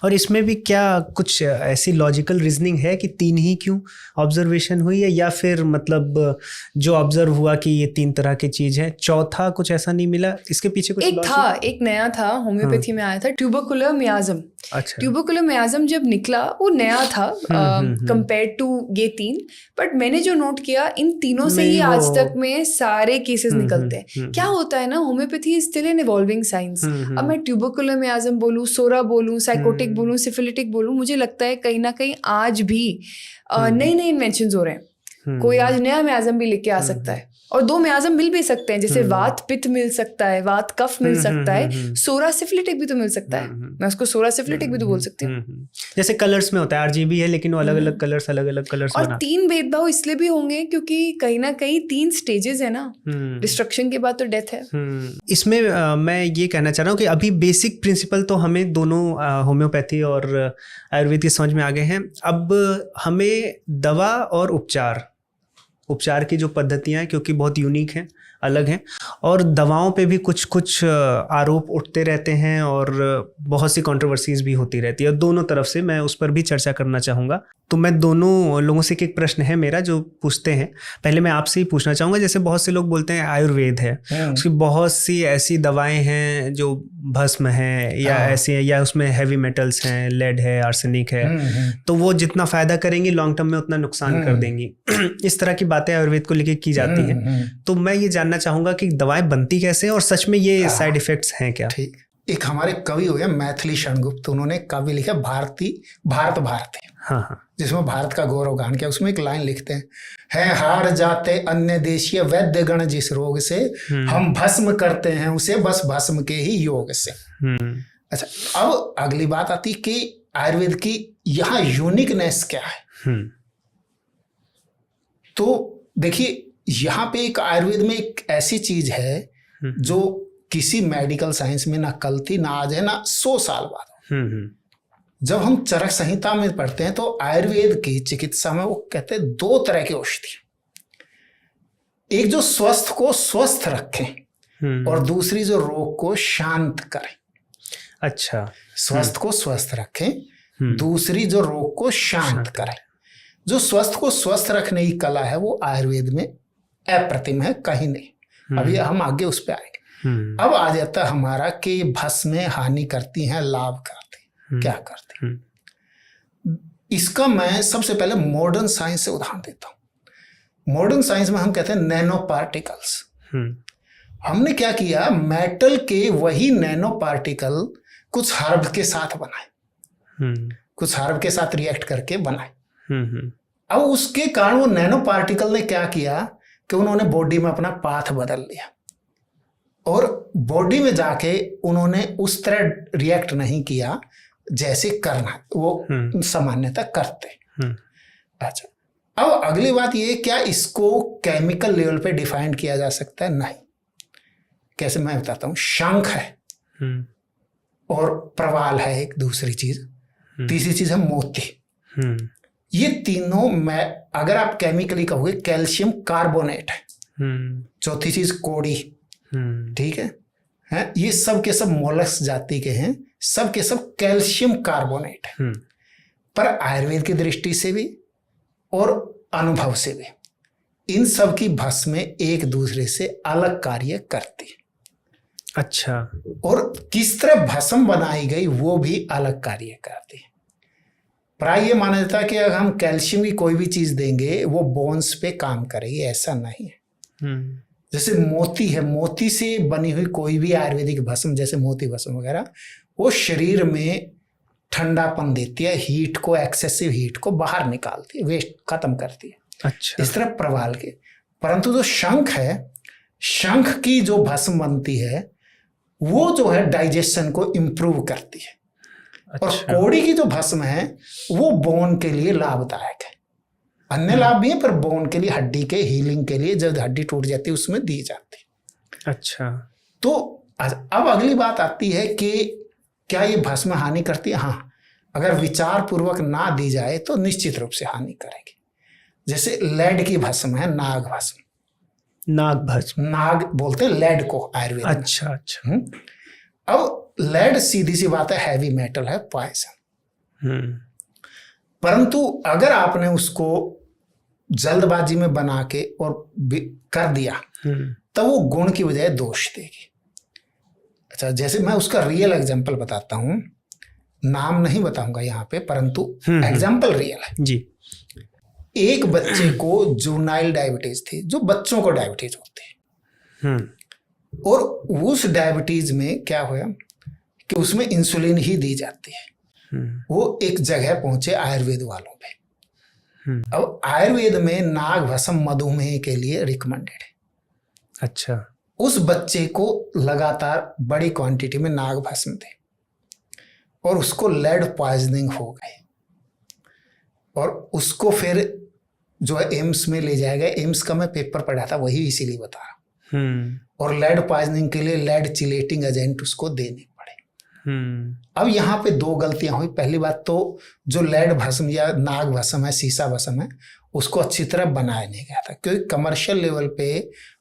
और इसमें भी क्या कुछ ऐसी लॉजिकल रीजनिंग है कि 3 ही क्यों ऑब्जर्वेशन हुई है, या फिर मतलब जो ऑब्जर्व हुआ कि ये 3 तरह की चीज है, चौथा कुछ ऐसा नहीं मिला? इसके पीछे कुछ एक नया था होम्योपैथी में आया था, ट्यूबरकुलर मियाज़म। अच्छा, ट्यूबरकुलर मियाज़म जब निकला वो नया था कंपेयर टू ये 3, बट मैंने जो नोट किया इन तीनों से ही आज तक में सारे केसेस निकलते हैं। क्या होता है ना, homeopathy is still an evolving science. अब मैं ट्यूबरकुलर मियाज़म बोलूं, सोरा बोलूं, साइकोटिक बोलूं, सिफिलिटिक बोलूं, मुझे लगता है कहीं ना कहीं आज भी नई नई इन्वेंशंस हो रहे हैं। कोई आज नया मियाज़म भी लेके आ सकता है, और 2 मियाज़म मिल भी सकते हैं, जैसे वात पित्त मिल सकता है, वात कफ मिल सकता है, सोरा सिफिलिटिक भी तो मिल सकता है। मैं उसको सोरा सिफिलिटिक भी तो बोल सकती हूँ। जैसे कलर्स में होता है, RGB है लेकिन वो अलग अलग कलर्स और 3 भेदभाव इसलिए भी होंगे क्योंकि कहीं ना कहीं 3 स्टेजेस है ना, डिस्ट्रक्शन के बाद तो डेथ है। इसमें मैं ये कहना चाह रहा हूँ कि अभी बेसिक प्रिंसिपल तो हमें दोनों होम्योपैथी और आयुर्वेद की समझ में आ गए हैं। अब हमें दवा और उपचार की जो पद्धतियाँ हैं, क्योंकि बहुत यूनिक हैं, अलग हैं, और दवाओं पे भी कुछ कुछ आरोप उठते रहते हैं और बहुत सी कंट्रोवर्सीज भी होती रहती है, दोनों तरफ से। मैं उस पर भी चर्चा करना चाहूँगा। तो मैं दोनों लोगों से एक प्रश्न है मेरा जो पूछते हैं, पहले मैं आपसे ही पूछना चाहूँगा। जैसे बहुत से लोग बोलते हैं आयुर्वेद है, उसकी बहुत सी ऐसी दवाएं हैं जो भस्म है या ऐसी है, या उसमें हैवी मेटल्स हैं, लेड है, आर्सेनिक है, तो वो जितना फायदा करेंगी लॉन्ग टर्म में उतना नुकसान कर देंगी। इस तरह की बातें आयुर्वेद को लेकर की जाती हैं। तो मैं ये जानना चाहूँगा कि दवाएं बनती कैसे और सच में ये साइड इफेक्ट्स हैं क्या? ठीक। एक हमारे कवि हो गया मैथिली शरणगुप्त, उन्होंने काव्य लिखा भारत, हाँ, जिसमें भारत का गौरव गान किया। उसमें एक लाइन लिखते हैं हार जाते अन्य देशीय वैद्य गण जिस रोग से, हम भस्म करते हैं उसे बस भस्म के ही योग से। अच्छा, अब अगली बात आती कि आयुर्वेद की यहाँ यूनिकनेस क्या है। तो देखिए, यहाँ पे एक आयुर्वेद में एक ऐसी चीज है जो किसी मेडिकल साइंस में ना कल थी, ना आज है, ना 100 साल बाद। जब हम चरक संहिता में पढ़ते हैं तो आयुर्वेद की चिकित्सा में वो कहते हैं 2 तरह की औषधि, एक जो स्वस्थ को स्वस्थ रखें और दूसरी जो रोग को शांत करे। अच्छा, स्वस्थ को स्वस्थ रखें, दूसरी जो रोग को शांत करे। जो स्वस्थ को स्वस्थ रखने की कला है वो आयुर्वेद में अप्रतिम है, कहीं नहीं। अभी हम आगे उस पर आएंगे। अब आ जाता है हमारा कि भस्म हानि करती हैं, लाभ करती, क्या करती। इसका मैं सबसे पहले मॉडर्न साइंस से उदाहरण देता हूं। मॉडर्न साइंस में हम कहते हैं नैनो पार्टिकल्स। हमने क्या किया, मेटल के वही नैनो पार्टिकल कुछ हर्ब के साथ बनाए, कुछ हर्ब के साथ रिएक्ट करके बनाए। अब उसके कारण वो नैनो पार्टिकल ने क्या किया कि उन्होंने बॉडी में अपना पाथ बदल लिया, और बॉडी में जाके उन्होंने उस तरह रिएक्ट नहीं किया जैसे करना वो सामान्यतः करते। अच्छा, अब अगली बात ये, क्या इसको केमिकल लेवल पे डिफाइन किया जा सकता है? नहीं। कैसे, मैं बताता हूँ। शंख है और प्रवाल है एक दूसरी चीज, तीसरी चीज है मोती। ये तीनों में अगर आप केमिकली कहोगे कैल्शियम कार्बोनेट है, चौथी चीज कोड़ी, ठीक है, ये सब के सब मोलस्क जाति के हैं, सब के सब कैल्शियम कार्बोनेट है। पर आयुर्वेद की दृष्टि से भी और अनुभव से भी इन सब की भस्में एक दूसरे से अलग कार्य करती है। अच्छा। और किस तरह भस्म बनाई गई वो भी अलग कार्य करती है। प्राय ये माना जाता है कि अगर हम कैल्शियम की कोई भी चीज देंगे वो बोन्स पे काम करेगी, ऐसा नहीं है। जैसे मोती है, मोती से बनी हुई कोई भी आयुर्वेदिक भस्म, जैसे मोती भस्म वगैरह, वो शरीर में ठंडापन देती है, हीट को, एक्सेसिव हीट को बाहर निकालती है, वेस्ट खत्म करती है। अच्छा। इस तरह प्रवाल के। परंतु जो शंख है, शंख की जो भस्म बनती है वो जो है डाइजेशन को इम्प्रूव करती है। अच्छा। और कोड़ी की जो भस्म है वो बोन के लिए लाभदायक है। अन्य लाभ भी है पर बोन के लिए, हड्डी के हीलिंग के लिए, जब हड्डी टूट जाती है उसमें दी जाती है। अच्छा। तो अब अगली बात आती है कि क्या ये भस्म हानि करती है? हाँ, अगर विचार पूर्वक ना दी जाए तो निश्चित रूप से हानि करेगी। जैसे लेड की भस्म है, नाग भस्म, नाग भस्म, नाग बोलते हैं लेड को आयुर्वेद में। अच्छा अच्छा। अब लेड सीधी सी बात है, हैवी मेटल है, पॉइजन। परंतु अगर आपने उसको जल्दबाजी में बना के और कर दिया तो वो गुण की बजाय दोष देगी। अच्छा, जैसे मैं उसका रियल एग्जांपल बताता हूं, नाम नहीं बताऊंगा यहाँ पे, परंतु एग्जांपल रियल है जी। एक बच्चे को जुवेनाइल डायबिटीज थी, जो बच्चों को डायबिटीज होती है, और उस डायबिटीज में क्या हुआ कि उसमें इंसुलिन ही दी जाती है। वो एक जगह पहुंचे आयुर्वेद वालों पे। अब आयुर्वेद में नाग भस्म मधुमेह के लिए रिकमेंडेड है। अच्छा। उस बच्चे को लगातार बड़ी क्वांटिटी में नाग भस्म थे और उसको लेड पॉइजनिंग हो गई, और उसको फिर जो है एम्स में ले जाया गया। एम्स का मैं पेपर पढ़ा था, वही इसीलिए बता रहा। और लेड पॉइजनिंग के लिए लेड चिलेटिंग एजेंट उसको देने पड़े। अब यहाँ पे दो गलतियां हुई। पहली बात तो जो लेड भस्म या नाग भस्म है, सीसा भस्म है, उसको अच्छी तरह बनाया नहीं गया था, क्योंकि कमर्शियल लेवल पे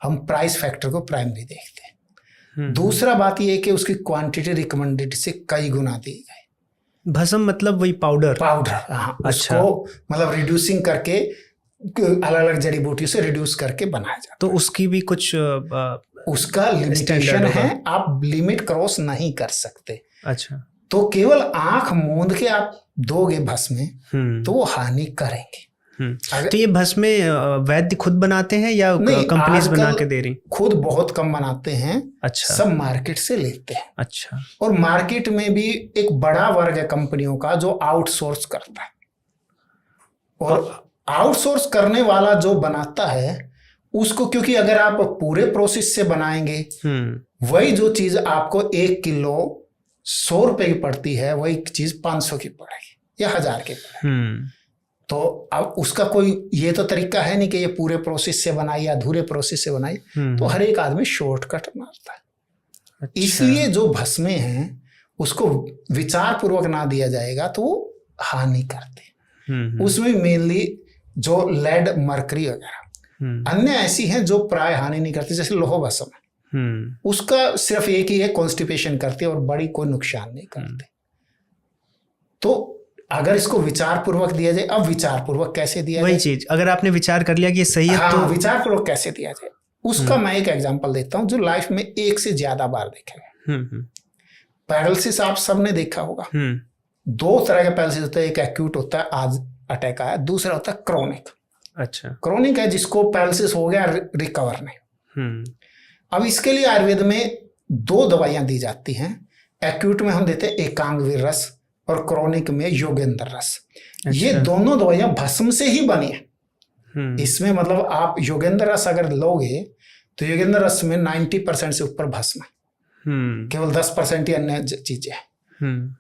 हम प्राइस फैक्टर को प्राइमरी देखते हैं। दूसरा बात यह है कि उसकी क्वांटिटी रिकमेंडेड से कई गुना दी गई। भस्म मतलब वही पाउडर? हाँ। अच्छा। उसको मतलब रिड्यूसिंग करके अलग अलग जड़ी बूटियों से रिड्यूस करके बनाया जाता। तो उसकी भी कुछ उसका लिमिटेशन है, आप लिमिट क्रॉस नहीं कर सकते। अच्छा। तो केवल आंख मूंद के आप दोगे भस्म तो वो हानि करेंगे। तो ये भस्म वैद्य खुद बनाते हैं या कंपनीज बना के दे रही? खुद बहुत कम बनाते हैं। अच्छा। सब मार्केट से लेते हैं। अच्छा। और मार्केट में भी एक बड़ा वर्ग है कंपनियों का जो आउटसोर्स करता है, और आउटसोर्स करने वाला जो बनाता है उसको, क्योंकि अगर आप पूरे प्रोसेस से बनाएंगे वही जो चीज आपको 1 किलो 100 रुपए की पड़ती है, वही चीज 500 की पड़ेगी या 1000 की पड़ेगी। तो अब उसका कोई ये तो तरीका है नहीं कि ये पूरे प्रोसेस से बनाई या अधूरे प्रोसेस से बनाई। तो हर एक आदमी शॉर्टकट मारता है। अच्छा। इसलिए जो भस्में हैं उसको विचार पूर्वक ना दिया जाएगा तो वो हानि करते। उसमें मेनली जो लेड, मरकरी वगैरह। अन्य ऐसी हैं जो प्राय हानि नहीं करती, जैसे लोह भस्म है, उसका सिर्फ एक ही है, कॉन्स्टिपेशन करती है और बड़ी कोई नुकसान नहीं करते। तो अगर इसको विचार पूर्वक दिया जाए, अब विचार पूर्वक कैसे दिया जाए? वही चीज, अगर आपने विचार कर लिया कि ये सही है, तो विचार पूर्वक कैसे दिया जाए उसका मैं एक एग्जांपल देता हूं जो लाइफ में एक से ज्यादा बार देखे। पैरालिसिस आप सबने देखा होगा। 2 तरह के पैरालिसिस होता है, एक एक्यूट होता है, आज अटैक आया, दूसरा होता है क्रोनिक। अच्छा। क्रोनिक है जिसको पैरालिसिस हो गया, रिकवर नहीं। अब इसके लिए आयुर्वेद में 2 दवाइयां दी जाती हैं। एक्यूट में हम देते हैं एकांगवीर रस और क्रोनिक में योगेंद्र रस। अच्छा। ये दोनों दवाइयां भस्म से ही बनी है। इसमें मतलब आप योगेंद्र रस अगर लोगे तो योगेंद्र रस में 90% से ऊपर भस्म है, केवल 10% ही अन्य चीजें हैं।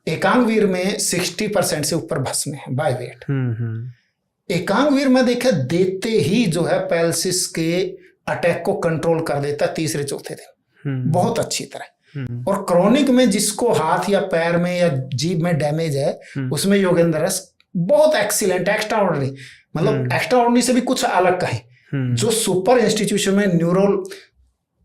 एकांगवीर में 60% से ऊपर भस्म है बाय वेट। एकांगवीर में देखे देते ही जो है पैरालिसिस के अटैक को कंट्रोल कर देता 3-4 दिन बहुत अच्छी तरह। और क्रोनिक में जिसको हाथ या पैर में या जीभ में डैमेज है, उसमें योगेंद्र रस बहुत एक्सीलेंट, एक्स्ट्रा ऑर्डिनरी, मतलब एक्स्ट्रा ऑर्डिनरी से भी कुछ अलग कहें, जो सुपर इंस्टीट्यूशन में न्यूरो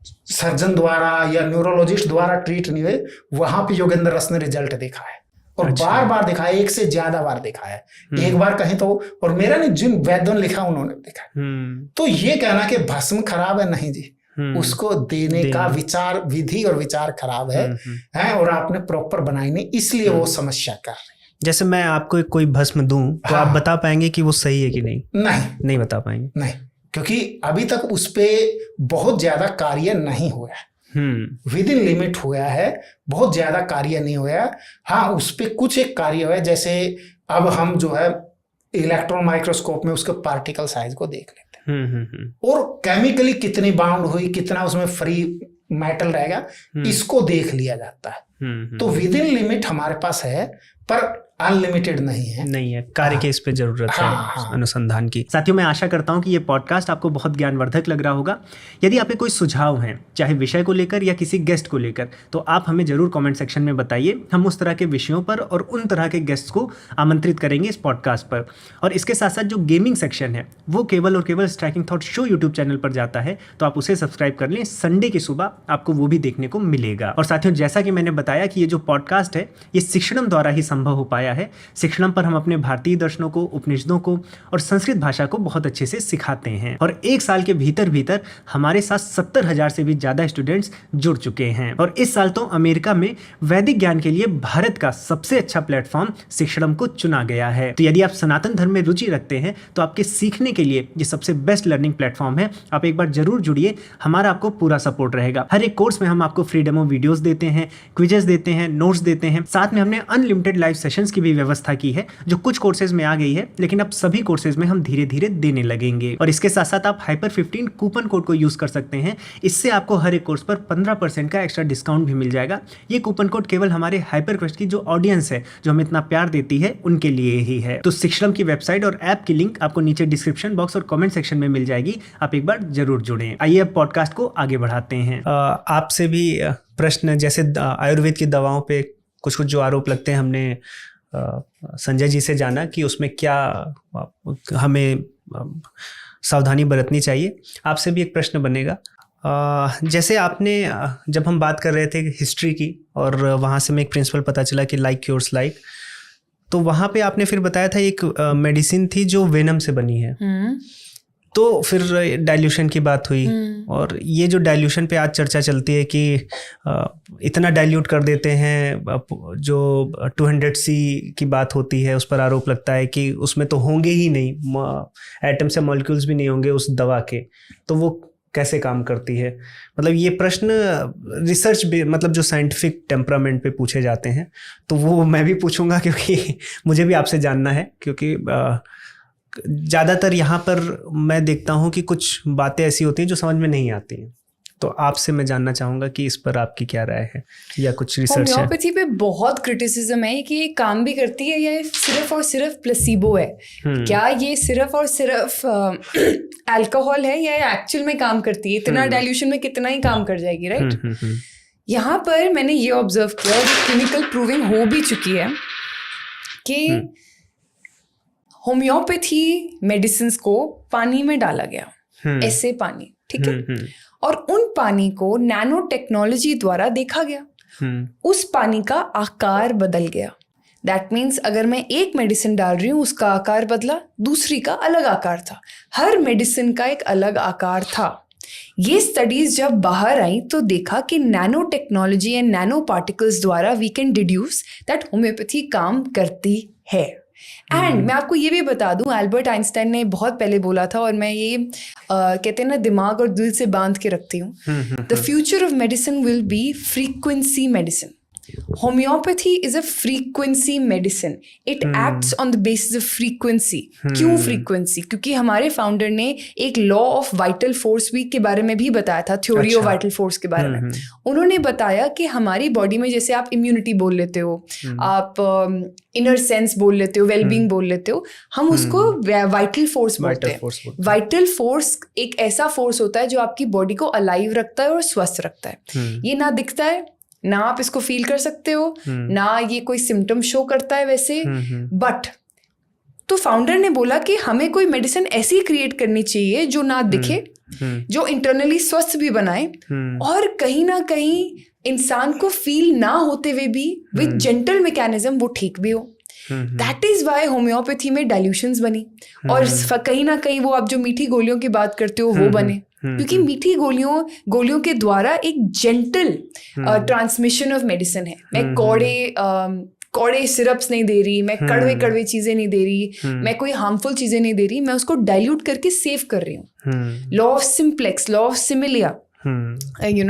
सर्जन द्वारा या न्यूरोलॉजिस्ट द्वारा ट्रीट नहीं हुए, वहां पे योगेंद्र रस ने रिजल्ट देखा है और अच्छा। बार बार देखा है, एक से ज्यादा बार देखा है। एक बार कहीं तो, और मेरा नहीं, जिन वैद्यों ने लिखा उन्होंने देखा है। तो ये कहना कि भस्म खराब है, नहीं जी, उसको देने का विचार, विधि और विचार खराब है और आपने प्रॉपर बनाई नहीं, इसलिए वो समस्या कर रही है। जैसे मैं आपको कोई भस्म दूं तो आप बता पाएंगे कि वो सही है कि नहीं? नहीं बता पाएंगे। नहीं, क्योंकि अभी तक उस पे बहुत ज्यादा कार्य नहीं हुआ है। विद इन लिमिट हुआ है, बहुत ज्यादा कार्य नहीं हुआ। हाँ, उस पे कुछ एक कार्य हुआ है, जैसे अब हम जो है इलेक्ट्रॉन माइक्रोस्कोप में उसके पार्टिकल साइज को देख लेते हैं और केमिकली कितनी बाउंड हुई, कितना उसमें फ्री मेटल रहेगा, इसको देख लिया जाता है। तो विद इन लिमिट हमारे पास है, पर अनलिमिटेड नहीं है। कार्य की इस पे जरूरत है अनुसंधान की। साथियों, मैं आशा करता हूं कि ये पॉडकास्ट आपको बहुत ज्ञानवर्धक लग रहा होगा। यदि आपके कोई सुझाव हैं, चाहे विषय को लेकर या किसी गेस्ट को लेकर, तो आप हमें जरूर कमेंट सेक्शन में बताइए। हम उस तरह के विषयों पर और उन तरह के गेस्ट को आमंत्रित करेंगे इस पॉडकास्ट पर। और इसके साथ साथ जो गेमिंग सेक्शन है वो केवल और केवल striking thought show YouTube channel पर जाता है, तो आप उसे सब्सक्राइब कर लें। संडे की सुबह आपको वो भी देखने को मिलेगा। और साथियों, जैसा कि मैंने बताया कि ये जो पॉडकास्ट है ये शिक्षणम द्वारा ही संभव हो पाया है। शिक्षणम पर हम अपने भारतीय दर्शनों को, उपनिषदों को और संस्कृत भाषा को बहुत अच्छे से सिखाते हैं और 1 साल के भीतर हमारे साथ 70,000 से भी ज्यादा स्टूडेंट्स जुड़ चुके हैं। और इस साल तो अमेरिका में वैदिक ज्ञान के लिए भारत का सबसे अच्छा प्लेटफॉर्म शिक्षणम को चुना गया है। तो यदि आप सनातन धर्म में रुचि रखते हैं तो आपके सीखने के लिए ये सबसे बेस्ट लर्निंग प्लेटफॉर्म है। आप एक बार जरूर जुड़िए, हमारा आपको पूरा सपोर्ट रहेगा। हर एक कोर्स में हम आपको फ्री डेमो वीडियोस देते हैं, क्विजेस देते हैं, नोट्स देते हैं। साथ में हमने अनलिमिटेड लाइव सेशंस की भी व्यवस्था की है, जो कुछ कोर्सेज में आ गई है, लेकिन अब सभी कोर्सेज में हम धीरे धीरे देने लगेंगे। और इसके साथ साथ आप Hyper15 कूपन कोड को यूज कर सकते हैं। इससे आपको हर एक कोर्स पर 15% का एक्स्ट्रा डिस्काउंट भी मिल जाएगा। ये कूपन कोड केवल हमारे हाइपरक्वेस्ट की जो ऑडियंस है, जो हमें इतना प्यार देती है, उनके लिए ही है। तो शिक्षणम की वेबसाइट और ऐप की लिंक आपको नीचे डिस्क्रिप्शन बॉक्स और कमेंट सेक्शन में मिल जाएगी। आप एक बार जरूर जुड़ें। आइए अब पॉडकास्ट को आगे बढ़ाते हैं। आपसे भी प्रश्न, जैसे आयुर्वेद की दवाओं पे कुछ जो आरोप लगते हैं, हमने संजय जी से जाना कि उसमें क्या हमें सावधानी बरतनी चाहिए। आपसे भी एक प्रश्न बनेगा। जैसे आपने, जब हम बात कर रहे थे हिस्ट्री की और वहाँ से मैं एक प्रिंसिपल पता चला कि लाइक क्योर्स लाइक, तो वहाँ पे आपने फिर बताया था एक मेडिसिन थी जो वेनम से बनी है। तो फिर डाइल्यूशन की बात हुई और ये जो डाइल्यूशन पे आज चर्चा चलती है कि इतना डाइल्यूट कर देते हैं, जो 200C की बात होती है उस पर आरोप लगता है कि उसमें तो होंगे ही नहीं, एटम्स या मॉलिक्यूल्स भी नहीं होंगे उस दवा के, तो वो कैसे काम करती है? मतलब ये प्रश्न रिसर्च मतलब जो साइंटिफिक टेम्परामेंट पे पूछे जाते हैं, तो वो मैं भी पूछूंगा क्योंकि मुझे भी आपसे जानना है। क्योंकि ज़्यादातर यहाँ पर मैं देखता हूँ कि कुछ बातें ऐसी होती हैं जो समझ में नहीं आती हैं, तो आपसे मैं जानना चाहूँगा कि इस पर आपकी क्या राय है या कुछ रिसर्च है? होम्योपैथी पे बहुत क्रिटिसिज्म है कि ये काम भी करती है या ये सिर्फ और सिर्फ प्लेसिबो है। क्या ये सिर्फ और सिर्फ अल्कोहल है या एक्चुअल में काम करती है? इतना डाइल्यूशन में कितना ही काम कर जाएगी, राइट? यहाँ पर मैंने ये ऑब्जर्व किया और क्लिनिकल प्रूविंग हो भी चुकी है कि होम्योपैथी मेडिसिन्स को पानी में डाला गया, ऐसे पानी, ठीक है, और उन पानी को नैनो टेक्नोलॉजी द्वारा देखा गया। उस पानी का आकार बदल गया। दैट मीन्स अगर मैं एक मेडिसिन डाल रही हूँ, उसका आकार बदला, दूसरी का अलग आकार था। हर मेडिसिन का एक अलग आकार था। ये स्टडीज जब बाहर आई तो देखा कि nano technology and nano particles द्वारा we can deduce that homoeopathy काम करती है। एंड मैं आपको ये भी बता दूं, एल्बर्ट आइंस्टाइन ने बहुत पहले बोला था, और मैं ये कहते हैं ना, दिमाग और दिल से बांध के रखती हूँ, the future of medicine will be frequency medicine. Homeopathy is a frequency medicine. It acts on the basis of frequency. क्यों फ्रीक्वेंसी? क्योंकि हमारे फाउंडर ने एक law of vital force week के बारे में भी बताया था, थ्योरी ऑफ वाइटल फोर्स के बारे में। उन्होंने बताया कि हमारी बॉडी में, जैसे आप इम्यूनिटी बोल लेते हो, आप इनर सेंस बोल लेते हो, वेलबींग बोल लेते हो, हम उसको वाइटल फोर्स बोलते हैं। वाइटल फोर्स एक ऐसा फोर्स होता है जो आपकी बॉडी को अलाइव रखता है और स्वस्थ रखता है। ये ना दिखता है, ना आप इसको फील कर सकते हो, ना ये कोई सिम्टम शो करता है वैसे, बट तो फाउंडर ने बोला कि हमें कोई मेडिसिन ऐसी क्रिएट करनी चाहिए जो ना दिखे, जो इंटरनली स्वस्थ भी बनाए और कहीं ना कहीं इंसान को फील ना होते हुए भी विद जेंटल मैकेनिज्म वो ठीक भी हो। दैट इज वाई होम्योपैथी में डाइल्यूशंस बनी और कहीं ना कहीं वो आप जो मीठी गोलियों की बात करते हो वो बने, क्योंकि मीठी गोलियों के द्वारा एक जेंटल ट्रांसमिशन ऑफ मेडिसिन है। मैं कौड़े सिरप्स नहीं दे रही, मैं कड़वे चीजें नहीं दे रही, मैं कोई हार्मफुल चीजें नहीं दे रही, मैं उसको डाइल्यूट करके सेव कर रही हूँ। Law of simplex, law of similia, ये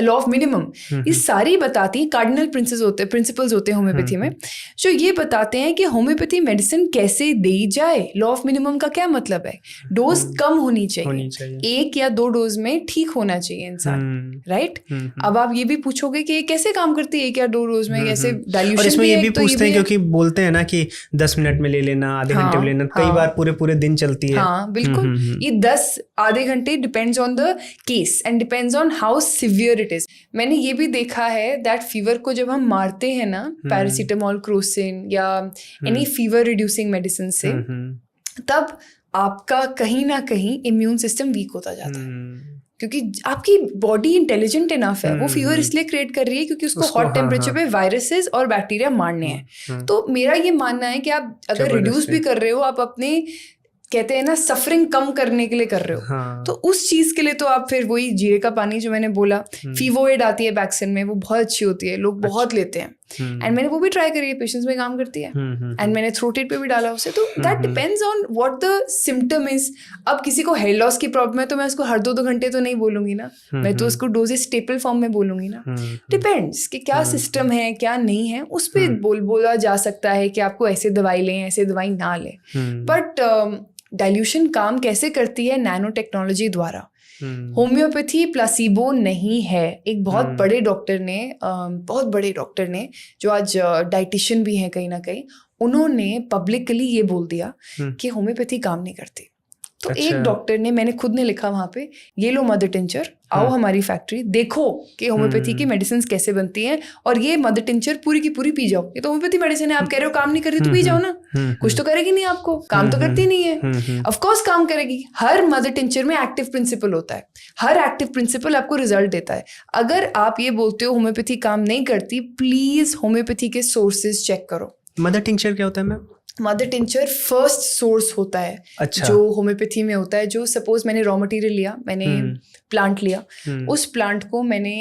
लॉ ऑफ मिनिमम, ये सारी बताती हैं, कार्डिनल प्रिंसिपल्स होते हैं होम्योपैथी में, जो ये बताते हैं कि होम्योपैथी मेडिसिन कैसे दी जाए। लॉ ऑफ मिनिमम का क्या मतलब है? डोज कम होनी चाहिए, 1 या 2 डोज में ठीक होना चाहिए इंसान, राइट? अब आप ये भी पूछोगे कि ये कैसे काम करती है 1 या 2 डोज में, कैसे डाइल्यूशन? और इसमें ये भी पूछते हैं क्योंकि बोलते हैं ना कि 10 मिनट में ले लेना, आधे घंटे में लेना, कई बार पूरे दिन चलती है। हाँ बिल्कुल, ये 10 आधे घंटे depends on the case and depends on how severe it is. मैंने ये भी देखा है दैट फीवर को जब हम मारते हैं ना पैरासीटामोल, क्रोसिन या एनी फीवर रिड्यूसिंग मेडिसिन से, तब आपका कहीं ना कहीं इम्यून सिस्टम वीक होता जाता है, क्योंकि आपकी बॉडी इंटेलिजेंट इनफ है। वो फीवर इसलिए क्रिएट कर रही है क्योंकि उसको हॉट टेम्परेचर पे वायरसेस और बैक्टीरिया मारने हैं। तो मेरा ये मानना है कि आप अगर रिड्यूस भी कर रहे हो, आप अपने कहते हैं ना सफरिंग कम करने के लिए कर रहे हो, तो उस चीज के लिए तो आप फिर वही जीरे का पानी जो मैंने बोला, फीवोएड आती है वैक्सीन में, वो बहुत अच्छी होती है, लोग बहुत लेते हैं, एंड मैंने वो भी ट्राई करी है, पेशेंट्स में काम करती है, एंड मैंने थ्रोटेड पे भी डाला उसे। तो that depends on what the symptom is. अब किसी को हेयर लॉस की प्रॉब्लम है तो मैं उसको हर 2-2 घंटे तो नहीं बोलूंगी ना, मैं तो उसको डोजेज स्टेपल फॉर्म में बोलूंगी ना। डिपेंड्स कि क्या सिस्टम है क्या नहीं है, उस पर बोला जा सकता है कि आपको ऐसे दवाई लें, ऐसे दवाई ना लें। बट डाइल्यूशन काम कैसे करती है? नैनो टेक्नोलॉजी द्वारा। होम्योपैथी प्लासीबो नहीं है। एक बहुत बड़े डॉक्टर ने जो आज डाइटिशियन भी हैं कहीं ना कहीं, उन्होंने पब्लिकली ये बोल दिया कि होम्योपैथी काम नहीं करती। तो एक डॉक्टर ने, मैंने खुद ने लिखा वहां पे, ये लो मदर टिंचर, आओ हमारी फैक्ट्री, देखो कि होम्योपैथी की मेडिसिन कैसे बनती हैं, और ये मदर टिंचर पूरी की पूरी पी जाओ। ये तो होम्योपैथी मेडिसिन है, आप कह रहे हो काम नहीं कर रही तो पी जाओ ना, कुछ तो करेगी नहीं, आपको काम तो करती नहीं है। ऑफ कोर्स काम करेगी। हर मदर टिंचर में एक्टिव प्रिंसिपल होता है, हर एक्टिव प्रिंसिपल आपको रिजल्ट देता है। अगर आप ये बोलते हो होम्योपैथी काम नहीं करती, प्लीज होम्योपैथी के सोर्सेज चेक करो। मदर टिंचर क्या होता है ma'am? Mother tincture first source होता है। अच्छा। जो होम्योपैथी में होता है, जो सपोज मैंने रॉ मटेरियल लिया, मैंने प्लांट लिया, उस प्लांट को मैंने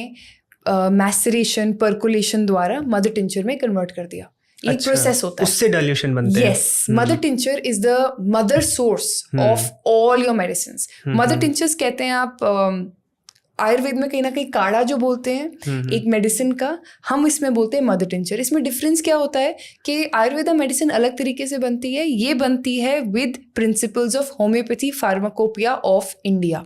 मैसरेशन, पर्कुलेशन द्वारा मदर टिंचर में कन्वर्ट कर दिया। एक प्रोसेस होता है, उससे डाइल्यूशन बनते हैं। Yes, mother tincture is the mother source of all your medicines. Mother tinctures कहते हैं आप आयुर्वेद में कहीं ना कहीं काढ़ा जो बोलते हैं एक मेडिसिन का, हम इसमें बोलते हैं मदर टिंचर। इसमें डिफरेंस क्या होता है कि आयुर्वेदा मेडिसिन अलग तरीके से बनती है, ये बनती है with principles of homeopathy pharmacopoeia of India.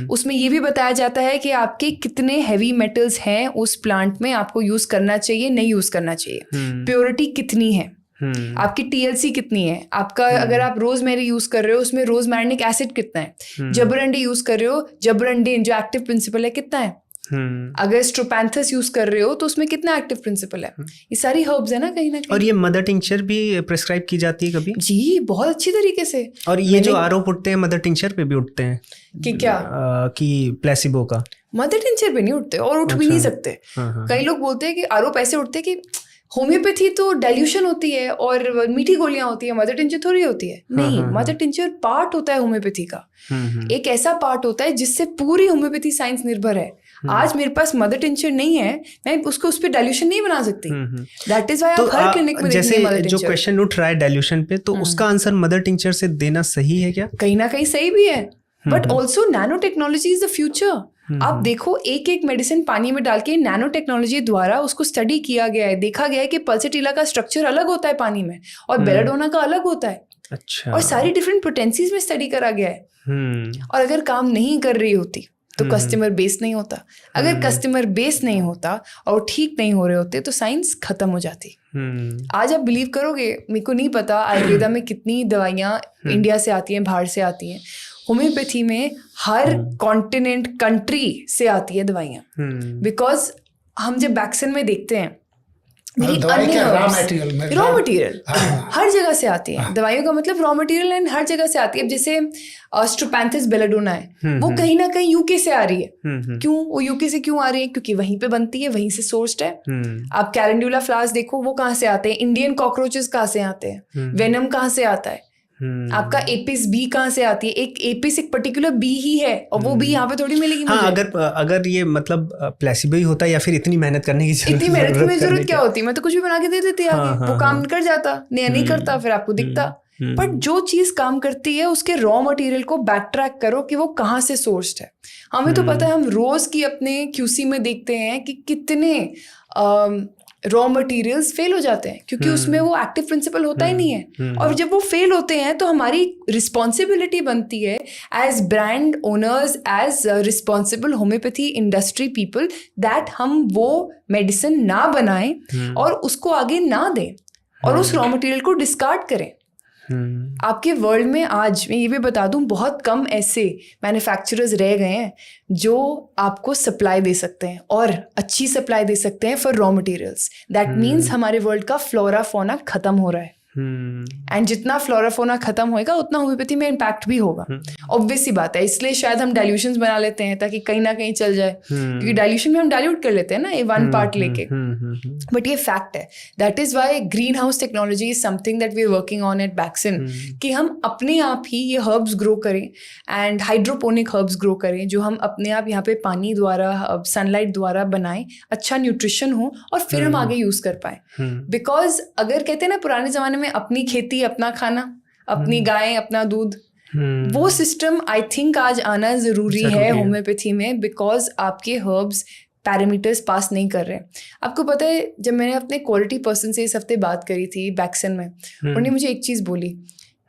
उसमें ये भी बताया जाता है कि आपके कितने हैवी मेटल्स हैं उस प्लांट में, आपको यूज करना चाहिए नहीं यूज करना चाहिए, प्योरिटी कितनी है, आपकी TLC कितनी है, आपका अगर आप रोजमेरी यूज कर रहे हो उसमें रोजमैरिक एसिड कितना है, जबरंडी यूज कर रहे हो, जबरंडीन जो एक्टिव प्रिंसिपल है कितना है, अगर स्ट्रोपैंथस यूज कर रहे हो तो उसमें कितना एक्टिव प्रिंसिपल है। ये सारी हर्ब्स है ना कहीं ना कहीं। और ये मदर टिंचर भी प्रिस्क्राइब की जाती है कभी? जी, बहुत अच्छी तरीके से। और ये जो आरोप उठते हैं मदर टिंचर पे भी उठते हैं कि क्या कि प्लेसिबो का? मदर टिंचर पे नहीं उठते और उठ भी नहीं सकते। कई लोग बोलते हैं कि आरोप ऐसे उठते हैं कि होम्योपैथी तो डाइल्यूशन होती है और मीठी गोलियां होती है, मदर टिंचर थोड़ी होती है। नहीं, मदर टिंचर पार्ट होता है होम्योपैथी का, एक ऐसा पार्ट होता है जिससे पूरी होम्योपैथी साइंस निर्भर है। आज मेरे पास मदर टिंचर नहीं है, मैं उसको उस पर डाइल्यूशन नहीं बना सकती। दैट इज व्हाई आप हर क्लिनिक में जैसे जो क्वेश्चन उठ रहा है डाइल्यूशन पे, तो उसका आंसर मदर टिंचर से देना सही है क्या? कहीं ना कहीं सही भी है, but also nano technology is the future. आप देखो, एक एक मेडिसिन पानी में डाल के नैनो टेक्नोलॉजी द्वारा उसको स्टडी किया गया है, देखा गया है कि पल्सेटिला का स्ट्रक्चर अलग होता है पानी में और बेलाडोना का अलग होता है। अच्छा। और सारी डिफरेंट पोटेंसीज में स्टडी करा गया है। और अगर काम नहीं कर रही होती तो कस्टमर बेस नहीं होता, अगर कस्टमर बेस नहीं होता और ठीक नहीं हो रहे होते तो साइंस खत्म हो जाती। आज आप बिलीव करोगे, मेरे को नहीं पता आयुर्वेदा में कितनी दवाइयाँ इंडिया से आती हैं, बाहर से आती हैं। होम्योपैथी में हर कॉन्टिनेंट, कंट्री से आती है दवाइयाँ। बिकॉज हम जब वैक्सीन में देखते हैं मेरी दवाई अन्य क्या, raw herbs, material, raw material हर जगह से आती है। दवाइयों का मतलब रॉ मटेरियल एंड हर जगह से आती है। अब जैसे स्ट्रोपैंथिस बेलेडोना है, वो कहीं ना कहीं यूके से आ रही है। क्यों वो यूके से क्यों आ रही है? क्योंकि वहीं पे बनती है, वहीं से सोर्स्ड है। आप कैलेंडुला फ्लावर्स देखो, वो कहाँ से आते हैं? इंडियन कॉकरोचेस कहाँ से आते हैं? वेनम कहाँ से आता है? आपका एपिस बी कहाँ से आती है? एक एपिस एक पर्टिकुलर बी ही है, और वो बी यहाँ पे थोड़ी मिलेगी मुझे। हाँ, अगर ये मतलब प्लेसिबो ही होता, या फिर इतनी मेहनत करने की इतनी मेहनत की जरूरत क्या होती? मैं तो कुछ भी बना के दे देती आगे, वो काम कर जाता, नहीं करता, फिर आपको दिखता। बट जो चीज काम करती है उसके रॉ मटेरियल को बैक ट्रैक करो कि वो कहाँ से सोर्स्ड है। हमें तो पता है, हम रोज की अपने क्यूसी में देखते हैं कि कितने रॉ मटेरियल्स फेल हो जाते हैं, क्योंकि उसमें वो एक्टिव प्रिंसिपल होता ही नहीं है। और जब वो फेल होते हैं तो हमारी रिस्पॉन्सिबिलिटी बनती है as brand owners, as responsible homeopathy industry people, that हम वो मेडिसिन ना बनाएं और उसको आगे ना दें और उस रॉ मटेरियल को डिस्कार्ड करें। आपके वर्ल्ड में आज मैं ये भी बता दूं, बहुत कम ऐसे मैन्युफैक्चरर्स रह गए हैं जो आपको सप्लाई दे सकते हैं, और अच्छी सप्लाई दे सकते हैं for raw materials. That means हमारे वर्ल्ड का फ्लोरा फोना खत्म हो रहा है। एंड जितना फ्लोराफोना खत्म होएगा उतना होम्योपैथी में इम्पैक्ट भी होगा। ऑब्वियस सी बात है, इसलिए शायद हम डाइल्यूशंस बना लेते हैं ताकि कहीं ना कहीं चल जाए, क्योंकि डाइल्यूशन में हम डाइल्यूट कर लेते हैं ना, ये 1 पार्ट लेके। बट ये फैक्ट है। That is why greenhouse technology is something that we are working on at Baxon, कि हम अपने आप ही ये हर्ब्स ग्रो करें एंड हाइड्रोपोनिक हर्ब्स ग्रो करें, जो हम अपने आप यहाँ पे पानी द्वारा, सनलाइट द्वारा बनाएं, अच्छा न्यूट्रिशन हो, और फिर हम आगे यूज कर पाए। बिकॉज अगर कहते हैं ना पुराने जमाने में अपनी खेती अपना खाना, अपनी गायें अपना दूध, वो सिस्टम आई थिंक आज आना जरूरी है होम्योपैथी में, बिकॉज आपके हर्ब्स पैरामीटर्स पास नहीं कर रहे हैं। आपको पता है, जब मैंने अपने क्वालिटी पर्सन से इस हफ्ते बात करी थी बैक्सन में, उन्होंने मुझे एक चीज़ बोली।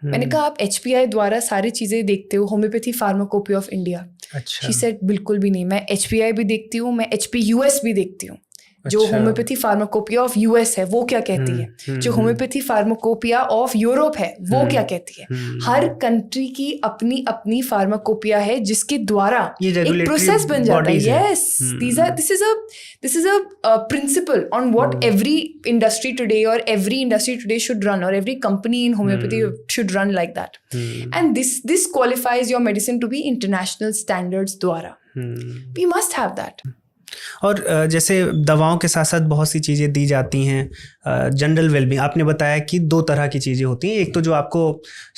मैंने कहा आप HPI द्वारा सारी चीज़ें देखते हो, homoeopathy pharmacopoeia of India? She said बिल्कुल भी नहीं, मैं HPI भी देखती हूँ, मैं HPUS भी देखती हूँ। जो होम्योपैथी फार्माकोपिया ऑफ US है वो क्या कहती है, जो होम्योपैथी फार्माकोपिया ऑफ यूरोप है वो क्या कहती है। हर कंट्री की अपनी अपनी फार्माकोपिया है जिसके द्वारा एक प्रोसेस बन जाता है। Yes, this is a principle on what every industry today और every industry today should run, और every company in homoeopathy should run like that. And this qualifies your medicine to be international standards द्वारा। We must have that. और जैसे दवाओं के साथ साथ बहुत सी चीज़ें दी जाती हैं। जनरल वेलबींग आपने बताया कि 2 तरह की चीज़ें होती हैं, एक तो जो आपको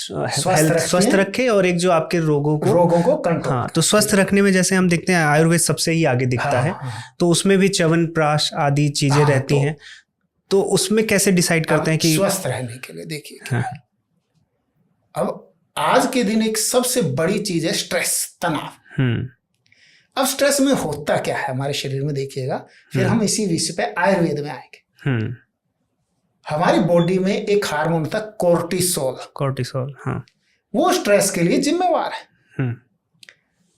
स्वस्थ रखे, और एक जो आपके रोगों को कंट्रोल। हाँ, तो स्वस्थ रखने में जैसे हम देखते हैं आयुर्वेद सबसे ही आगे दिखता है। तो उसमें भी च्यवनप्राश आदि चीज़ें रहती हैं। तो उसमें कैसे डिसाइड करते हैं कि स्वस्थ रहने के लिए? देखिए, अब आज के दिन एक सबसे बड़ी चीज़ है स्ट्रेस, तनाव। अब स्ट्रेस में होता क्या है हमारे शरीर में, देखिएगा, फिर हम इसी विषय पे आयुर्वेद में आएंगे। हमारी बॉडी में एक हार्मोन होता है कोर्टिसोल। हाँ, वो स्ट्रेस के लिए जिम्मेवार है।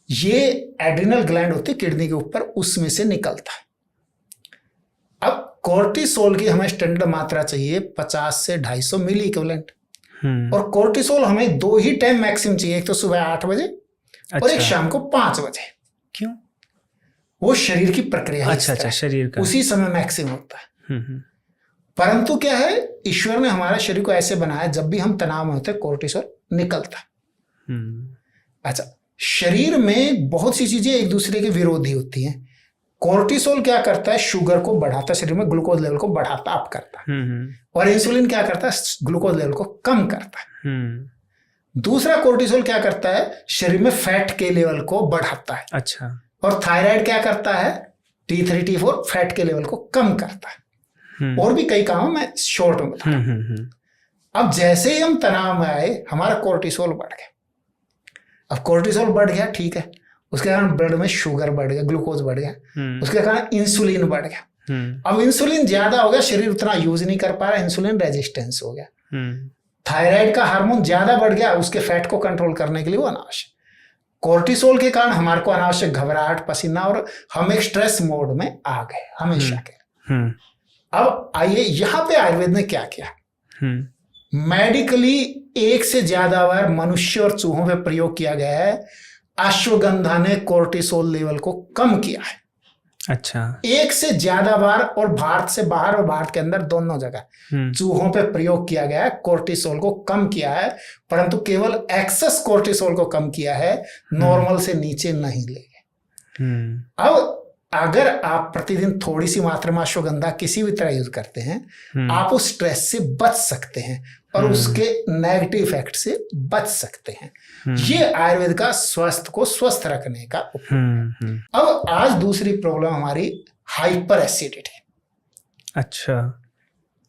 ये एड्रिनल ग्लैंड होती है किडनी के ऊपर, उसमें से निकलता है। अब कोर्टिसोल की हमें स्टैंडर्ड मात्रा चाहिए 50 से 250 मिली इक्विवेलेंट, और कोर्टिसोल हमें 2 ही टाइम मैक्सिमम चाहिए, एक तो सुबह 8 बजे और एक शाम को 5 बजे। क्यों? वो शरीर की प्रक्रिया है। अच्छा, शरीर का उसी समय मैक्सिमम होता है। परंतु क्या है, ईश्वर ने हमारे शरीर को ऐसे बनाया, जब भी हम तनाव में होते हैं कोर्टिसोल निकलता है। अच्छा, शरीर में बहुत सी चीजें एक दूसरे के विरोधी होती हैं। कोर्टिसोल क्या करता है, शुगर को बढ़ाता है, शरीर में ग्लूकोज लेवल को बढ़ाता अप करता है, और इंसुलिन क्या करता है, ग्लूकोज लेवल को कम करता है। दूसरा कोर्टिसोल क्या करता है, शरीर में फैट के लेवल को बढ़ाता है। अच्छा, और थायराइड क्या करता है, T3 T4 फैट के लेवल को कम करता है। और भी कई काम मैं शॉर्ट में बता रहा हूं। अब जैसे ही हम तनाव में आए, हमारा कोर्टिसोल बढ़ गया। अब कोर्टिसोल बढ़ गया, ठीक है, उसके कारण ब्लड में शुगर बढ़ गया, ग्लूकोज बढ़ गया, उसके कारण इंसुलिन बढ़ गया। अब इंसुलिन ज्यादा हो गया, शरीर उतना यूज नहीं कर पा रहा, इंसुलिन रेजिस्टेंस हो गया। थायराइड का हार्मोन ज्यादा बढ़ गया, उसके फैट को कंट्रोल करने के लिए वो अनावश्यक। कोर्टिसोल के कारण हमारे को अनावश्यक घबराहट, पसीना, और हम एक स्ट्रेस मोड में आ गए हमेशा के। अब आइए, यहाँ पे आयुर्वेद ने क्या किया, मेडिकली 1 से ज्यादा बार मनुष्य और चूहों पे प्रयोग किया गया है। अश्वगंधा ने कोर्टिसोल लेवल को कम किया है। अच्छा। 1 से ज्यादा बार, और भारत से बाहर और भारत के अंदर दोनों जगह चूहों पे प्रयोग किया गया है। कोर्टिसोल को कम किया है, परंतु केवल एक्सेस कोर्टिसोल को कम किया है, नॉर्मल से नीचे नहीं ले गए। अब अगर आप प्रतिदिन थोड़ी सी मात्रा में अश्वगंधा किसी भी तरह यूज करते हैं, आप उस स्ट्रेस से बच सकते हैं और उसके नेगेटिव इफेक्ट से बच सकते हैं। ये आयुर्वेद का स्वास्थ्य को स्वस्थ रखने का उपाय। अब आज दूसरी प्रॉब्लम हमारी हाइपर एसिडिटी। अच्छा।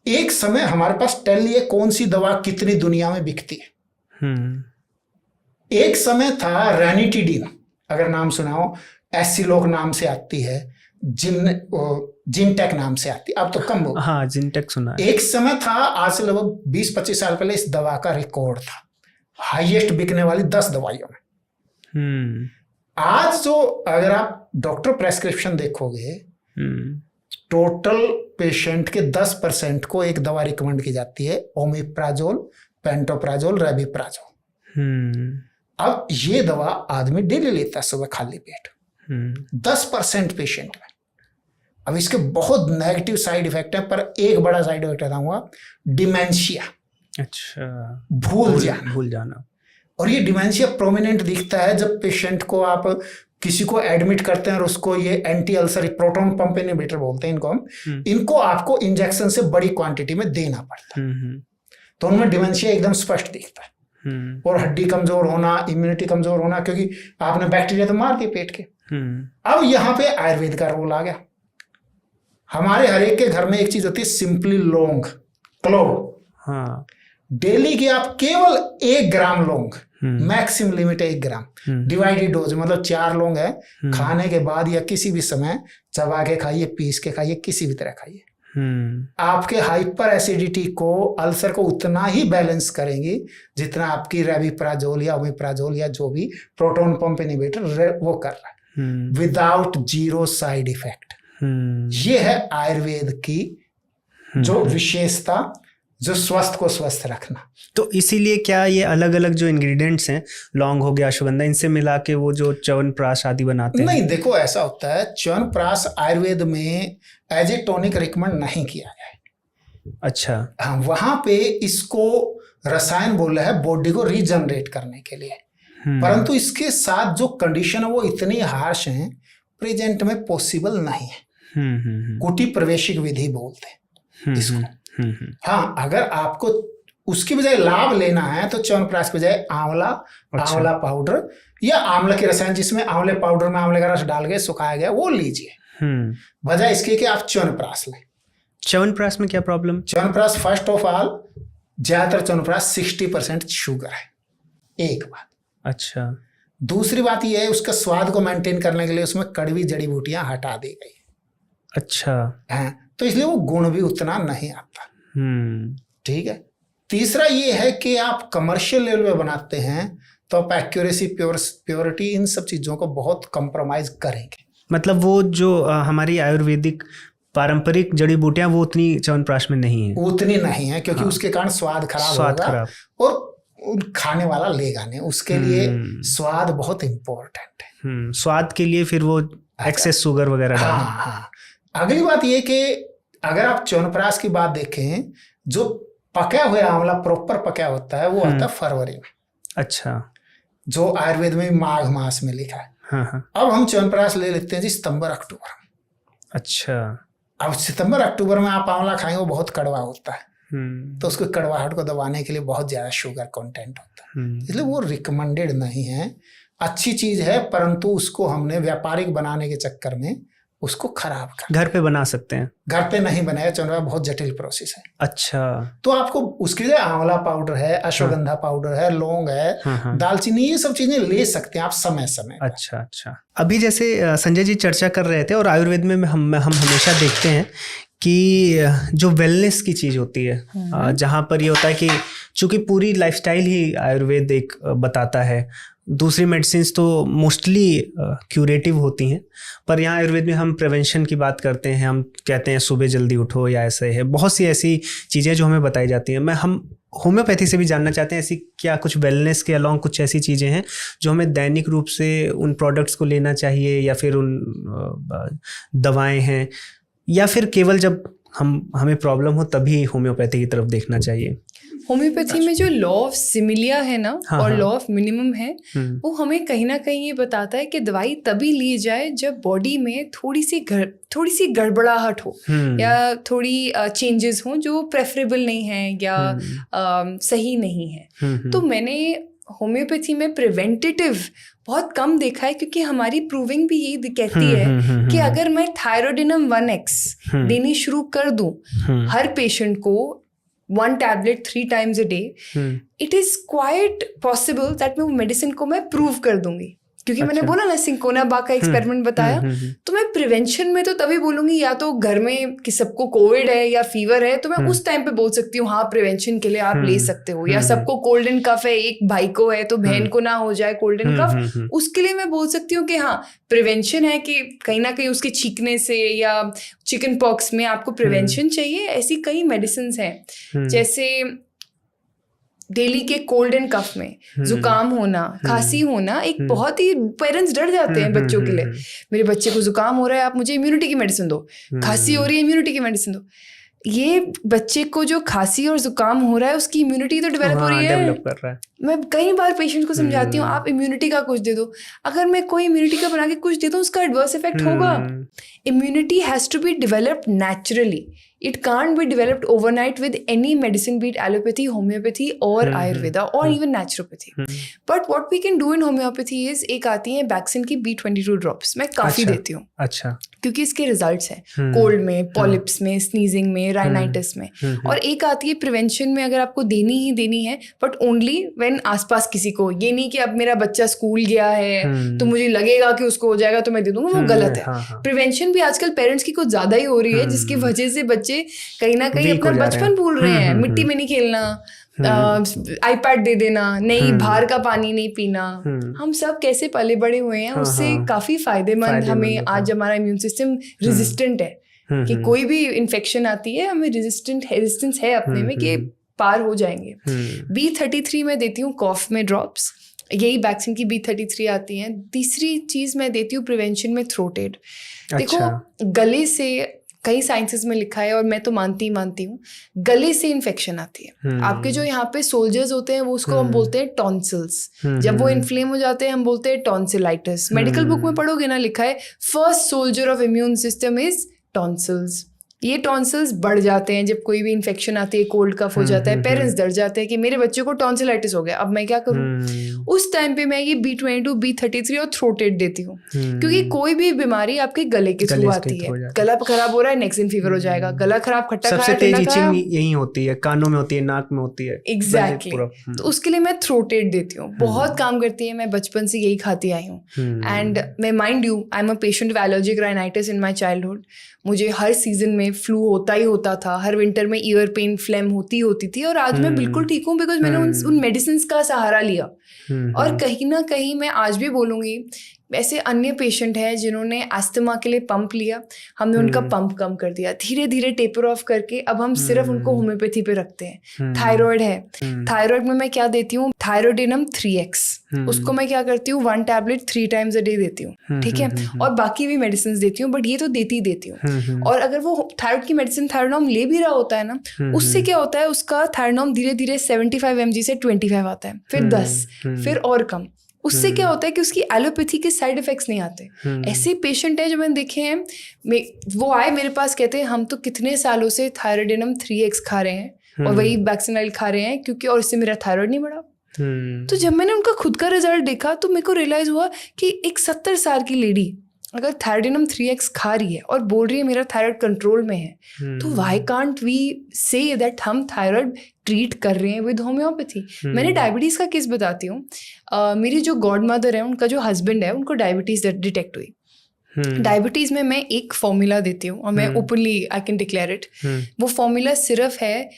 एक समय हमारे पास टेल लिए कौन सी दवा कितनी दुनिया में बिकती है। एक समय था रेनिटिडीन, अगर नाम सुना हो, एसिलोक नाम से आती है, जिनटेक नाम से आती है, अब तो कम हो। हाँ, जिनटेक सुना है। एक समय था, आज से लगभग 20-25 साल पहले, इस दवा का रिकॉर्ड था हाईएस्ट बिकने वाली 10 दवाइयों में। आज जो अगर आप डॉक्टर प्रेस्क्रिप्शन देखोगे, टोटल पेशेंट के 10% को एक दवा रिकमेंड की जाती है, ओमेप्राजोल, पेंटोप्राजोल, रेबिप्राजोल। अब ये दवा आदमी डेली लेता है सुबह खाली पेट, 10% पेशेंट में। अब इसके बहुत नेगेटिव साइड इफेक्ट है, पर एक बड़ा साइड इफेक्ट बताऊंगा, डिमेंशिया। अच्छा। भूल जाना। और ये डिमेंशिया प्रोमिनेंट दिखता है जब पेशेंट को आप किसी को एडमिट करते हैं और उसको ये anti ulcer proton pump inhibitor बोलते हैं इनको हम, इनको आपको इंजेक्शन से बड़ी क्वांटिटी में देना पड़ता है। तो उनमें डिमेंशिया एकदम स्पष्ट दिखता है। और हड्डी कमजोर होना, इम्यूनिटी कमजोर होना, क्योंकि आपने बैक्टीरिया तो मार दिए पेट के। अब यहाँ पे आयुर्वेद का रोल आ गया। हमारे हर एक के घर में एक चीज होती है, सिंपली लौंग, क्लोव। डेली की आप केवल 1 ग्राम लौंग, मैक्सिमम लिमिट है 1 ग्राम, डिवाइडेड डोज, मतलब 4 लौंग है, खाने के बाद या किसी भी समय चबा के खाइए, पीस के खाइए, किसी भी तरह खाइए। आपके हाइपर एसिडिटी को, अल्सर को उतना ही बैलेंस करेंगी जितना आपकी रेबिप्राजोल या ओमेप्राजोल या जो भी प्रोटॉन पंप इनहिबिटर वो कर रहा है, विदाउट जीरो साइड इफेक्ट। ये है आयुर्वेद की जो विशेषता, जो स्वस्थ को स्वस्थ रखना। तो इसीलिए क्या ये अलग अलग जो इंग्रेडिएंट्स हैं, लौंग हो गया, अश्वगंधा, इनसे मिला के वो जो च्यवनप्राश आदि बनाते हैं? नहीं, देखो ऐसा होता है, च्यवनप्राश आयुर्वेद में एज ए टॉनिक रिकमेंड नहीं किया गया है। अच्छा। हाँ, वहां पे इसको रसायन बोल रहा है बॉडी को रीजनरेट करने के लिए, परंतु इसके साथ जो कंडीशन है वो इतनी हार्श है, प्रेजेंट में पॉसिबल नहीं है। कुटी प्रवेशिक विधि बोलते हैं इसको। हाँ, अगर आपको उसकी बजाय लाभ लेना है तो च्यवनप्राश की बजाय आंवला, आंवला पाउडर या आंवला के रसायन, जिसमें आंवले पाउडर में आंवले का रस डाल के सुखाया गया, वो लीजिए, बजाय इसके कि आप च्यवनप्राश लें। च्यवनप्राश में क्या problem? Chyawanprash, first of all, ज्यादातर च्यवनप्राश 60% शुगर है, एक बात। अच्छा। दूसरी बात यह है, उसका स्वाद को मेंटेन करने के लिए उसमें कड़वी जड़ी बूटियां हटा दी गई। अच्छा। हाँ, तो इसलिए वो गुण भी उतना नहीं आता। ठीक है। तीसरा ये है कि आप कमर्शियल लेवल पे बनाते हैं तो आप एक्यूरेसी, प्योरिटी, इन सब चीजों को बहुत कंप्रोमाइज करेंगे। मतलब वो जो हमारी आयुर्वेदिक पारंपरिक जड़ी बूटियां, वो उतनी च्यवनप्राश में नहीं है, उतनी नहीं है, क्योंकि उसके कारण स्वाद खराब होगा और खाने वाला लेगा नहीं। उसके लिए स्वाद बहुत इंपॉर्टेंट है। स्वाद के लिए फिर वो एक्सेस शुगर वगैरह। हाँ। अगली बात ये कि अगर आप च्यवनप्राश की बात देखें, जो पका हुआ आंवला प्रॉपर पका होता है वो आता है फरवरी में। अच्छा। जो आयुर्वेद में माघ मास में लिखा है। हाँ। अब हम च्यवनप्राश ले लेते हैं जी सितंबर अक्टूबर। अच्छा। अब सितंबर अक्टूबर में आप आंवला खाएंगे, वो बहुत कड़वा होता है, तो उसको कड़वाहट को दबाने के लिए बहुत ज्यादा शुगर कंटेंट होता है, इसलिए वो रिकमेंडेड नहीं है। अच्छी चीज है, परंतु उसको हमने व्यापारिक बनाने के चक्कर में उसको खराब कर। घर पे बना सकते हैं? घर पे नहीं बनाया, च्यवनप्राश बहुत जटिल प्रोसेस है। अच्छा। तो आपको उसके लिए आंवला पाउडर है, अश्वगंधा पाउडर है, लौंग है, दालचीनी, ये सब चीजें ले सकते हैं आप समय समय। अच्छा अच्छा। अभी जैसे संजय जी चर्चा कर रहे थे, और आयुर्वेद में हम हमेशा देखते हैं कि जो वेलनेस की चीज होती है, जहाँ पर ये होता है कि चूंकि पूरी लाइफस्टाइल ही आयुर्वेद एक बताता है, दूसरी मेडिसिन्स तो मोस्टली क्यूरेटिव होती हैं, पर यहाँ आयुर्वेद में हम प्रिवेंशन की बात करते हैं। हम कहते हैं सुबह जल्दी उठो, या ऐसे है बहुत सी ऐसी चीज़ें जो हमें बताई जाती हैं। हम होम्योपैथी से भी जानना चाहते हैं, ऐसी क्या कुछ वेलनेस के अलॉन्ग कुछ ऐसी चीज़ें हैं जो हमें दैनिक रूप से उन प्रोडक्ट्स को लेना चाहिए, या फिर उन दवाएं हैं, या फिर केवल जब हमें प्रॉब्लम हो तभी होम्योपैथी की तरफ देखना चाहिए? होम्योपैथी में जो लॉ ऑफ सिमिलिया है ना, हाँ, और हाँ। लॉ ऑफ मिनिमम है, वो हमें कहीं ना कहीं ये बताता है कि दवाई तभी ली जाए जब बॉडी में थोड़ी सी गड़बड़ाहट हो, या थोड़ी चेंजेस हों जो प्रेफरेबल नहीं है या सही नहीं है। तो मैंने होम्योपैथी में प्रिवेंटेटिव बहुत कम देखा है, क्योंकि हमारी प्रूविंग भी यही कहती है कि अगर मैं थायरोडिनम 1x देनी शुरू कर दूं हर पेशेंट को 1 tablet 3 times a day, it is quite possible that मैं वो मेडिसिन को मैं प्रूव कर दूंगी, क्योंकि मैंने बोला ना सिंकोना बा का एक्सपेरिमेंट बताया। तो मैं प्रिवेंशन में तो तभी बोलूंगी, या तो घर में कि सबको कोविड है या फीवर है तो मैं उस टाइम पे बोल सकती हूँ हाँ प्रिवेंशन के लिए आप ले सकते हो, या सबको कोल्ड एंड कफ है, एक भाई को है तो बहन को ना हो जाए कोल्ड एंड कफ, उसके लिए मैं बोल सकती हूँ कि हाँ प्रिवेंशन है कि कहीं ना कहीं उसके छींकने से या चिकन पॉक्स में आपको प्रिवेंशन चाहिए। ऐसी कई मेडिसिन हैं, जैसे डेली के कोल्ड एंड कफ में जुकाम होना, खांसी होना, एक बहुत ही पेरेंट्स डर जाते हैं बच्चों के लिए, मेरे बच्चे को जुकाम हो रहा है आप मुझे इम्यूनिटी की मेडिसिन दो, खांसी हो रही है इम्यूनिटी की मेडिसिन दो। ये बच्चे को जो खांसी और जुकाम हो रहा है उसकी इम्यूनिटी तो डेवलप हो रही है, डेवलप कर रहा है। मैं कई बार पेशेंट को समझाती हूँ आप इम्यूनिटी का कुछ दे दो, अगर मैं कोई इम्यूनिटी का बना के कुछ दे दूँ उसका एडवर्स इफेक्ट होगा। Immunity has to be developed naturally, it can't be developed overnight with any medicine, be it allopathy, homeopathy or ayurveda or even naturopathy. But what we can do in homeopathy is एक आती है vaccine की B22 drops, मैं काफी देती हूँ। अच्छा, क्योंकि इसके रिजल्ट्स हैं कोल्ड में, पॉलिप्स में, स्नीजिंग में, राइनाइटिस में। और एक आती है प्रिवेंशन में, अगर आपको देनी ही देनी है बट ओनली व्हेन आसपास किसी को, ये नहीं कि अब मेरा बच्चा स्कूल गया है तो मुझे लगेगा कि उसको हो जाएगा तो मैं दे दूंगा, वो गलत है। प्रिवेंशन भी आजकल पेरेंट्स की कुछ ज्यादा ही हो रही है, जिसकी वजह से बच्चे कहीं ना कहीं अपना बचपन भूल रहे हैं। मिट्टी में नहीं खेलना, आईपैड दे देना, नहीं बाहर का पानी नहीं पीना, हम सब कैसे पले बड़े हुए हैं, उससे काफी फायदेमंद हमें आज हमारा इम्यून सिस्टम रेजिस्टेंट है कि कोई भी इन्फेक्शन आती है हमें रेजिस्टेंस है अपने में कि पार हो जाएंगे। B33 में देती हूँ कॉफ में ड्रॉप्स, यही वैक्सीन की B33 आती हैं। तीसरी चीज मैं देती हूँ प्रिवेंशन में थ्रोट एड। देखो गले से कई साइंसेस में लिखा है और मैं तो मानती हूँ गले से इन्फेक्शन आती है। आपके जो यहाँ पे सोल्जर्स होते हैं वो उसको हम बोलते हैं टॉन्सिल्स, जब वो इन्फ्लेम हो जाते हैं हम बोलते हैं टॉन्सिलाइटिस। मेडिकल बुक में पढ़ोगे ना, लिखा है first soldier of immune system is tonsils. ये टॉन्सिल्स बढ़ जाते हैं जब कोई भी इन्फेक्शन आती है, कोल्ड कफ हो जाता है, पेरेंट्स डर जाते हैं कि मेरे बच्चे को टॉन्सिलाइटिस हो गया, अब मैं क्या करूं। उस टाइम पे मैं ये B22, B33 और थ्रोट एड देती हूँ, क्योंकि कोई भी बीमारी आपके गले के थ्रू आती है। गला खराब हो रहा है, नेक्स्ट फीवर हो जाएगा, गला खराब, खट्टा खाया, सबसे तेज इचिंग यही होती है, कानों में होती है, नाक में होती है। एग्जैक्टली, तो उसके लिए मैं थ्रोट एड देती हूँ, बहुत काम करती है। मैं बचपन से यही खाती आई हूँ। एंड मैं mind you, I am a patient of allergic rhinitis in my childhood. मुझे हर सीजन में फ्लू होता ही होता था, हर विंटर में ईयर पेन, फ्लेम होती थी, और आज मैं बिल्कुल ठीक हूँ बिकॉज मैंने उन मेडिसिन का सहारा लिया। और कहीं ना कहीं मैं आज भी बोलूँगी, ऐसे अन्य पेशेंट हैं जिन्होंने अस्थमा के लिए पंप लिया, हमने उनका पंप कम कर दिया, धीरे धीरे टेपर ऑफ करके अब हम सिर्फ उनको होम्योपैथी पे रखते हैं। थायराइड है, थायराइड में मैं क्या देती हूँ, थायरोडिनम 3x, उसको मैं क्या करती हूँ 1 टैबलेट 3 times a day देती हूँ, ठीक है। और बाकी भी मेडिसिन देती हूँ, बट ये तो देती हूँ। और अगर वो थायराइड की मेडिसिन थायरोनॉम ले भी रहा होता है ना, उससे क्या होता है, उसका थायरोनॉम धीरे धीरे 75 mg से 25 आता है, फिर 10, फिर और कम। उससे क्या होता है कि उसकी एलोपैथी के साइड इफेक्ट्स नहीं आते। ऐसे पेशेंट हैं जो मैंने देखे हैं, वो आए मेरे पास, कहते हैं हम तो कितने सालों से थायरोडिनम 3x खा रहे हैं और वही वैक्सीन खा रहे हैं, क्योंकि और इससे मेरा थायराइड नहीं बढ़ा। तो जब मैंने उनका खुद का रिजल्ट देखा तो मेरे को रियलाइज हुआ कि एक 70 साल की लेडी अगर थायरोडिनम 3x खा रही है और बोल रही है मेरा थायराइड कंट्रोल में है, तो why can't we say that हम थायराइड ट्रीट कर रहे हैं विद होम्योपैथी। मैंने डायबिटीज़ का केस बताती हूँ। मेरी जो गॉड मदर है, उनका जो हस्बैंड है, उनको डायबिटीज़ डिटेक्ट हुई। डायबिटीज़ में मैं एक फॉर्मूला देती हूँ और मैं openly I can declare it. वो फॉर्मूला सिर्फ है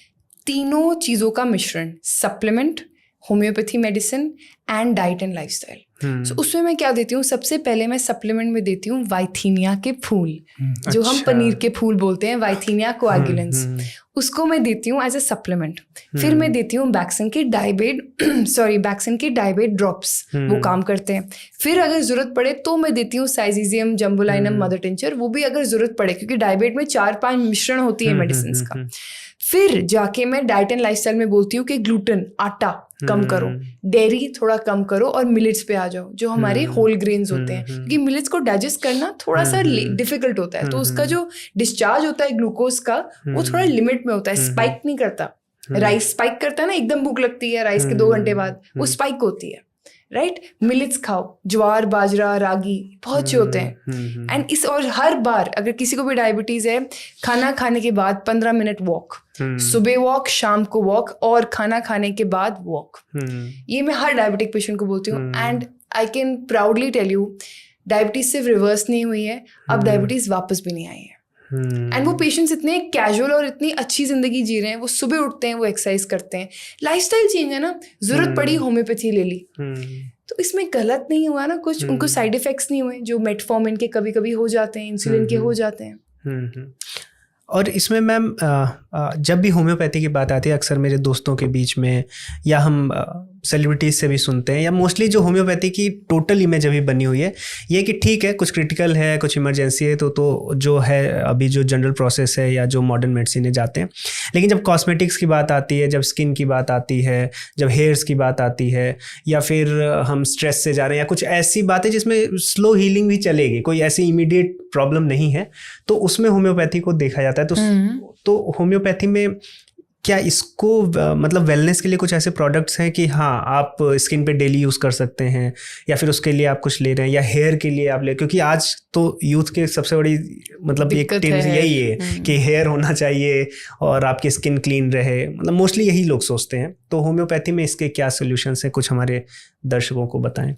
3 चीज़ों का मिश्रण, supplement, homoeopathy medicine and diet and lifestyle. So उसमें मैं क्या देती हूँ, सबसे पहले मैं सप्लीमेंट में देती हूँ वाइथीनिया के फूल, जो हम पनीर के फूल बोलते हैं, वाइथीनिया कोएगुलेंस, उसको मैं देती हूँ एज अ सप्लीमेंट। फिर मैं देती हूँ बैक्सन के डायबेट ड्रॉप्स, वो काम करते हैं। फिर अगर जरूरत पड़े तो मैं देती हूँ साइजीजियम जम्बोलाइनम मदर टिंचर, वो भी अगर जरूरत पड़े, क्योंकि डायबेट में 4-5 मिश्रण होती है मेडिसिन का। फिर जाके मैं डाइट एंड लाइफस्टाइल में बोलती हूँ कि ग्लूटेन, आटा कम करो, डेयरी थोड़ा कम करो और मिलेट्स पे आ जाओ, जो हमारे होल ग्रेन्स होते हैं, क्योंकि मिलेट्स को डाइजेस्ट करना थोड़ा सा डिफिकल्ट होता है, तो उसका जो डिस्चार्ज होता है ग्लूकोज का, वो थोड़ा लिमिट में होता है, स्पाइक नहीं करता। राइस स्पाइक करता है ना, एकदम भूख लगती है राइस के 2 घंटे बाद, वो स्पाइक होती है, राइट। मिलेट्स खाओ, ज्वार, बाजरा, रागी बहुत अच्छे होते हैं। एंड इस और हर बार अगर किसी को भी डायबिटीज है, खाना खाने के बाद 15 मिनट वॉक, सुबह वॉक, शाम को वॉक, और खाना खाने के बाद वॉक। ये मैं हर डायबिटिक पेशेंट को बोलती हूँ। And I can proudly tell you, diabetes सिर्फ रिवर्स नहीं हुई है, अब डायबिटीज वापस भी नहीं आई है। एंड वो पेशेंट्स इतने कैजुअल और इतनी अच्छी जिंदगी जी रहे हैं, वो सुबह उठते हैं, वो एक्सरसाइज करते हैं, लाइफस्टाइल चेंज है ना, जरूरत पड़ी होम्योपैथी ले ली, तो इसमें गलत नहीं हुआ ना कुछ, उनको साइड इफेक्ट्स नहीं हुए जो मेटफॉर्मिन के कभी कभी हो जाते हैं, इंसुलिन के हो जाते हैं। और इसमें मैम जब भी होम्योपैथी की बात आती है, अक्सर मेरे दोस्तों के बीच में या हम सेलिब्रिटीज से भी सुनते हैं, या मोस्टली जो होम्योपैथी की टोटल इमेज अभी बनी हुई है ये कि ठीक है, कुछ क्रिटिकल है, कुछ इमरजेंसी है, तो जो है अभी जो जनरल प्रोसेस है या जो मॉडर्न मेडिसिन जाते हैं। लेकिन जब कॉस्मेटिक्स की बात आती है, जब स्किन की बात आती है, जब हेयर्स की बात आती है, या फिर हम स्ट्रेस से जा रहे हैं, या कुछ ऐसी बातें जिसमें स्लो हीलिंग भी चलेगी, कोई ऐसी इमीडिएट प्रॉब्लम नहीं है, तो उसमें होम्योपैथी को देखा जाता है। तो होम्योपैथी में क्या इसको मतलब वेलनेस के लिए कुछ ऐसे प्रोडक्ट्स हैं कि हाँ आप स्किन पे डेली यूज़ कर सकते हैं, या फिर उसके लिए आप कुछ ले रहे हैं, या हेयर के लिए आप ले, क्योंकि आज तो यूथ के सबसे बड़ी मतलब एक टिप्स यही है कि हेयर होना चाहिए और आपकी स्किन क्लीन रहे, मतलब मोस्टली यही लोग सोचते हैं। तो होम्योपैथी में इसके क्या सोल्यूशंस हैं, कुछ हमारे दर्शकों को बताएं।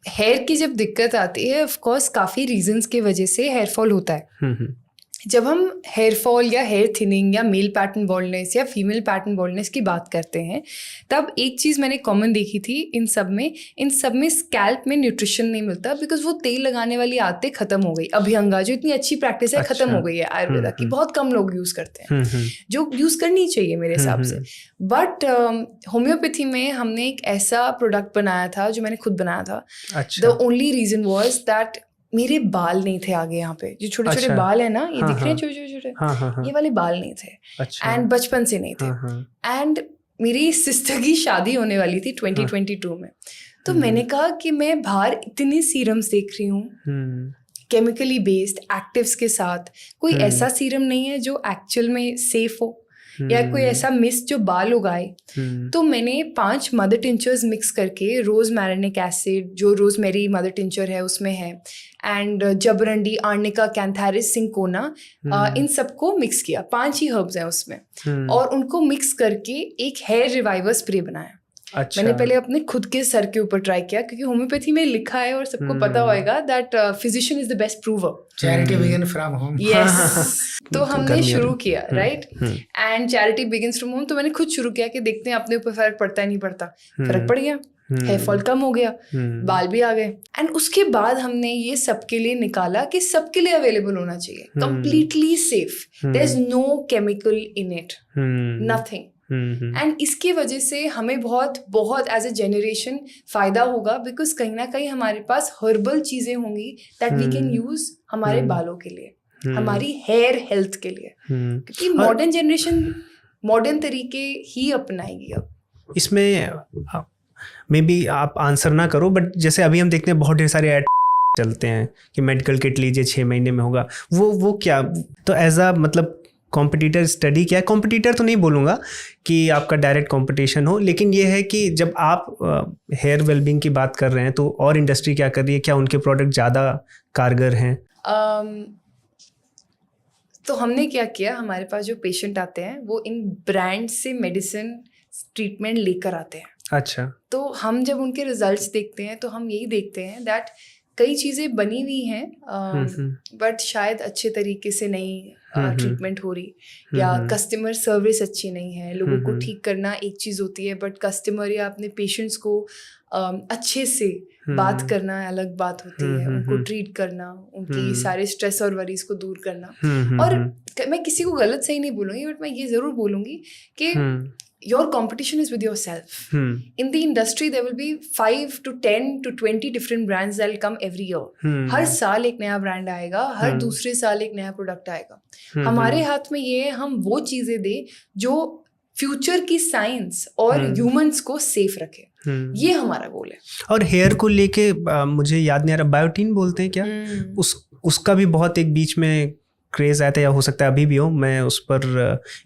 हेयर की जब दिक्कत आती है, ऑफ कोर्स काफ़ी रीजंस की वजह से हेयर फॉल होता है। जब हम हेयर फॉल या हेयर थिनिंग या मेल पैटर्न बॉल्डनेस या फीमेल पैटर्न बॉल्डनेस की बात करते हैं, तब एक चीज़ मैंने कॉमन देखी थी इन सब में स्कैल्प में न्यूट्रिशन नहीं मिलता, बिकॉज वो तेल लगाने वाली आदतें खत्म हो गई। अभ्यंगा जो इतनी अच्छी प्रैक्टिस है, खत्म हो गई है आयुर्वेदा की, बहुत कम लोग यूज़ करते हैं, जो यूज़ करनी चाहिए मेरे हिसाब से। बट होम्योपैथी में हमने एक ऐसा प्रोडक्ट बनाया था जो मैंने खुद बनाया था। The only reason was that मेरे बाल नहीं थे आगे, यहाँ पे जो छोटे छोटे बाल है ना, ये दिख रहे हैं छोटे छोटे, ये वाले बाल नहीं थे, एंड बचपन से नहीं थे। एंड मेरी सिस्टर की शादी होने वाली थी 2022 में, तो मैंने कहा कि मैं बाहर इतने सीरम्स देख रही हूँ केमिकली बेस्ड एक्टिव्स के साथ, कोई ऐसा सीरम नहीं है जो एक्चुअल में सेफ हो, या कोई ऐसा मिस्ट जो बाल उगाए। तो मैंने 5 मदर टिंचर्स मिक्स करके, रोज मैरिनिक एसिड जो रोजमेरी मदर टिंचर है उसमें है, एंड जबरंडी, आर्निका, कैंथारिस, सिंकोना, इन सबको मिक्स किया। 5 ही हर्ब्स हैं उसमें, और उनको मिक्स करके एक हेयर रिवाइवर स्प्रे बनाया। अच्छा। मैंने पहले अपने खुद के सर के ऊपर ट्राई किया, क्योंकि होम्योपैथी में लिखा है और सबको पता होएगा that physician is the best prover, charity begin from home. Yes, तो हमने शुरू किया, right, and charity begins from home. तो मैंने खुद शुरू किया कि देखते हैं अपने ऊपर फर्क पड़ता है नहीं पड़ता। फर्क पड़ गया, हेयर फॉल कम हो गया, बाल भी आ गए। एंड उसके बाद हमने ये सबके लिए निकाला कि सबके लिए अवेलेबल होना चाहिए, completely safe, there is no chemical in it, nothing. And इसकी वजह से हमें बहुत एज ए जनरेशन फायदा होगा, बिकॉज कहीं ना कहीं हमारे पास हर्बल चीजें होंगी दैट वी कैन यूज हमारे बालों के लिए, हमारी हेयर हेल्थ के लिए, क्योंकि मॉडर्न जनरेशन मॉडर्न तरीके ही अपनाएगी अब। इसमें मे बी आप आंसर ना करो, बट जैसे अभी हम देखते हैं बहुत ढेर सारे ऐड चलते हैं कि मेडिकल किट लीजिए 6 महीने में होगा, वो क्या, तो एज अ मतलब कॉम्पिटिटर स्टडी क्या है, कॉम्पिटिटर तो नहीं बोलूँगा कि आपका डायरेक्ट कंपटीशन हो, लेकिन ये है कि जब आप हेयर वेलबींग की बात कर रहे हैं तो और इंडस्ट्री क्या कर रही है, क्या उनके प्रोडक्ट ज़्यादा कारगर हैं? तो हमने क्या किया, हमारे पास जो पेशेंट आते हैं वो इन ब्रांड से मेडिसिन ट्रीटमेंट लेकर आते हैं। अच्छा। तो हम जब उनके रिजल्ट्स देखते हैं तो हम यही देखते हैं दैट कई चीज़ें बनी हुई हैं बट शायद अच्छे तरीके से नहीं ट्रीटमेंट हो रही, या कस्टमर सर्विस अच्छी नहीं है। लोगों को ठीक करना एक चीज़ होती है, बट कस्टमर या अपने पेशेंट्स को अच्छे से बात करना अलग बात होती है। उनको ट्रीट करना, उनकी सारे स्ट्रेस और वरीज को दूर करना। और मैं किसी को गलत सही नहीं बोलूँगी, बट मैं ये ज़रूर बोलूँगी कि your competition is with yourself. In the industry there will be 5 to 10 to 20 different brands that will come every year. हर साल एक नया ब्रांड आएगा, हर दूसरे साल एक नया प्रोडक्ट आएगा। हमारे हाथ में ये है, हम वो चीज़ें दें जो फ्यूचर की साइंस और ह्यूमंस को सेफ रखे। ये हमारा गोल है। और हेयर को लेके मुझे याद नहीं आ रहा, बायोटीन बोलते हैं क्या, उसका भी बहुत एक बीच में क्रेज आया था, या हो सकता है अभी भी हो, मैं उस पर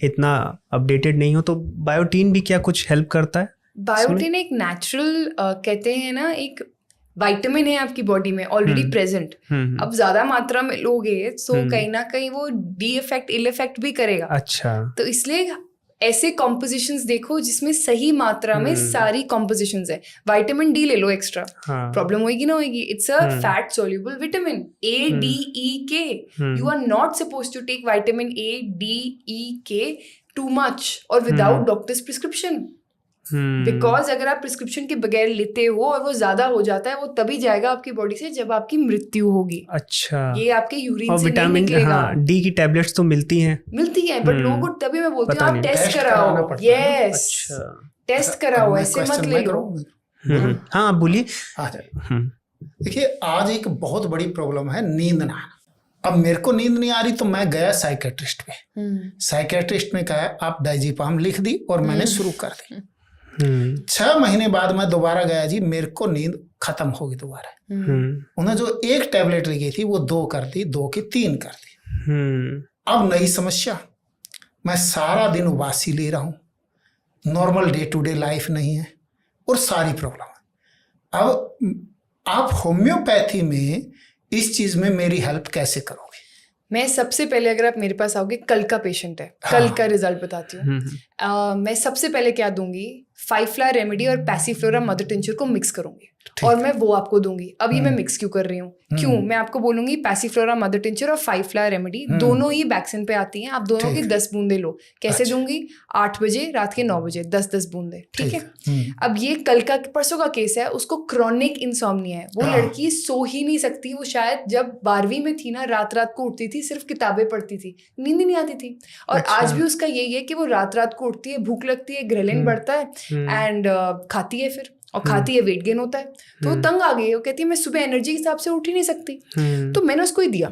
इतना अपडेटेड नहीं हूँ। तो बायोटीन भी क्या कुछ हेल्प करता है? बायोटीन एक नेचुरल कहते हैं ना, एक विटामिन है आपकी बॉडी में ऑलरेडी प्रेजेंट। अब ज्यादा मात्रा में लोगे तो कहीं ना कहीं वो इल इफेक्ट भी करेगा। अच्छा, तो इसलिए ऐसे कॉम्पोजिशंस देखो जिसमें सही मात्रा में सारी कॉम्पोजिशंस है। विटामिन डी ले लो एक्स्ट्रा, प्रॉब्लम होगी ना होगी। It's a fat soluble vitamin, ADEK। You are not suppose to take vitamin ADEK too much और विदाउट डॉक्टर्स प्रिस्क्रिप्शन, बिकॉज अगर आप प्रिस्क्रिप्शन के बगैर लेते हो और वो ज्यादा हो जाता है, वो तभी जाएगा आपकी बॉडी से जब आपकी मृत्यु होगी। अच्छा, ये आपके यूरिन से नहीं निकलेगा। डी की टैबलेट्स तो मिलती हैं, बट लोगों को तभी मैं बोलती हूँ आप टेस्ट कराओ। यस, टेस्ट कराओ, ऐसे मत ले लो। हाँ, आप बोलिए। देखिए, आज एक बहुत बड़ी प्रॉब्लम है नींद ना। अब मेरे को नींद नहीं आ रही तो मैं गया साइकेट्रिस्ट पे। साइकेट्रिस्ट ने कहा आप डायजेपाम लिख दी और मैंने शुरू कर दी। 6 महीने बाद मैं दोबारा गया जी, मेरे को नींद खत्म हो गई दोबारा। उन्होंने जो 1 टैबलेट ली गई थी वो 2 कर दी, 2 की 3 कर दी। अब नई समस्या, मैं सारा दिन उबासी ले रहा हूँ, normal day to day life नहीं है और सारी प्रॉब्लम है। अब आप होम्योपैथी में इस चीज में मेरी हेल्प कैसे करोगे? मैं सबसे पहले, अगर आप मेरे पास आओगे, कल का पेशेंट है, कल का रिजल्ट बताती हूँ। मैं सबसे पहले क्या दूंगी, 5 फ्लावर रेमेडी और पैसीफ्लोरा मदर टिंचर को मिक्स करूंगी और मैं वो आपको दूंगी। अब ये मैं मिक्स क्यों कर रही हूँ, क्यों मैं आपको बोलूंगी पैसीफ्लोरा मदर टिंचर और 5 फ्लावर रेमेडी दोनों ही वैक्सीन पे आती हैं, आप दोनों की 10 बूंदे लो। कैसे दूंगी, 8 बजे, रात के 9 बजे 10-10 बूंदे, ठीक है। अब ये कल का, परसों का केस है, उसको क्रॉनिक इंसोम्निया है। वो लड़की सो ही नहीं सकती। वो शायद जब 12वीं में थी ना, रात रात को उठती थी, सिर्फ किताबें पढ़ती थी, नींद ही नहीं आती थी। और आज भी उसका यही है कि वो रात रात को उठती है, भूख लगती है, ग्रेलिन बढ़ता है एंड खाती है फिर, और खाती है, वेट गेन होता है। तो वो तंग आ गई है, वो कहती है मैं सुबह एनर्जी के हिसाब से उठ ही नहीं सकती। तो मैंने उसको ही दिया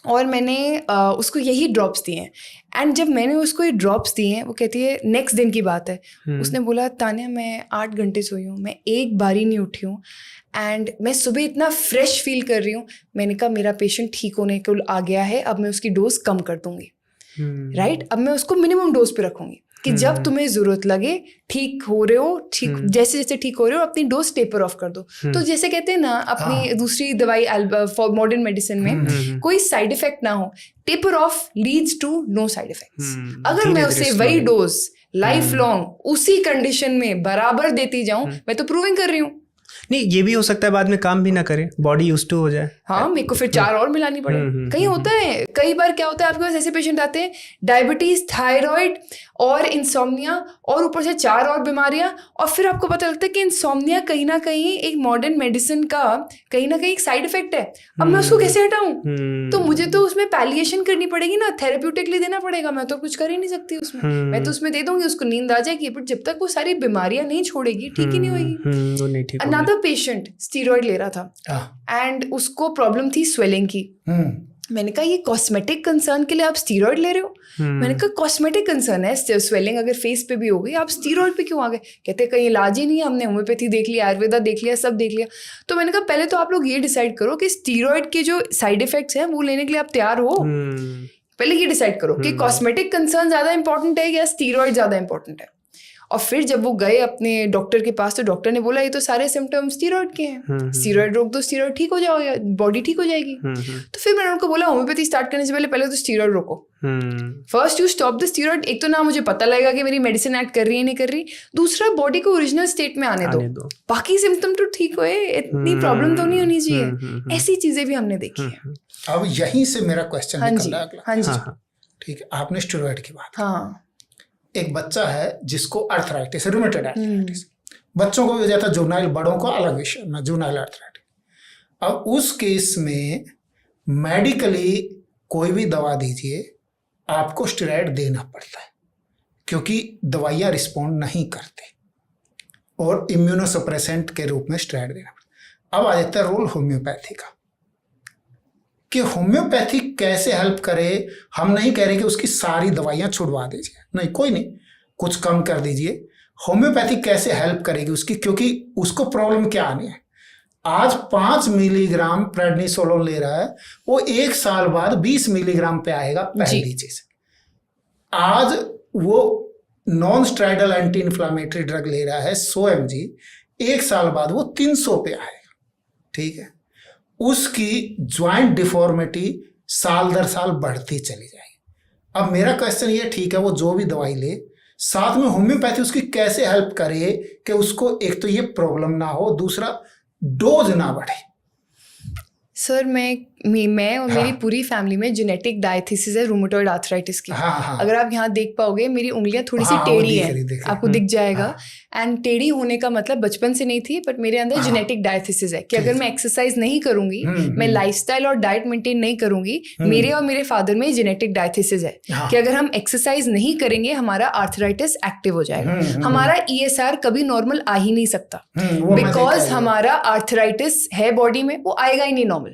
और मैंने उसको यही ड्रॉप्स दिए हैं। एंड जब मैंने उसको ये ड्रॉप्स दिए हैं, वो कहती है, नेक्स्ट दिन की बात है, उसने बोला तान्या मैं 8 घंटे सोई हूँ, मैं एक बार ही नहीं उठी हूँ एंड मैं सुबह इतना फ्रेश फील कर रही हूँ। मैंने कहा मेरा पेशेंट ठीक होने को आ गया है, अब मैं उसकी डोज कम कर दूंगी। राइट, अब मैं उसको मिनिमम डोज पे रखूंगी कि जब तुम्हें जरूरत लगे, ठीक हो रहे हो, ठीक जैसे जैसे ठीक हो रहे हो, अपनी डोज टेपर ऑफ कर दो। तो जैसे कहते हैं ना, अपनी दूसरी दवाई फॉर मॉडर्न मेडिसिन में कोई साइड इफेक्ट ना हो, taper off leads to no side effects. अगर मैं उसे वही डोज लाइफ लॉन्ग उसी कंडीशन में बराबर देती जाऊं, मैं तो प्रूविंग कर रही हूँ। नहीं, ये भी हो सकता है बाद में काम भी ना करे, बॉडी यूज्ड टू हो जाए। हाँ, मेरे को फिर 4 और मिलानी पड़े। कहीं होता है, कई बार क्या होता है, आपके पास ऐसे पेशेंट आते हैं, डायबिटीज, थायराइड और इंसोम्निया और ऊपर से 4 और बीमारियां, और फिर आपको पता लगता है कि इंसोम्निया कहीं ना कहीं एक मॉडर्न मेडिसिन का कहीं ना कहीं एक साइड इफेक्ट है। अब मैं उसको कैसे हटाऊं? तो मुझे तो उसमें पैलिएशन करनी पड़ेगी ना, थेरेप्यूटिकली देना पड़ेगा। मैं तो कुछ कर ही नहीं सकती उसमें। मैं तो उसमें दे दूंगी, उसको नींद आ जाएगी, बट जब तक वो सारी बीमारियां नहीं छोड़ेगी, ठीक ही नहीं होगी। अनदर पेशेंट स्टीरॉइड ले रहा था एंड उसको प्रॉब्लम थी स्वेलिंग की। मैंने कहा ये कॉस्मेटिक कंसर्न के लिए आप स्टीरॉइड ले रहे हो? मैंने कहा कॉस्मेटिक कंसर्न है, स्वेलिंग अगर फेस पे भी हो गई, आप स्टीरॉइड पे क्यों आ गए? कहते कहीं इलाज ही नहीं है, हमने होम्योपैथी देख लिया, आयुर्वेदा देख लिया, सब देख लिया। तो मैंने कहा पहले तो आप लोग ये डिसाइड करो कि स्टीरॉइड के जो साइड इफेक्ट्स हैं वो लेने के लिए आप तैयार हो। पहले ये डिसाइड करो कि कॉस्मेटिक कंसर्न ज्यादा इंपॉर्टेंट है या स्टीरॉइड ज्यादा इंपॉर्टेंट है। और फिर जब वो गए अपने डॉक्टर के पास, तो डॉक्टर ने बोला ये तो सारे सिम्टम्स स्टीरॉइड के हैं, स्टीरॉइड रोक दो, स्टीरॉइड ठीक हो जाओ, बॉडी ठीक हो जाएगी। तो फिर मैंने उनको बोला होम्योपैथी स्टार्ट करने से पहले तो स्टीरॉइड रोको। First you stop the steroid. एक तो ना मुझे पता लगेगा कि मेरी मेडिसिन एक्ट कर रही है नहीं कर रही, दूसरा बॉडी को ओरिजिनल स्टेट में आने दो, बाकी सिम्टम तो ठीक हुए, इतनी प्रॉब्लम तो नहीं होनी चाहिए। ऐसी चीजें भी हमने देखी है। अब यहीं से मेरा क्वेश्चन निकल रहा है अगला। हाँ जी, ठीक है, आपने स्टेरॉइड की बात, हाँ, एक बच्चा है जिसको अर्थराइटिस, रूमेटॉइड अर्थराइटिस, बच्चों को भी हो जाता है जुवेनाइल, बड़ों को अलग विषय में जुवेनाइल अर्थराइटिस। अब उस केस में मेडिकली कोई भी दवा दीजिए आपको स्टेरॉइड देना पड़ता है, क्योंकि दवाइयाँ रिस्पॉन्ड नहीं करते और इम्यूनोसप्रेसेंट के रूप में स्टेरॉइड देना पड़ता है। अब आ जाता है रोल होम्योपैथी का, कि होम्योपैथी कैसे हेल्प करे। हम नहीं कह रहे कि उसकी सारी दवाइयाँ छुड़वा दीजिए, नहीं, कोई नहीं, कुछ कम कर दीजिए। होम्योपैथी कैसे हेल्प करेगी उसकी, क्योंकि उसको प्रॉब्लम क्या आनी है। आज 5 मिलीग्राम प्रेडनिसोलोन ले रहा है, वो 1 साल बाद 20 मिलीग्राम पे आएगा, पहली चीज। आज वो non steroidal anti inflammatory drug ले रहा है 100 mg, 1 साल बाद वो 300 पे आएगा, ठीक है। उसकी ज्वाइंट डिफॉर्मिटी साल दर साल बढ़ती चली जाएगी। अब मेरा क्वेश्चन ये, ठीक है, वो जो भी दवाई ले, साथ में होम्योपैथी उसकी कैसे हेल्प करे कि उसको एक तो ये प्रॉब्लम ना हो, दूसरा डोज ना बढ़े। सर मैं और मेरी पूरी फैमिली में जेनेटिक डायथिसिस है रूमेटॉइड आर्थराइटिस की। अगर आप यहाँ देख पाओगे मेरी उंगलियां थोड़ी सी टेढ़ी है, आपको दिख जाएगा। एंड टेढ़ी होने का मतलब बचपन से नहीं थी, बट मेरे अंदर जेनेटिक डायथिसिस है कि अगर मैं एक्सरसाइज नहीं करूंगी, मैं लाइफस्टाइल और डाइट मेंटेन नहीं करूंगी, मेरे और मेरे फादर में जेनेटिक डायथिसिस है कि अगर हम एक्सरसाइज नहीं करेंगे हमारा आर्थराइटिस एक्टिव हो जाएगा। हमारा ESR कभी नॉर्मल आ ही नहीं सकता, बिकॉज हमारा आर्थराइटिस है बॉडी में, वो आएगा ही नहीं नॉर्मल,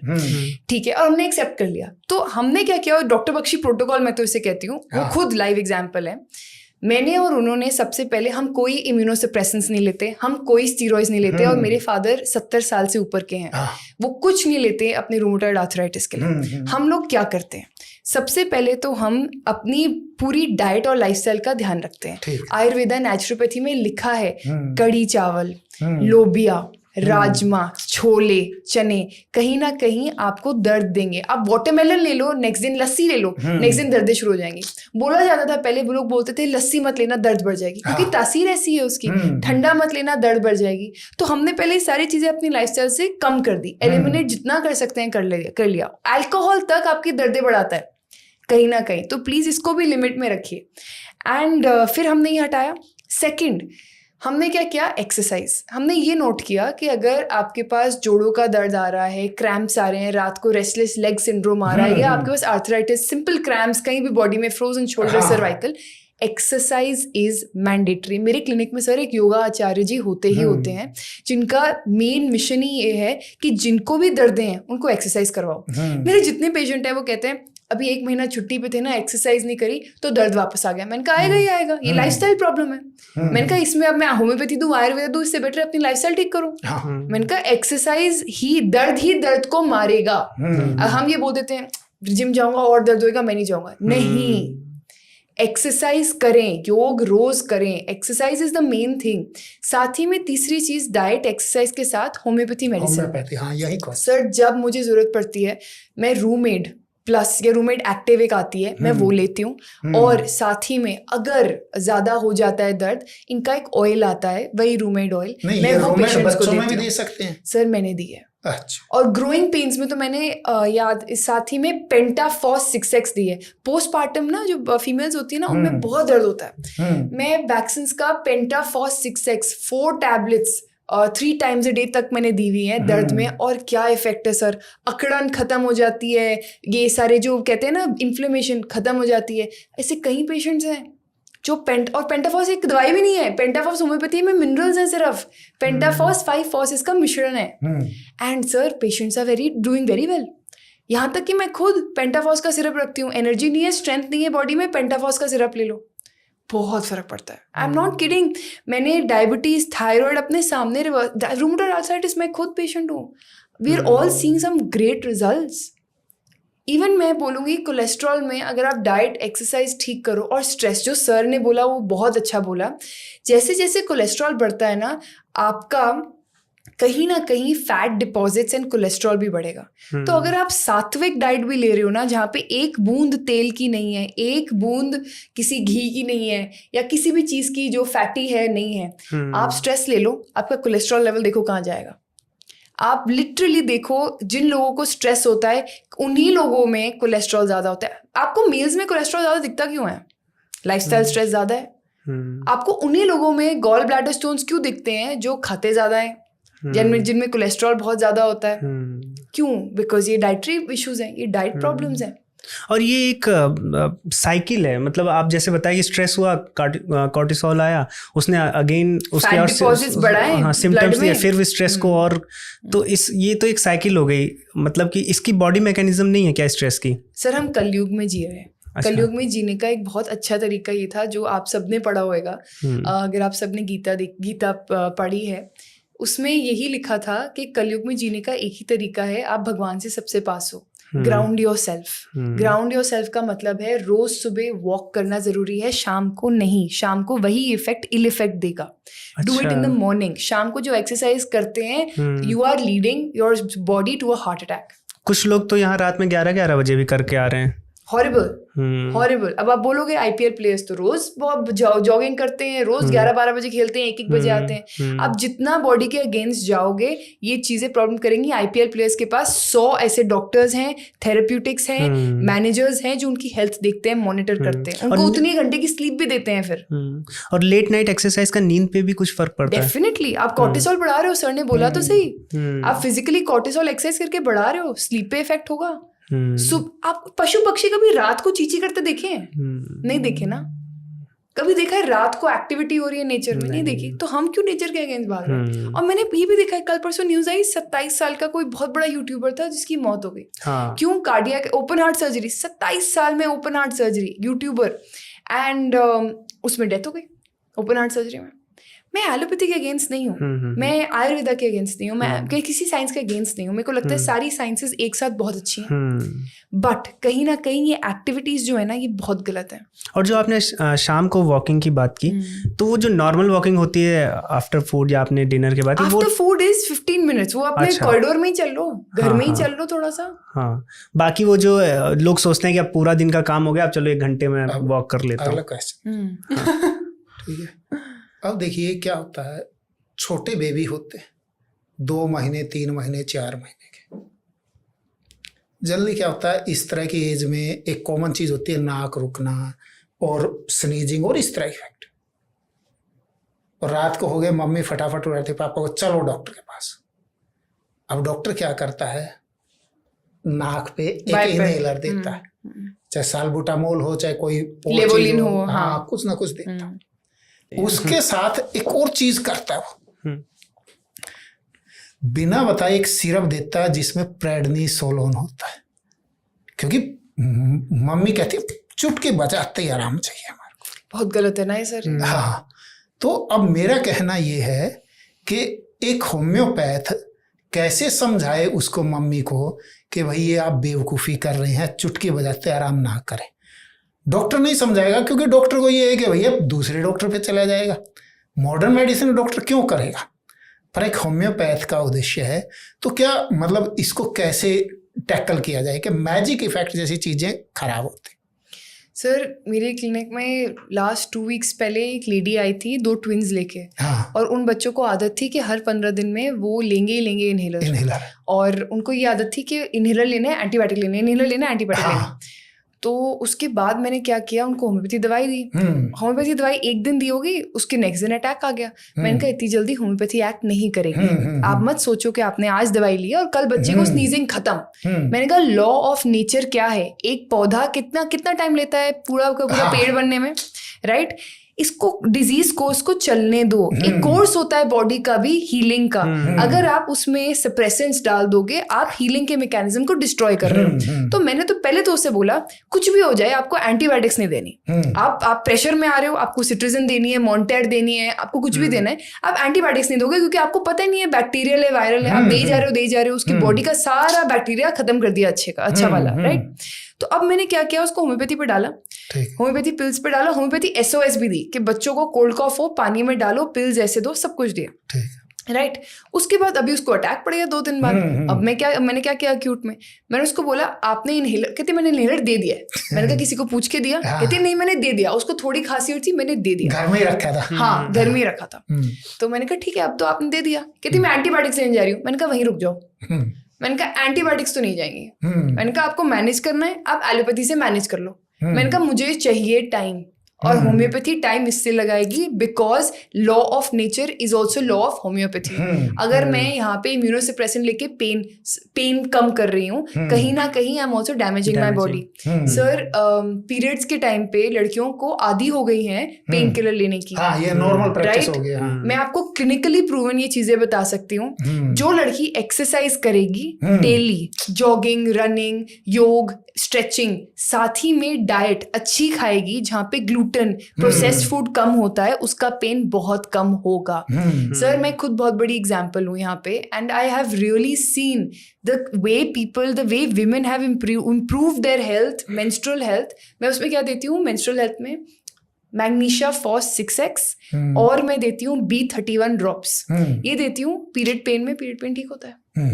ठीक है। और हमने एक्सेप्ट कर लिया। तो हमने क्या किया, डॉक्टर बख्शी प्रोटोकॉल मैं तो इसे कहती हूँ, वो खुद लाइव एग्जांपल है। मैंने और उन्होंने सबसे पहले, हम कोई इम्यूनोसप्रेसेंट्स नहीं लेते, हम कोई स्टीरॉइड्स नहीं लेते, और मेरे फादर 70 साल से ऊपर के हैं, वो कुछ नहीं लेते अपने रूमेटॉइड आर्थराइटिस के लिए। हम लोग क्या करते हैं, सबसे पहले तो हम अपनी पूरी डाइट और लाइफस्टाइल का ध्यान रखते हैं। आयुर्वेदा नेचुरोपैथी में लिखा है कड़ी चावल, लोबिया, राजमा, छोले, चने कहीं ना कहीं आपको दर्द देंगे। आप वाटरमेलन ले लो, नेक्स्ट दिन लस्सी ले लो, नेक्स्ट दिन दर्दें शुरू हो जाएंगी। बोला जाता था पहले, वो लोग बोलते थे लस्सी मत लेना, दर्द बढ़ जाएगी, क्योंकि तासीर ऐसी है उसकी। ठंडा मत लेना, दर्द बढ़ जाएगी। तो हमने पहले सारी चीजें अपनी लाइफस्टाइल से कम कर दी, एलिमिनेट जितना कर सकते हैं कर लिया। अल्कोहल तक आपकी दर्दें बढ़ाता है कहीं ना कहीं, तो प्लीज इसको भी लिमिट में रखिए। एंड फिर हमने ये हटाया। सेकेंड, हमने क्या किया, एक्सरसाइज। हमने ये नोट किया कि अगर आपके पास जोड़ों का दर्द आ रहा है, क्रैम्प्स आ रहे हैं, रात को रेस्टलेस लेग सिंड्रोम आ रहा है, या आपके पास आर्थराइटिस, सिंपल क्रैम्प्स कहीं भी बॉडी में, frozen shoulder, cervical, exercise is mandatory. मेरे क्लिनिक में सर एक योगा आचार्य जी होते हैं, जिनका मेन मिशन ही ये है कि जिनको भी दर्दें हैं उनको एक्सरसाइज करवाओ। मेरे जितने पेशेंट हैं वो कहते हैं अभी 1 महीना छुट्टी पे थे ना, एक्सरसाइज नहीं करी तो दर्द वापस आ गया। मैंने कहा आएगा ही आएगा, ये लाइफस्टाइल प्रॉब्लम है। मैंने कहा इसमें अब मैं होम्योपैथी दूं, आयुर्वेद दूं, इससे बेटर अपनी लाइफस्टाइल ठीक करूं। मैंने कहा एक्सरसाइज ही दर्द को मारेगा। हम ये बोल देते हैं जिम जाऊंगा और दर्द होगा, मैं नहीं जाऊंगा, नहीं, एक्सरसाइज करें, योग रोज करें, exercise is the main thing. साथ ही में तीसरी चीज, डाइट एक्सरसाइज के साथ होम्योपैथी मेडिसिन। हाँ, यही सर जब मुझे जरूरत पड़ती है, मैं रूमेड प्लस या रूमेड एक्टिव एक आती है, मैं वो लेती हूँ। और साथ ही में अगर ज्यादा हो जाता है दर्द, इनका एक ऑयल आता है, वही रूमेड ऑयल, मैं वो पेशेंट्स को देती हूँ। दे सकते हैं सर, मैंने दी है। अच्छा। और ग्रोइंग पेन्स में तो मैंने साथ ही में पेंटाफॉस 6x दी है। पोस्टपार्टम ना जो फीमेल्स होती है ना, उनमें बहुत दर्द होता है। मैं वैक्सीन का पेंटाफॉस 6x 4 tablets 3 times a day तक मैंने दी हुई है दर्द में। और क्या इफेक्ट है सर, अकड़न खत्म हो जाती है, ये सारे जो कहते हैं ना इन्फ्लेमेशन खत्म हो जाती है। ऐसे कई पेशेंट्स हैं जो और पेंटाफॉस एक दवाई भी नहीं है, पेंटाफॉस होम्योपैथी में मिनरल्स हैं सिर्फ, पेंटाफॉस 5-फॉस इसका मिश्रण है। And sir patients are doing very well. यहाँ तक कि मैं खुद पेंटाफॉस का सिरप रखती हूँ। एनर्जी नहीं है, स्ट्रेंथ नहीं है बॉडी में, पेंटाफॉस का सिरप ले लो, बहुत फर्क पड़ता है। I am not kidding. मैंने डायबिटीज, थायराइड अपने सामने, रूमेटॉइड आर्थराइटिस, मैं खुद पेशेंट हूँ। We are all seeing some great results. Even मैं बोलूँगी कोलेस्ट्रॉल में अगर आप डाइट एक्सरसाइज ठीक करो, और स्ट्रेस, जो सर ने बोला वो बहुत अच्छा बोला, जैसे जैसे कोलेस्ट्रॉल बढ़ता है ना, आपका कहीं ना कहीं फैट डिपॉजिट्स एंड कोलेस्ट्रॉल भी बढ़ेगा। तो अगर आप सात्विक डाइट भी ले रहे हो ना, जहाँ पे 1 बूंद तेल की नहीं है, 1 बूंद किसी घी की नहीं है, या किसी भी चीज़ की जो फैटी है नहीं है, आप स्ट्रेस ले लो, आपका कोलेस्ट्रॉल लेवल देखो कहाँ जाएगा। आप लिटरली देखो, जिन लोगों को स्ट्रेस होता है उन्हीं लोगों में कोलेस्ट्रॉल ज्यादा होता है। आपको मील्स में कोलेस्ट्रॉल ज्यादा दिखता क्यों है? लाइफस्टाइल स्ट्रेस ज्यादा है। आपको उन्हीं लोगों में गॉल ब्लैडर स्टोन्स क्यों दिखते हैं जो खाते ज्यादा है, जिनमें कोलेस्ट्रॉल बहुत ज्यादा होता है। क्यों? बिकॉज ये डाइटरी इश्यूज हैं, ये डाइट प्रॉब्लम्स हैं। और ये एक साइकिल है, मतलब आप जैसे बताइए स्ट्रेस हुआ, कॉर्टिसोल आया, उसने अगेन उसके और सिम्टम्स दिए, फिर भी स्ट्रेस को, और तो ये तो एक साइकिल हो गई। मतलब कि इसकी बॉडी मैकेनिज्म नहीं है क्या स्ट्रेस की? सर हम कलयुग में जी रहे हैं। अच्छा। कलयुग में जीने का एक बहुत अच्छा तरीका ये था जो आप सबने पढ़ा होगा, अगर आप सबने गीता पढ़ी है, उसमें यही लिखा था कि कलयुग में जीने का एक ही तरीका है, आप भगवान से सबसे पास हो। Ground your self. Ground your self का मतलब है रोज सुबह वॉक करना जरूरी है, शाम को नहीं। शाम को वही इफेक्ट इल इफेक्ट देगा। Do it in the morning. शाम को जो एक्सरसाइज करते हैं, you are leading your body to a heart attack. कुछ लोग तो यहाँ रात में 11-11 बजे भी करके आ रहे हैं। हॉरिबल। अब आप बोलोगे आईपीएल प्लेयर्स तो रोज जॉगिंग करते हैं, रोज 11-12 बजे खेलते हैं, 1-1 बजे आते हैं। आप जितना बॉडी के अगेंस्ट जाओगे ये चीजें प्रॉब्लम करेंगी। आईपीएल प्लेयर्स के पास 100 ऐसे डॉक्टर्स हैं, थेरेप्यूटिक्स हैं, मैनेजर्स हैं जो उनकी हेल्थ देखते हैं, मॉनिटर करते हैं, उनको उतनी घंटे की स्लीप भी देते हैं फिर। और लेट नाइट एक्सरसाइज का नींद पे भी कुछ फर्क पड़ता है। डेफिनेटली। आप कॉर्टिसोल बढ़ा रहे हो, सर ने बोला तो सही, आप फिजिकली कॉर्टिसोल एक्सरसाइज करके बढ़ा रहे हो, स्लीप पे इफेक्ट होगा। आप पशु पक्षी कभी रात को चींची करते देखे हैं? नहीं देखे ना। कभी देखा है रात को एक्टिविटी हो रही है नेचर में? नहीं देखी। तो हम क्यों नेचर के अगेंस्ट भाग रहे हैं? और मैंने ये भी देखा है, कल परसों न्यूज आई, 27 साल का कोई बहुत बड़ा यूट्यूबर था जिसकी मौत हो गई। क्यों? Cardiac open heart surgery. 27 साल में open heart surgery, YouTuber, and उसमें डेथ हो गई ओपन हार्ट सर्जरी में। मैं एलोपैथी के अगेंस्ट नहीं हूँ, मैं आयुर्वेदा के अगेंस्ट नहीं हूँ, मैं किसी साइंस के अगेंस्ट नहीं हूँ। मेरे को लगता है सारी साइंसेस एक साथ बहुत अच्छी हैं, बट कहीं ना कहीं ये एक्टिविटीज जो है ना, ये बहुत गलत है। और जो आपने शाम को वॉकिंग की बात की, तो वो जो नॉर्मल वॉकिंग होती है आफ्टर फूड या आपने डिनर के बाद, आफ्टर फूड इज 15 मिनट्स। वो अपने कॉरिडोर में ही चल लो, घर में ही चल लो थोड़ा सा। हाँ, बाकी वो जो लोग सोचते हैं कि अब पूरा दिन का काम हो गया, अब चलो 1 घंटे में वॉक कर लेता हूँ। अगला क्वेश्चन, ठीक है। अब देखिए क्या होता है, छोटे बेबी होते हैं 2 महीने, 3 महीने, 4 महीने के। जल्दी क्या होता है, इस तरह की एज में एक कॉमन चीज होती है नाक रुकना और स्नीजिंग और इस तरह इफेक्ट। और रात को हो गए, मम्मी फटाफट उठाती पापा को, चलो डॉक्टर के पास। अब डॉक्टर क्या करता है, नाक पे एक इनहेलर देता है, चाहे साल्बुटामोल हो, चाहे कोई लेवोलिन हो, हाँ, कुछ ना कुछ देता है। उसके साथ एक और चीज करता है वो, बिना बताए एक सिरप देता है जिसमें प्रेडनिसोलोन होता है। क्योंकि मम्मी कहती है चुटकी बजाते ही आराम चाहिए हमारे को। बहुत गलत है ना ये सर। हाँ, तो अब मेरा कहना ये है कि एक होम्योपैथ कैसे समझाए उसको, मम्मी को, कि भाई ये आप बेवकूफ़ी कर रहे हैं, चुटकी बजाते आराम ना करें। डॉक्टर नहीं समझाएगा, क्योंकि डॉक्टर को ये है कि भैया दूसरे डॉक्टर पे चला जाएगा। मॉडर्न मेडिसिन डॉक्टर क्यों करेगा? पर एक होम्योपैथ का उद्देश्य है। तो क्या मतलब इसको कैसे टैकल किया जाए कि मैजिक इफेक्ट जैसी चीज़ें खराब होती? सर मेरे क्लिनिक में लास्ट 2 वीक्स पहले एक लेडी आई थी 2 ट्विन्स लेके। हाँ। और उन बच्चों को आदत थी कि हर 15 दिन में वो लेंगे ही लेंगे इनहेलर। और उनको ये आदत थी कि इनहेलर लेना है, एंटीबायोटिक लेना है, इनहेलर लेना है, एंटीबायोटिक लेना है। तो उसके बाद मैंने क्या किया, उनको होम्योपैथी दवाई दी। होम्योपैथी दवाई 1 दिन दी होगी, उसके नेक्स्ट दिन अटैक आ गया। मैंने कहा इतनी जल्दी होम्योपैथी एक्ट नहीं करेगी। आप मत सोचो कि आपने आज दवाई ली और कल बच्चे को स्नीजिंग खत्म। मैंने कहा लॉ ऑफ नेचर क्या है, एक पौधा कितना टाइम लेता है पूरा का पूरा पेड़ बनने में, राइट? इसको डिजीज कोर्स को चलने दो। एक कोर्स होता है बॉडी का भी, हीलिंग का। अगर आप उसमें सप्रेसेंट्स डाल दोगे, आप हीलिंग के मैकेनिज्म को डिस्ट्रॉय कर रहे हो। तो मैंने तो पहले तो उससे बोला कुछ भी हो जाए आपको एंटीबायोटिक्स नहीं देनी। आप प्रेशर में आ रहे हो, आपको सिट्रिजिन देनी है, मॉन्टेड देनी है, आपको कुछ भी देना है, आप एंटीबायोटिक्स नहीं दोगे, क्योंकि आपको पता ही नहीं है बैक्टीरियल है वायरल है। आप दे जा रहे हो, उसकी बॉडी का सारा बैक्टीरिया खत्म कर दिया अच्छा वाला, राइट? तो अब मैंने क्या किया, उसको होम्योपैथी पे डाला, होम्योपैथी पिल्स पे डाला, होम्योपैथी SOS भी दी कि बच्चों को कोल्ड कॉफ हो, पानी में डालो, पिल्स ऐसे दो, सब कुछ दिया। राइट उसके बाद अभी उसको अटैक पड़ गया 2 दिन बाद। अब मैंने क्या किया एक्यूट में, मैंने उसको बोला आपने इनहेलर, कहती मैंने इनहेलर दे दिया है। मैंने कहा किसी को पूछ के दिया? कहती नहीं मैंने दे दिया, उसको थोड़ी खांसी हुई थी मैंने दे दिया, घर में ही रखा था। हाँ घर में ही रखा था। तो मैंने कहा ठीक है अब तो आपने दे दिया। कहती मैं एंटीबायोटिक्स लेने जा रही हूँ। मैंने कहा वहीं रुक जाओ। मैंने कहा एंटीबायोटिक्स तो नहीं जाएंगी। मैंने कहा आपको मैनेज करना है आप एलोपैथी से मैनेज कर लो। मैंने कहा मुझे चाहिए टाइम, और होम्योपैथी टाइम इससे लगाएगी because law of nature is also law of homeopathy. अगर मैं यहाँ पे इम्यूनोसप्रेसेंट लेके पेन कम कर रही हूँ, कहीं ना कहीं I am also damaging my body. Sir periods के टाइम पे लड़कियों को आदी हो गई है पेन किलर लेने की। हाँ, ये नॉर्मल प्रैक्टिस हो गया। मैं आपको क्लिनिकली प्रूवन ये चीजें बता सकती हूँ। जो लड़की एक्सरसाइज करेगी डेली, जॉगिंग, रनिंग, योग, स्ट्रेचिंग, साथ ही में डाइट अच्छी खाएगी जहाँ पे ग्लूटेन, प्रोसेस्ड फूड कम होता है, उसका पेन बहुत कम होगा। सर मैं खुद बहुत बड़ी एग्जांपल हूँ यहाँ पे, and I have really seen the way women have improved their health, menstrual health। मैं उसमें क्या देती हूँ menstrual health में? मैग्नीशिया फॉस 6x और मैं देती हूँ B31 ड्रॉप्स। ये देती हूँ पीरियड पेन ठीक होता है।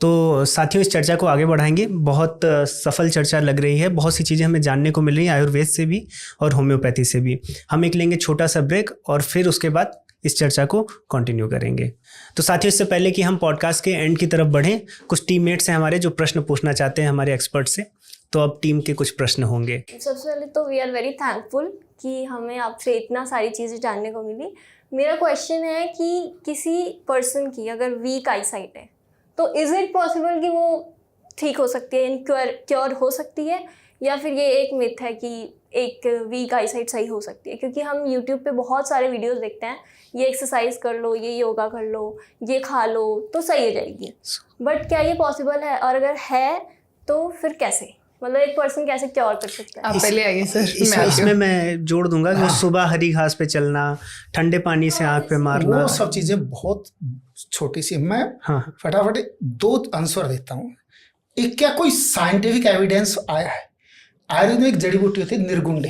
तो साथियों इस चर्चा को आगे बढ़ाएंगे। बहुत सफल चर्चा लग रही है, बहुत सी चीज़ें हमें जानने को मिल रही है आयुर्वेद से भी और होम्योपैथी से भी। हम एक लेंगे छोटा सा ब्रेक और फिर उसके बाद इस चर्चा को कंटिन्यू करेंगे। तो साथियों इससे पहले कि हम पॉडकास्ट के एंड की तरफ बढ़ें, कुछ टीममेट्स हैं हमारे जो प्रश्न पूछना चाहते हैं हमारे एक्सपर्ट से। तो अब टीम के कुछ प्रश्न होंगे। सबसे पहले तो वी आर वेरी थैंकफुल कि हमें आपसे इतना सारी चीज़ें जानने को मिली। मेरा क्वेश्चन है कि किसी पर्सन की अगर वीक आई साइट है तो इज़ इट पॉसिबल कि वो ठीक हो सकती है, क्योर हो सकती है, या फिर ये एक मिथ है कि एक वीक आई साइट सही हो सकती है? क्योंकि हम यूट्यूब पे बहुत सारे वीडियोस देखते हैं, ये एक्सरसाइज कर लो, ये योगा कर लो, ये खा लो तो सही हो जाएगी, बट क्या ये पॉसिबल है? और अगर है तो फिर कैसे, मतलब एक पर्सन कैसे क्योर कर सकता है? आप पहले आइए सर। इसमें मैं जोड़ दूंगा कि सुबह हरी घास पे चलना, ठंडे पानी से आंख पे मारना, वो सब चीजें बहुत छोटी सी। मैं फटाफट 2 आंसर देता हूँ। एक, क्या कोई साइंटिफिक एविडेंस आया है? आयुर्वेद में एक जड़ी बूटी होती है निर्गुंडी,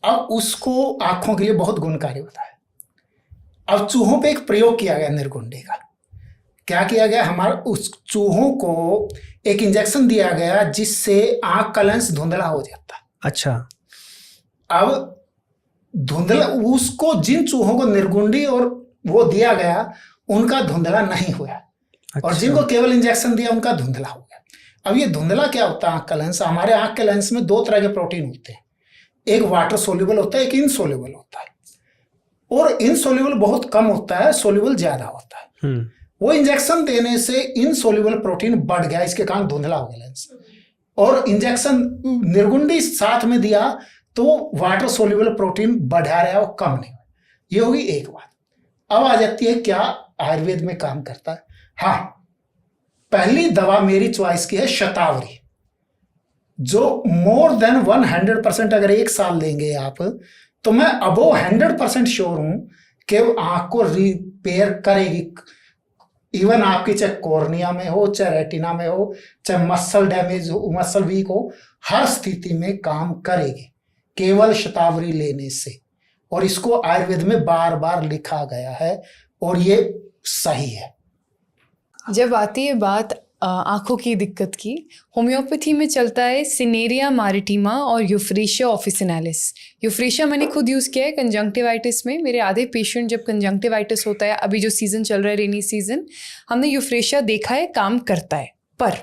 अब उसको आंखों के लिए बहुत गुणकारी होता है। अब चूहों पे एक प्रयोग किया गया निर्गुंडी का। क्या किया गया? हमारा उस चूहों को एक इंजेक्शन दिया गया जिससे आंख का लेंस धुंधला हो जाता। अच्छा। अब धुंधला, उसको जिन चूहों को निर्गुंडी और वो दिया गया उनका धुंधला नहीं हुआ। अच्छा। और जिनको केवल इंजेक्शन दिया उनका धुंधला हो गया। अब ये धुंधला क्या होता है? आंख का लेंस, हमारे आंख के लेंस में 2 तरह के प्रोटीन होते हैं, एक वाटर सोल्यूबल होता है, एक इनसोल्यूबल होता है। और इनसोल्यूबल बहुत कम होता है, सोल्यूबल ज्यादा होता है। वो इंजेक्शन देने से इनसोल्यूबल प्रोटीन बढ़ गया, इसके कारण धुंधला हो गया लेंस। और इंजेक्शन निर्गुंडी साथ में दिया तो वाटर सोल्यूबल प्रोटीन बढ़ा रहा है, वो कम नहीं हुआ। ये होगी एक बात। अब आ जाती है क्या आयुर्वेद में काम करता है। हाँ, पहली दवा मेरी चॉइस की है शतावरी, जो मोर देन 100% अगर 1 साल लेंगे आप तो मैं अबो 100% श्योर हूं कि आंख को रिपेयर करेगी। इवन आपकी चाहे कॉर्निया में हो, चाहे रेटिना में हो, चाहे मसल डैमेज हो, मसल वीक हो, हर स्थिति में काम करेगी केवल शतावरी लेने से। और इसको आयुर्वेद में बार बार लिखा गया है और ये सही है। जब आती है बात आंखों की दिक्कत की, होम्योपैथी में चलता है सिनेरिया मैरिटिमा और यूफ्रेशिया ऑफिसिनालिस। यूफ्रेशिया मैंने खुद यूज़ किया है कंजंक्टिवाइटिस में। मेरे आधे पेशेंट जब कंजंक्टिवाइटिस होता है, अभी जो सीज़न चल रहा है रेनी सीज़न, हमने यूफ्रेशिया देखा है काम करता है। पर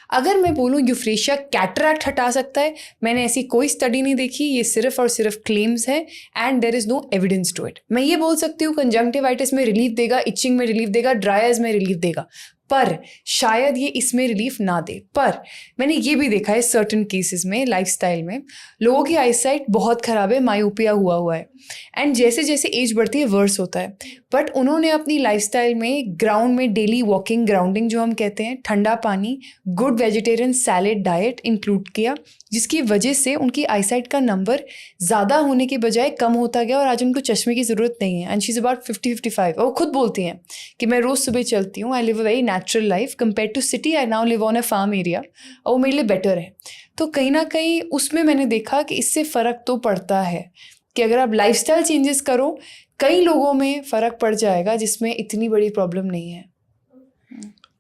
अगर मैं बोलूँ यूफ्रेशिया कैटरैक्ट हटा सकता है, मैंने ऐसी कोई स्टडी नहीं देखी, ये सिर्फ और सिर्फ क्लेम्स है and there is no evidence to it. मैं ये बोल सकती हूँ कंजंक्टिवाइटिस में रिलीफ देगा, इचिंग में रिलीफ देगा, ड्राई आइज में रिलीफ देगा, पर शायद ये इसमें रिलीफ ना दे। पर मैंने ये भी देखा है सर्टन केसेस में, लाइफस्टाइल में लोगों की आईसाइट बहुत ख़राब है, मायोपिया हुआ है, एंड जैसे जैसे एज बढ़ती है वर्स होता है। बट उन्होंने अपनी लाइफस्टाइल में ग्राउंड में डेली वॉकिंग, ग्राउंडिंग जो हम कहते हैं, ठंडा पानी, good vegetarian salad diet include किया, जिसकी वजह से उनकी आईसाइट का नंबर ज़्यादा होने के बजाय कम होता गया और आज उनको चश्मे की ज़रूरत नहीं है। And she is about 50-55। और वो खुद बोलती हैं कि मैं रोज़ सुबह चलती हूँ, I live a very natural life compare to city, I now live on a farm area, और वो मेरे लिए बेटर है। तो कहीं ना कहीं उसमें मैंने देखा कि इससे फ़र्क तो पड़ता है कि अगर आप लाइफस्टाइल चेंजेस करो, कई लोगों में फर्क पड़ जाएगा जिसमें इतनी बड़ी प्रॉब्लम नहीं है।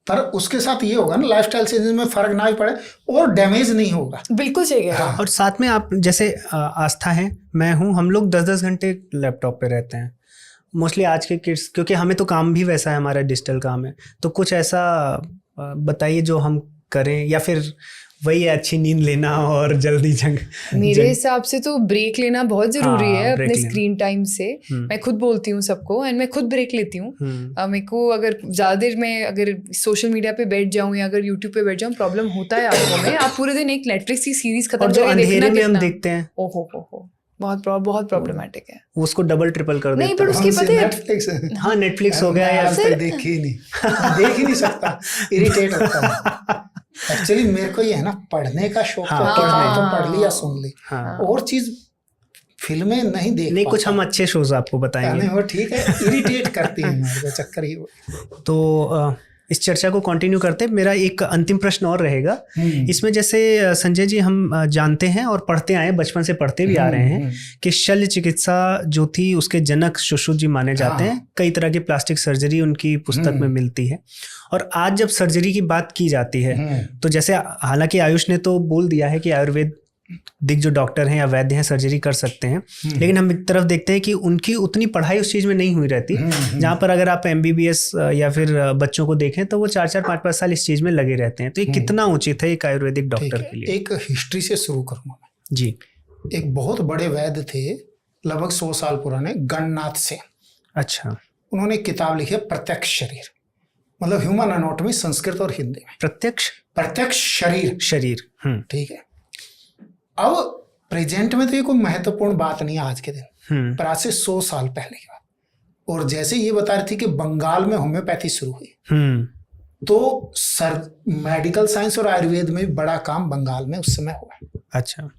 पर उसके साथ ये होगा ना, लाइफस्टाइल चेंजेस में फर्क ना भी पड़े और डैमेज नहीं होगा। बिल्कुल सही कह रहे हैं। और साथ में आप जैसे आस्था है, मैं हूँ, हम लोग 10-10 घंटे लैपटॉप पे रहते हैं मोस्टली आज के किड्स, क्योंकि हमें तो काम भी वैसा है, हमारा डिजिटल काम है। तो कुछ ऐसा बताइए जो हम करें, या फिर वही है अच्छी नींद लेना और जल्दी मेरे हिसाब से तो ब्रेक लेना बहुत जरूरी हाँ, है ब्रेक अपने लेना। स्क्रीन टाइम से। मैं खुद बोलती हूँ सबको, एंड मैं खुद ब्रेक लेती हूँ। मेरे को अगर ज़्यादा देर मैं अगर सोशल मीडिया पे बैठ जाऊँ या अगर यूट्यूब पे बैठ जाऊँ, प्रॉब्लम होता है आंखों में। आप पूरे दिन एक नेटफ्लिक्स की सीरीज खत्म और जो करके देखना, अंधेरे में हम कितना देखते हैं, ओहो बहुत प्रॉब्लमेटिक है। उसको डबल ट्रिपल कर नहीं, देता पर है। उसकी पता है, नेटफ्लिक्स, हाँ नेटफ्लिक्स हो गया मैं या आज तक देख ही नहीं सकता, इरिटेट होता है। एक्चुअली मेरे को ये है ना, पढ़ने का शौक हाँ, तो पढ़ने। तो पढ़ लिया, सुन ली, हाँ। और चीज फिल्में नहीं देख नहीं, कुछ पाता। हम अच्छे शोज आपको बताएंगे। नहीं वो ठीक है, इरिटेट करती है मेरे को, चक्कर ही तो इस चर्चा को कंटिन्यू करते, मेरा एक अंतिम प्रश्न और रहेगा इसमें। जैसे संजय जी, हम जानते हैं और पढ़ते आए, बचपन से पढ़ते भी आ रहे हैं कि शल्य चिकित्सा जो थी उसके जनक सुश्रुत जी माने जाते हैं। कई तरह की प्लास्टिक सर्जरी उनकी पुस्तक में मिलती है। और आज जब सर्जरी की बात की जाती है तो जैसे, हालांकि आयुष ने तो बोल दिया है कि आयुर्वेद दिक जो डॉक्टर हैं या वैद्य हैं सर्जरी कर सकते हैं, लेकिन हम एक तरफ देखते हैं कि उनकी उतनी पढ़ाई उस चीज़ में नहीं हुई रहती। जहाँ पर अगर आप MBBS या फिर बच्चों को देखें तो वो 4-4, 5-5 साल इस चीज़ में लगे रहते हैं। तो ये कितना उचित है एक आयुर्वेदिक डॉक्टर के लिए? एक हिस्ट्री से शुरू करूंगा मैं जी। एक बहुत बड़े वैद्य थे, लगभग 100 साल पुराने, गणनाथ सेन। अच्छा। उन्होंने एक किताब लिखी है प्रत्यक्ष शरीर, मतलब ह्यूमन एनाटॉमी, संस्कृत और हिंदी में। प्रत्यक्ष शरीर। ठीक है। अब प्रेजेंट में तो ये कोई महत्वपूर्ण बात नहीं है आज के दिन, पर आज से 100 साल पहले की बात। और जैसे ये बता रही थी कि बंगाल में होम्योपैथी शुरू हुई, तो मेडिकल साइंस और आयुर्वेद में बड़ा काम बंगाल में उस समय हुआ। अच्छा।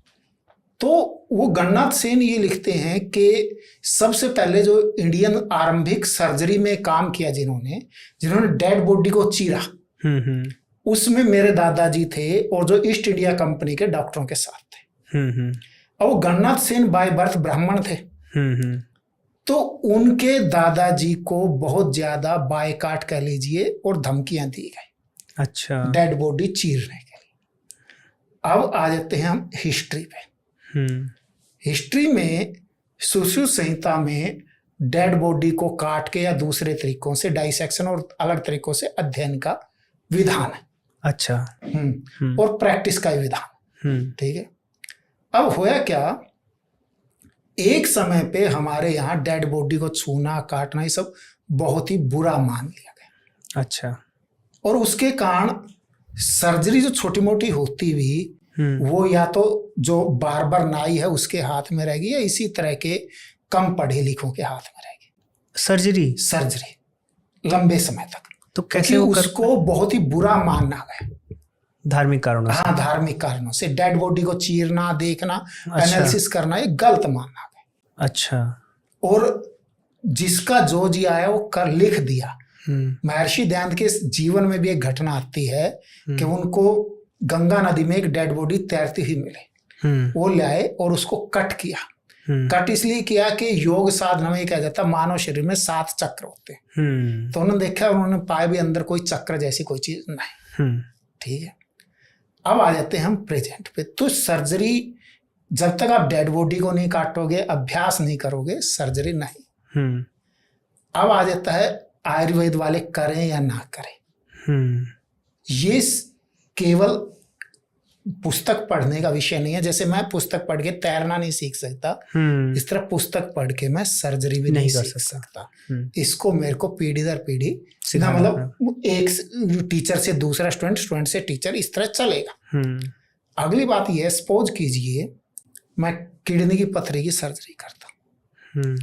तो वो गणनाथ सेन ये लिखते हैं कि सबसे पहले जो इंडियन आरंभिक सर्जरी में काम किया जिन्होंने डेड बॉडी को चीरा, उसमें मेरे दादाजी थे, और जो ईस्ट इंडिया कंपनी के डॉक्टरों के साथ थे। और वो गणनाथ सेन बाय बर्थ ब्राह्मण थे। तो उनके दादाजी को बहुत ज्यादा बायकाट कह लीजिए और धमकियां दी गई, अच्छा, डेड बॉडी चीरने के लिए। अब आ जाते हैं हम हिस्ट्री पे। हिस्ट्री में सुश्रुत संहिता में डेड बॉडी को काट के या दूसरे तरीकों से डाइसेक्शन और अलग तरीकों से अध्ययन का विधान है। अच्छा। और प्रैक्टिस का विधान। ठीक है। अब होया क्या, एक समय पे हमारे यहाँ डेड बॉडी को छूना काटना ये सब बहुत ही बुरा मान लिया गया। अच्छा। और उसके कारण सर्जरी जो छोटी मोटी होती भी, वो या तो जो बार्बर नाई है उसके हाथ में रहेगी, या इसी तरह के कम पढ़े लिखों के हाथ में रहेगी सर्जरी लंबे समय तक। तो कैसे उसको बहुत ही बुरा मानना गया धार्मिक कारणों से। हाँ, धार्मिक कारणों से डेड बॉडी को चीरना, देखना, एनालिसिस करना, ये गलत मानना गया। अच्छा। और जिसका जो जी आया वो कर लिख दिया। महर्षि दयानंद के जीवन में भी एक घटना आती है कि उनको गंगा नदी में एक डेड बॉडी तैरती हुई मिली। वो लाए और उसको कट किया। कट इसलिए किया कि योग साधना में कहा जाता है मानव शरीर में 7 चक्र होते हैं। तो उन्होंने देखा, उन्होंने पाया भी अंदर कोई चक्र जैसी कोई चीज नहीं। ठीक है। अब आ जाते हैं हम प्रेजेंट पे। तो सर्जरी, जब तक आप डेड बॉडी को नहीं काटोगे, अभ्यास नहीं करोगे, सर्जरी नहीं। अब आ जाता है आयुर्वेद वाले करें या ना करें। ये केवल पुस्तक पढ़ने का विषय नहीं है। जैसे मैं पुस्तक पढ़ के तैरना नहीं सीख सकता, इस तरह पुस्तक पढ़ के मैं सर्जरी भी नहीं सीख सकता। इसको मेरे को पीढ़ी दर पीढ़ी सीधा, मतलब एक टीचर से दूसरा स्टूडेंट, स्टूडेंट से टीचर, इस तरह चलेगा। अगली बात यह, सपोज कीजिए मैं किडनी की पथरी की सर्जरी करता हूँ।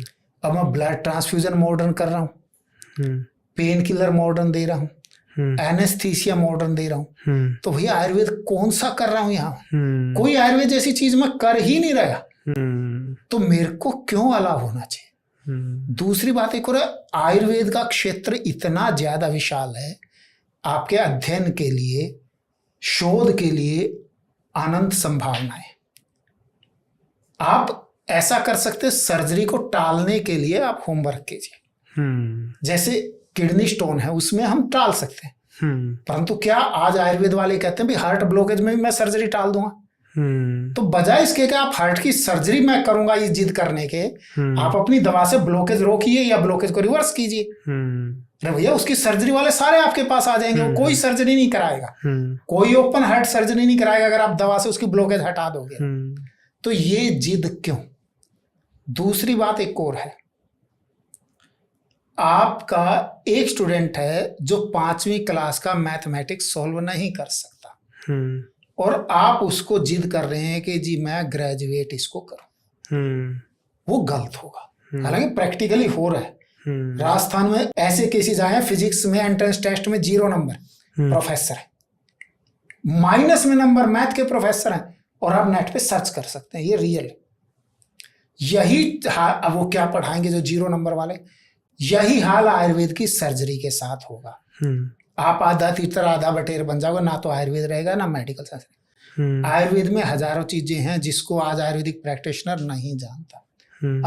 अब मैं ब्लड ट्रांसफ्यूजन मॉडर्न कर रहा हूँ, पेन किलर मॉडर्न दे रहा हूँ, एनेस्थीसिया मॉडर्न दे रहा हूँ। तो भैया आयुर्वेद कौन सा कर रहा हूँ यहाँ? कोई आयुर्वेद जैसी चीज मैं कर ही नहीं रहा। तो मेरे को क्यों अलाव होना चाहिए? दूसरी बात एक और है, आयुर्वेद का क्षेत्र इतना ज्यादा विशाल है, आपके अध्ययन के लिए, शोध के लिए अनंत संभावनाएं। आप ऐसा कर सकते हैं, सर्जरी को टालने के लिए आप होमवर्क कीजिए। जैसे किडनी स्टोन है, उसमें हम टाल सकते हैं, परंतु क्या आज आयुर्वेद वाले कहते हैं भी हार्ट ब्लॉकेज में भी मैं सर्जरी टाल दूंगा। तो बजाय इसके कि आप हार्ट की सर्जरी मैं करूंगा ये जिद करने के, आप अपनी दवा से ब्लॉकेज रोकिए या ब्लॉकेज को रिवर्स कीजिए। अरे भैया, उसकी सर्जरी वाले सारे आपके पास आ जाएंगे, वो कोई सर्जरी नहीं कराएगा, कोई ओपन हार्ट सर्जरी नहीं कराएगा अगर आप दवा से उसकी ब्लॉकेज हटा दोगे। तो ये जिद क्यों? दूसरी बात एक और है, आपका एक स्टूडेंट है जो 5वीं क्लास का मैथमेटिक्स सॉल्व नहीं कर सकता, और आप उसको जिद कर रहे हैं कि जी मैं ग्रेजुएट इसको करूं, वो गलत होगा। हालांकि प्रैक्टिकली हो रहा है, राजस्थान में ऐसे केसेस आए हैं, फिजिक्स में एंट्रेंस टेस्ट में 0 नंबर प्रोफेसर है, माइनस में नंबर मैथ के प्रोफेसर हैं, और आप नेट पे सर्च कर सकते हैं, ये रियल है। यही अब वो क्या पढ़ाएंगे जो 0 नंबर वाले, यही हाल आयुर्वेद की सर्जरी के साथ होगा। आप आधा तीतर आधा बटेर बन जाओगे, ना तो आयुर्वेद रहेगा ना मेडिकल साइंस। आयुर्वेद में हजारों चीजें हैं जिसको आज आयुर्वेदिक प्रैक्टिशनर नहीं जानता।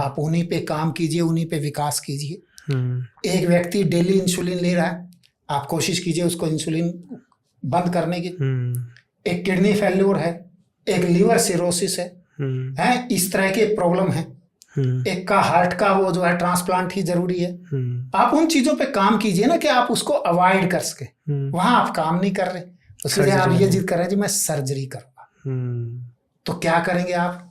आप उन्हीं पे काम कीजिए, उन्हीं पे विकास कीजिए। एक व्यक्ति डेली इंसुलिन ले रहा है, आप कोशिश कीजिए उसको इंसुलिन बंद करने की। एक किडनी फेल्योर है, एक लीवर सिरोसिस है, इस तरह के प्रॉब्लम है, एक का हार्ट का वो जो है ट्रांसप्लांट ही जरूरी है। आप उन चीजों पे काम कीजिए ना कि आप उसको अवॉइड कर सके। वहां आप काम नहीं कर रहे, उसके लिए आप ये जिद कर रहे हैं जी मैं सर्जरी करूंगा। तो क्या करेंगे आप?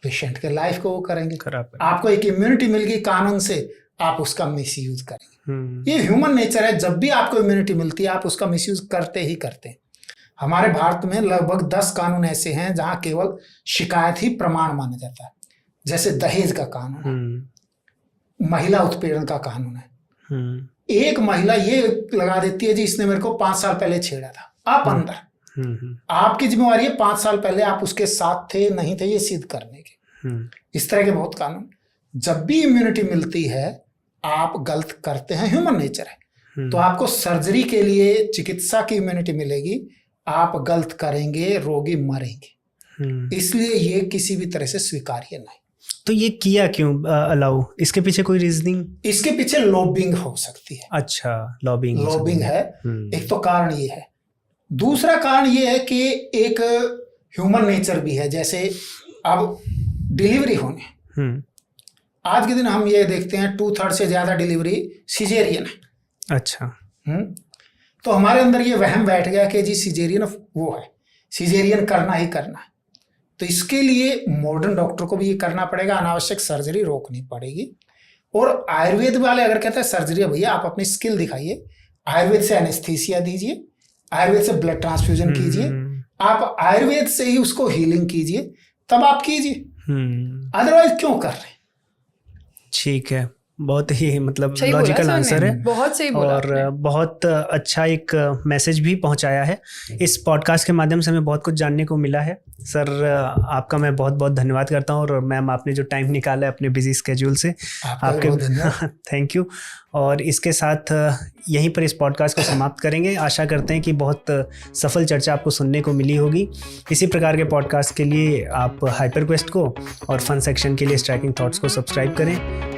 पेशेंट के लाइफ को वो करेंगे। आपको एक इम्यूनिटी मिल गई कानून से, आप उसका मिसयूज करेंगे। ये ह्यूमन नेचर है, जब भी आपको इम्यूनिटी मिलती है आप उसका मिसयूज करते ही करते हैं। हमारे भारत में लगभग 10 कानून ऐसे हैं जहां केवल शिकायत ही प्रमाण माना जाता है। जैसे दहेज का कानून है, महिला उत्पीड़न का कानून है। एक महिला ये लगा देती है जी इसने मेरे को 5 साल पहले छेड़ा था, आप अंदर, आपकी जिम्मेवारी है 5 साल पहले आप उसके साथ थे नहीं थे ये सिद्ध करने के। इस तरह के बहुत कानून। जब भी इम्यूनिटी मिलती है आप गलत करते हैं, ह्यूमन नेचर है। तो आपको सर्जरी के लिए चिकित्सा की इम्यूनिटी मिलेगी, आप गलत करेंगे, रोगी मरेंगे। इसलिए ये किसी भी तरह से स्वीकार्य नहीं। तो ये किया क्यों अलाउ? इसके पीछे कोई रीजनिंग? इसके पीछे लॉबिंग हो सकती है। अच्छा, लॉबिंग है। एक तो कारण ये है। दूसरा कारण ये है कि एक ह्यूमन नेचर भी है। जैसे अब डिलीवरी होने, आज के दिन हम ये देखते हैं 2/3 से ज्यादा डिलीवरी सिजेरियन है। अच्छा। तो हमारे अंदर ये वहम बैठ गया कि जी सिजेरियन वो है, सिजेरियन करना ही करना है। तो इसके लिए मॉडर्न डॉक्टर को भी ये करना पड़ेगा, अनावश्यक सर्जरी रोकनी पड़ेगी। और आयुर्वेद वाले अगर कहते हैं सर्जरी, भैया आप अपनी स्किल दिखाइए, आयुर्वेद से एनेस्थीसिया दीजिए, आयुर्वेद से ब्लड ट्रांसफ्यूजन कीजिए, आप आयुर्वेद से ही उसको हीलिंग कीजिए, तब आप कीजिए। अदरवाइज क्यों कर रहे हैं? ठीक है, बहुत ही मतलब लॉजिकल आंसर है, बहुत सही बोला और बहुत अच्छा एक मैसेज भी पहुंचाया है। इस पॉडकास्ट के माध्यम से हमें बहुत कुछ जानने को मिला है। सर आपका मैं बहुत बहुत धन्यवाद करता हूं, और मैम आपने जो टाइम निकाला है अपने बिजी स्केड्यूल से, आपके थैंक यू। और इसके साथ यहीं पर इस पॉडकास्ट को समाप्त करेंगे। आशा करते हैं कि बहुत सफल चर्चा आपको सुनने को मिली होगी। इसी प्रकार के पॉडकास्ट के लिए आप हाइपर क्वेस्ट को और फन सेक्शन के लिए स्ट्राइकिंग थॉट्स को सब्सक्राइब करें।